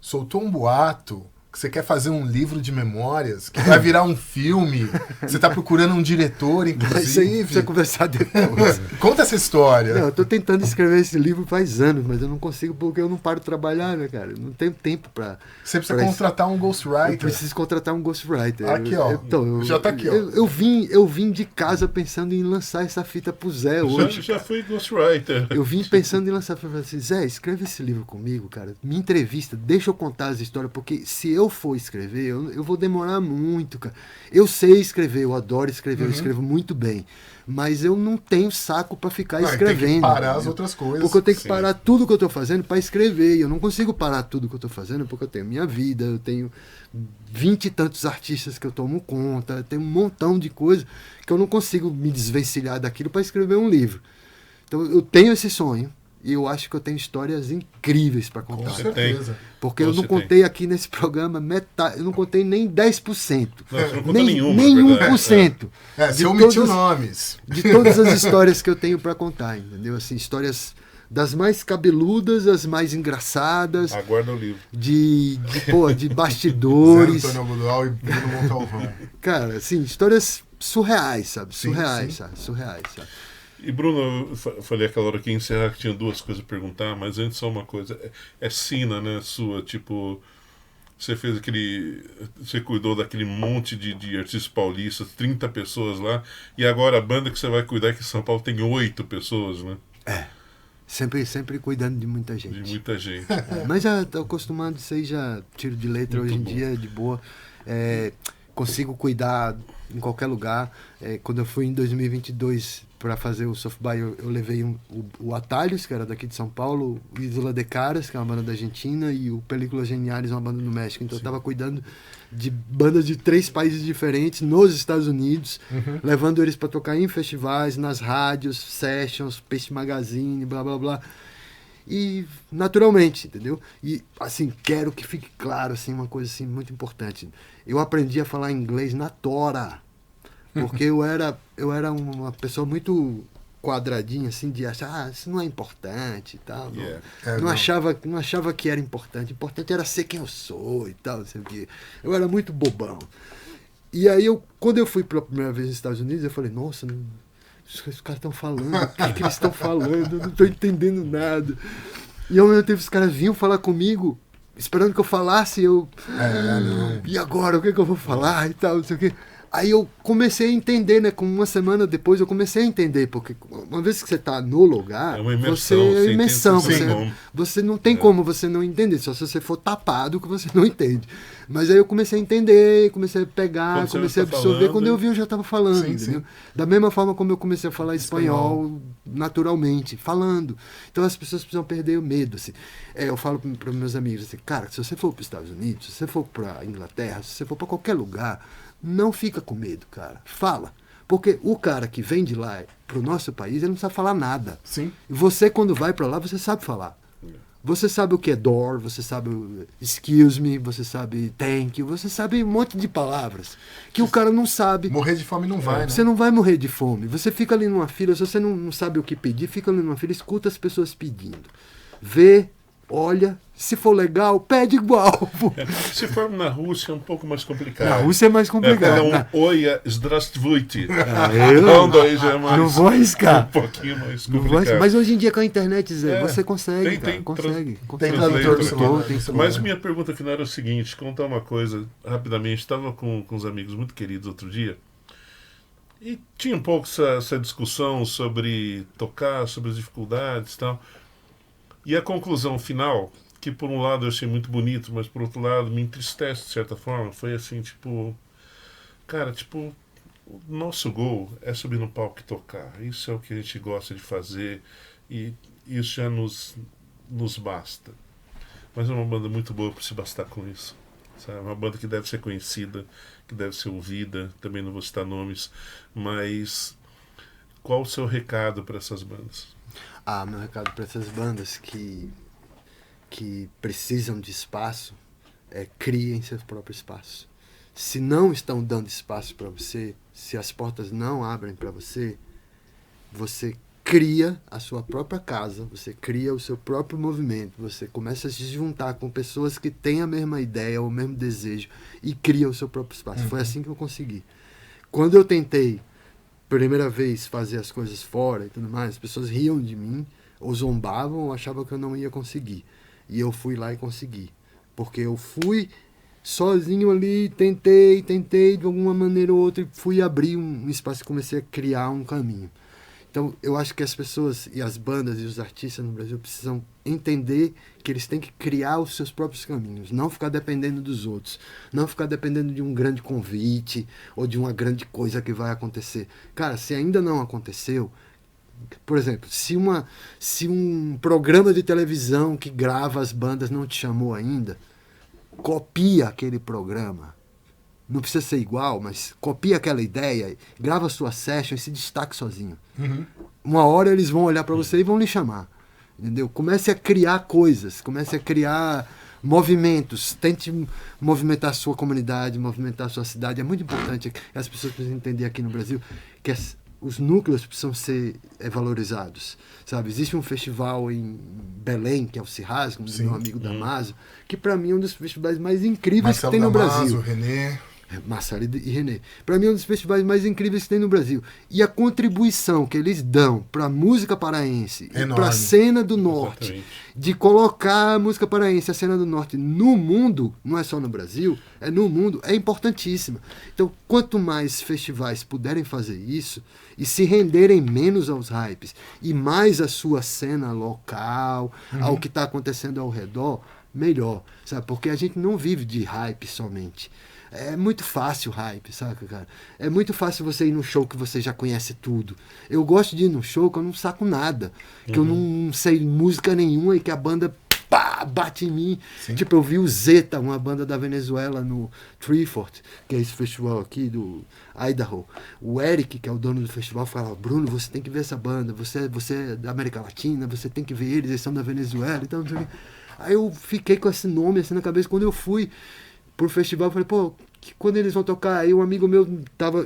S1: soltou um boato que você quer fazer um livro de memórias, que vai virar um filme, você está procurando um diretor,
S3: Isso aí
S1: inclusive.
S3: precisa conversar depois.
S1: Conta essa história.
S3: Não, eu tô tentando escrever esse livro faz anos, mas eu não consigo porque eu não paro de trabalhar, né, cara? Eu não tenho tempo pra...
S1: Você precisa
S3: pra
S1: contratar um
S3: Eu
S1: ghostwriter.
S3: preciso contratar um ghostwriter.
S1: Aqui, ó.
S3: Então,
S1: Já tá aqui, ó.
S3: Eu vim de casa pensando em lançar essa fita pro Zé hoje.
S2: Já fui ghostwriter.
S3: Eu vim pensando em lançar. Falei assim, Zé, escreve esse livro comigo, cara. Me entrevista, deixa eu contar as histórias, porque se eu for escrever, eu vou demorar muito, cara. Eu sei escrever, eu adoro escrever, eu escrevo muito bem. Mas eu não tenho saco para ficar
S1: Não,
S3: escrevendo.
S1: tem que parar
S3: entendeu?
S1: as outras coisas.
S3: Porque eu tenho que
S2: Sim.
S3: parar tudo que eu tô fazendo para escrever. E eu não consigo parar tudo que eu tô fazendo porque eu tenho minha vida, eu tenho 20 e tantos artistas que eu tomo conta, eu tenho um montão de coisa que eu não consigo me desvencilhar daquilo para escrever um livro. Então eu tenho esse sonho e eu acho que eu tenho histórias incríveis para
S1: Com
S3: contar.
S1: certeza.
S3: Porque eu não
S2: Você
S3: contei aqui nesse programa metade, eu não contei nem 10%.
S2: Não, você não conta
S3: Nem
S2: nenhuma.
S3: nem
S2: na verdade.
S3: 1%.
S1: Você
S3: de
S1: omitiu
S3: todas-
S1: nomes.
S3: De todas as histórias que eu tenho para contar, entendeu? Assim, histórias das mais cabeludas, as mais engraçadas,
S2: Aguarda o livro.
S3: de
S1: Zé
S3: bastidores.
S1: Antônio Albudual e Bruno Montalvão.
S3: Cara, assim, histórias surreais, sabe?
S1: Sim,
S3: Surreais,
S1: sim.
S3: sabe? Surreais, sabe?
S2: E Bruno, eu falei aquela hora que ia encerrar que tinha duas coisas a perguntar, mas antes só uma coisa. É sina, né, sua, tipo... Você fez aquele... Você cuidou daquele monte de artistas paulistas, 30 pessoas lá, e agora a banda que você vai cuidar aqui em São Paulo tem 8 pessoas, né?
S3: Sempre cuidando de muita gente.
S2: De muita gente.
S3: Mas já tô acostumado, isso aí já tiro de letra.
S2: Muito
S3: hoje em
S2: bom.
S3: dia, de boa. Consigo cuidar em qualquer lugar. Quando eu fui em 2022 para fazer o Soft By, eu levei o Atalhos, que era daqui de São Paulo, o Isla de Caras, que é uma banda da Argentina, e o Películas Geniais, uma banda do México. Então eu estava cuidando de bandas de 3 países diferentes nos Estados Unidos, levando eles para tocar em festivais, nas rádios, sessions, Peixe Magazine, blá blá blá. E naturalmente, entendeu? E assim, quero que fique claro assim, uma coisa assim muito importante. Eu aprendi a falar inglês na tora, porque eu era uma pessoa muito quadradinha assim, de achar, isso não é importante e tal. Não achava que era importante. Importante era ser quem eu sou e tal, não sei o quê. Eu era muito bobão. E aí quando eu fui pela primeira vez nos Estados Unidos, eu falei, nossa, os caras estão falando, o que eles estão falando? Eu não estou entendendo nada. E ao mesmo tempo os caras vinham falar comigo, esperando que eu falasse, e agora, o que eu vou falar e tal, não sei o quê. Aí eu comecei a entender, né? Com uma semana depois eu comecei a entender, porque uma vez que você está no lugar,
S2: É uma imersão.
S3: Você não tem como você não entender, só se você for tapado que você não entende. Mas aí eu comecei a entender, comecei a pegar, comecei a absorver.
S2: Falando,
S3: quando eu vi, eu já estava falando, entendeu?
S1: Sim.
S3: Da mesma forma como eu comecei a falar espanhol naturalmente, falando. Então as pessoas precisam perder o medo. Assim. Eu falo para os meus amigos assim, cara, se você for para os Estados Unidos, se você for para a Inglaterra, se você for para qualquer lugar, não fica com medo, cara. Fala. Porque o cara que vem de lá pro nosso país, ele não sabe falar nada.
S1: Sim.
S3: E você, quando vai para lá, você sabe falar. Você sabe o que é door, você sabe excuse me, você sabe thank you, você sabe um monte de palavras que o cara não sabe.
S1: Morrer de fome não vai, né?
S3: Você não vai morrer de fome. Você fica ali numa fila, se você não sabe o que pedir, fica ali numa fila, escuta as pessoas pedindo. Vê, olha, se for legal, pede igual.
S2: Se for na Rússia é um pouco mais complicado.
S3: Na Rússia é mais complicado.
S2: Oia, zdravstvuyte.
S3: Eu
S2: Aí já é mais,
S3: não vou arriscar.
S2: um pouquinho mais
S3: Não vou
S2: complicado.
S3: arriscar. Mas hoje em dia com a internet, Zé, você consegue,
S2: tem
S3: consegue.
S1: Tem tradutor do celular.
S2: Mas minha pergunta final era o seguinte, contar uma coisa rapidamente. Estava com uns amigos muito queridos outro dia e tinha um pouco essa discussão sobre tocar, sobre as dificuldades e tal. E a conclusão final, que por um lado eu achei muito bonito, mas por outro lado me entristece de certa forma, foi assim, tipo... Cara, tipo, o nosso gol é subir no palco e tocar. Isso é o que a gente gosta de fazer e isso já nos basta. Mas é uma banda muito boa para se bastar com isso. Sabe? Uma banda que deve ser conhecida, que deve ser ouvida, também não vou citar nomes, mas qual o seu recado para essas bandas?
S3: Meu recado para essas bandas que precisam de espaço é criem seu próprio espaço. Se não estão dando espaço para você, se as portas não abrem para você, você cria a sua própria casa, você cria o seu próprio movimento, você começa a se juntar com pessoas que têm a mesma ideia, o mesmo desejo e cria o seu próprio espaço. Foi assim que eu consegui. Quando eu tentei primeira vez fazer as coisas fora e tudo mais, as pessoas riam de mim, ou zombavam, ou achavam que eu não ia conseguir. E eu fui lá e consegui. Porque eu fui sozinho ali, tentei de alguma maneira ou outra, e fui abrir um espaço e comecei a criar um caminho. Então, eu acho que as pessoas e as bandas e os artistas no Brasil precisam entender que eles têm que criar os seus próprios caminhos, não ficar dependendo dos outros, não ficar dependendo de um grande convite ou de uma grande coisa que vai acontecer. Cara, se ainda não aconteceu, por exemplo, se um programa de televisão que grava as bandas não te chamou ainda, copia aquele programa. Não precisa ser igual, mas copia aquela ideia, grava a sua session e se destaque sozinho. Uma hora eles vão olhar para você e vão lhe chamar. Entendeu? Comece a criar coisas, comece a criar movimentos, tente movimentar a sua comunidade, movimentar a sua cidade. É muito importante. As pessoas precisam entender aqui no Brasil que os núcleos precisam ser valorizados. Sabe? Existe um festival em Belém, que é o Cirrasco, meu amigo Damaso, que para mim é um dos festivais mais incríveis que tem no Brasil.
S1: René
S3: Marcelo e René. Para mim é um dos festivais mais incríveis que tem no Brasil. E a contribuição que eles dão para a música paraense, para a cena do Norte,
S2: Exatamente.
S3: de colocar a música paraense, a cena do Norte no mundo, não é só no Brasil, é no mundo, é importantíssima. Então, quanto mais festivais puderem fazer isso e se renderem menos aos hypes e mais à sua cena local, ao que está acontecendo ao redor, melhor, sabe? Porque a gente não vive de hype somente. É muito fácil o hype, saca, cara? É muito fácil você ir num show que você já conhece tudo. Eu gosto de ir num show que eu não saco nada, que eu não sei música nenhuma e que a banda pá, bate em mim.
S1: Sim.
S3: Tipo, eu vi o Zeta, uma banda da Venezuela, no Treefort, que é esse festival aqui do Idaho. O Eric, que é o dono do festival, fala: Bruno, você tem que ver essa banda, você é da América Latina, você tem que ver eles são da Venezuela, então não sei o quê. Aí eu fiquei com esse nome assim na cabeça. Quando eu fui pro festival, eu falei, pô, quando eles vão tocar? Aí um amigo meu,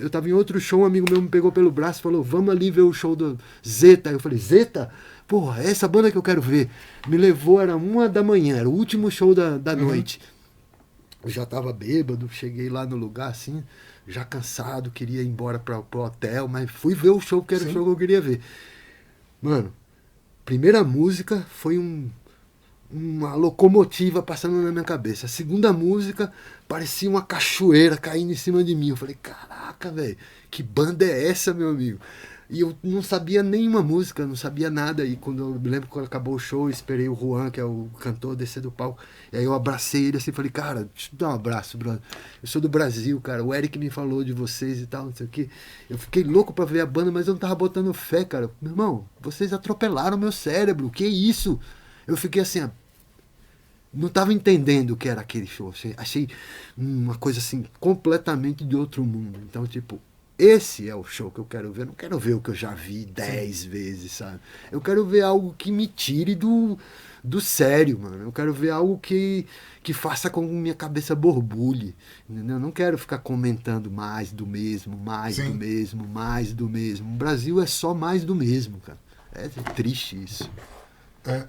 S3: eu tava em outro show, um amigo meu me pegou pelo braço e falou, vamos ali ver o show do Zeta. Aí eu falei, Zeta? Porra, é essa banda que eu quero ver. Me levou, era 1h, era o último show da noite. Eu já tava bêbado, cheguei lá no lugar assim, já cansado, queria ir embora pro hotel, mas fui ver o show, porque era o show que eu queria ver. Mano, primeira música foi uma locomotiva passando na minha cabeça. A segunda música parecia uma cachoeira caindo em cima de mim. Eu falei, caraca, velho, que banda é essa, meu amigo? E eu não sabia nenhuma música, não sabia nada. E quando eu me lembro, quando acabou o show, eu esperei o Juan, que é o cantor, descer do palco. E aí eu abracei ele assim, falei, cara, deixa eu dar um abraço, brother. Eu sou do Brasil, cara. O Eric me falou de vocês e tal, não sei o quê. Eu fiquei louco pra ver a banda, mas eu não tava botando fé, cara. Meu irmão, vocês atropelaram meu cérebro, que isso? Eu fiquei assim, não estava entendendo o que era aquele show. Achei uma coisa assim, completamente de outro mundo. Então, tipo, esse é o show que eu quero ver. Eu não quero ver o que eu já vi 10 vezes, sabe? Eu quero ver algo que me tire do sério, mano. Eu quero ver algo que faça com que minha cabeça borbulhe. Entendeu? Eu não quero ficar comentando mais do mesmo, mais do mesmo, mais do mesmo. O Brasil é só mais do mesmo, cara. É triste isso.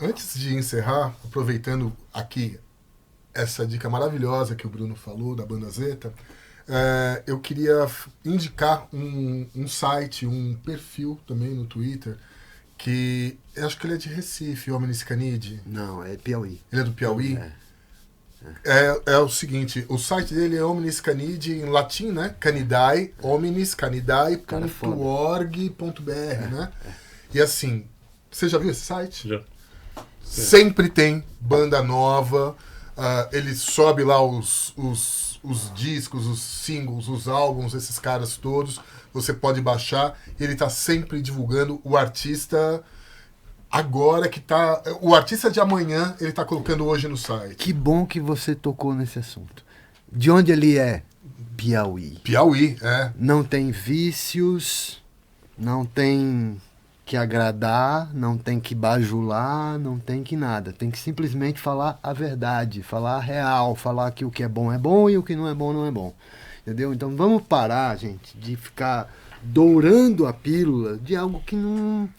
S1: Antes de encerrar, aproveitando aqui essa dica maravilhosa que o Bruno falou da banda Zeta, eu queria indicar um site, um perfil também no Twitter, que eu acho que ele é de Recife, Omnis Canidi.
S3: Não, é Piauí.
S1: Ele é do Piauí? É o seguinte, o site dele é Omnis Canidi, em latim, né? Canidae, omniscanidae.org.br, né? E assim, você já viu esse site?
S2: Já.
S1: Sempre tem banda nova, ele sobe lá os discos, os singles, os álbuns, esses caras todos, você pode baixar, e ele tá sempre divulgando o artista agora que tá... O artista de amanhã, ele tá colocando hoje no site.
S3: Que bom que você tocou nesse assunto. De onde ele é? Piauí.
S1: Piauí,
S3: Não tem vícios, não tem que agradar, não tem que bajular, não tem que nada. Tem que simplesmente falar a verdade, falar a real, falar que o que é bom e o que não é bom. Entendeu? Então vamos parar, gente, de ficar dourando a pílula de algo que não...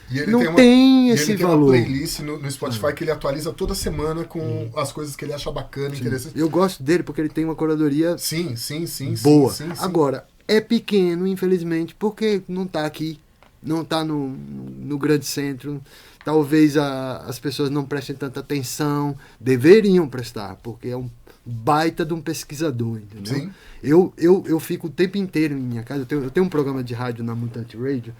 S1: E ele
S3: não tem esse
S1: ele tem
S3: valor.
S1: uma playlist no Spotify que ele atualiza toda semana com as coisas que ele acha bacana, interessante.
S3: Eu gosto dele porque ele tem uma curadoria
S1: Sim,
S3: boa.
S1: sim.
S3: Agora, é pequeno, infelizmente, porque não está aqui, não está no grande centro. Talvez as pessoas não prestem tanta atenção, deveriam prestar, porque é um baita de um pesquisador, entendeu?
S1: Sim.
S3: Eu fico o tempo inteiro em minha casa, eu tenho um programa de rádio na Mutante Radio,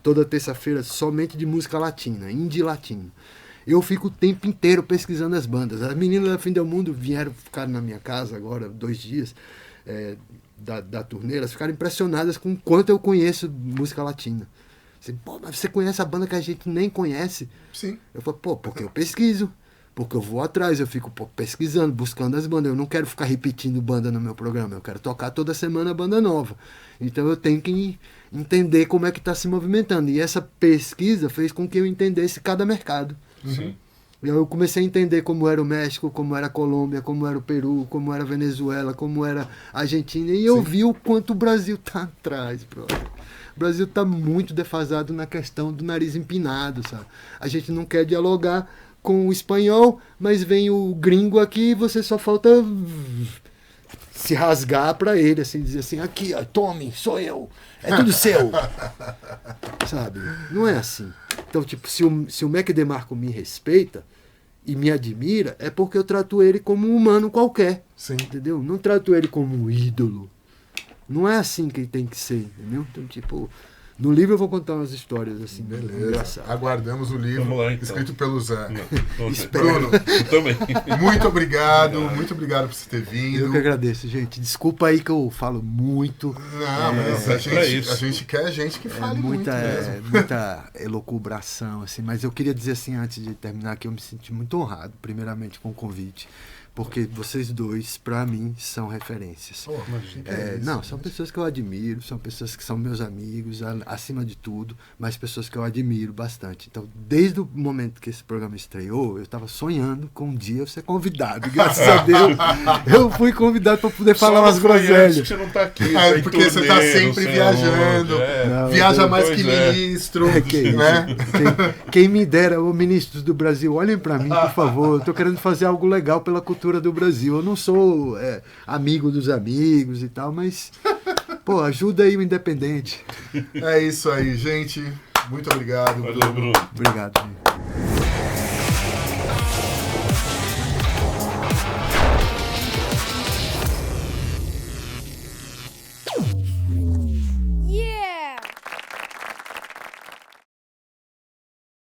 S3: toda terça-feira, somente de música latina, indie latino. Eu fico o tempo inteiro pesquisando as bandas. As meninas da Fim do Mundo ficaram na minha casa agora, 2 dias, da turnê, elas ficaram impressionadas com o quanto eu conheço música latina. Assim, pô, mas você conhece a banda que a gente nem conhece?
S1: Sim.
S3: Eu falo, pô, porque eu pesquiso, porque eu vou atrás, eu fico pesquisando, buscando as bandas. Eu não quero ficar repetindo banda no meu programa, eu quero tocar toda semana banda nova. Então eu tenho que entender como é que está se movimentando. E essa pesquisa fez com que eu entendesse cada mercado.
S2: Sim.
S3: Eu comecei a entender como era o México, como era a Colômbia, como era o Peru, como era a Venezuela, como era a Argentina. E eu vi o quanto o Brasil está atrás, brother. O Brasil está muito defasado na questão do nariz empinado, sabe? A gente não quer dialogar com o espanhol, mas vem o gringo aqui e você só falta se rasgar para ele, assim, dizer assim, aqui, ó, tome, sou eu, é tudo seu. Sabe? Não é assim. Então, tipo, se o Mac DeMarco me respeita e me admira, é porque eu trato ele como um humano qualquer.
S1: Sim.
S3: Entendeu? Não trato ele como um ídolo. Não é assim que tem que ser, entendeu? Então, tipo, no livro eu vou contar umas histórias assim,
S1: Beleza.
S3: engraçadas.
S1: Aguardamos o livro
S2: Vamos lá, então.
S1: escrito pelo Zé.
S3: Espero.
S1: Bruno,
S2: Também.
S1: muito obrigado por você ter vindo.
S3: Eu que agradeço, gente. Desculpa aí que eu falo muito.
S1: Não, mas
S2: pra isso.
S1: a gente quer gente que fale muito mesmo.
S3: Muita elucubração, assim. Mas eu queria dizer assim, antes de terminar, que eu me senti muito honrado, primeiramente, com o convite. Porque vocês dois, pra mim, são referências.
S1: Pô, imagina que é isso,
S3: Não, são pessoas que eu admiro, são pessoas que são meus amigos, acima de tudo, mas pessoas que eu admiro bastante. Então, desde o momento que esse programa estreou, eu estava sonhando com um dia eu ser convidado. Graças a Deus, eu fui convidado para poder falar umas groselhas.
S2: Você não tá aqui. Tá em
S1: porque você
S2: turnê,
S1: tá
S2: não
S1: sempre
S2: sei
S1: viajando,
S2: aonde,
S3: Não,
S1: viaja mais
S2: pois
S1: que
S2: é.
S1: ministro,
S3: Que
S1: né?
S3: Quem me dera, ô ministros do Brasil, olhem para mim, por favor. Eu tô querendo fazer algo legal pela cultura do Brasil. Eu não sou amigo dos amigos e tal, mas, pô, ajuda aí o independente.
S1: É isso aí, gente. Muito obrigado.
S2: Valeu, Bruno.
S3: Obrigado, gente.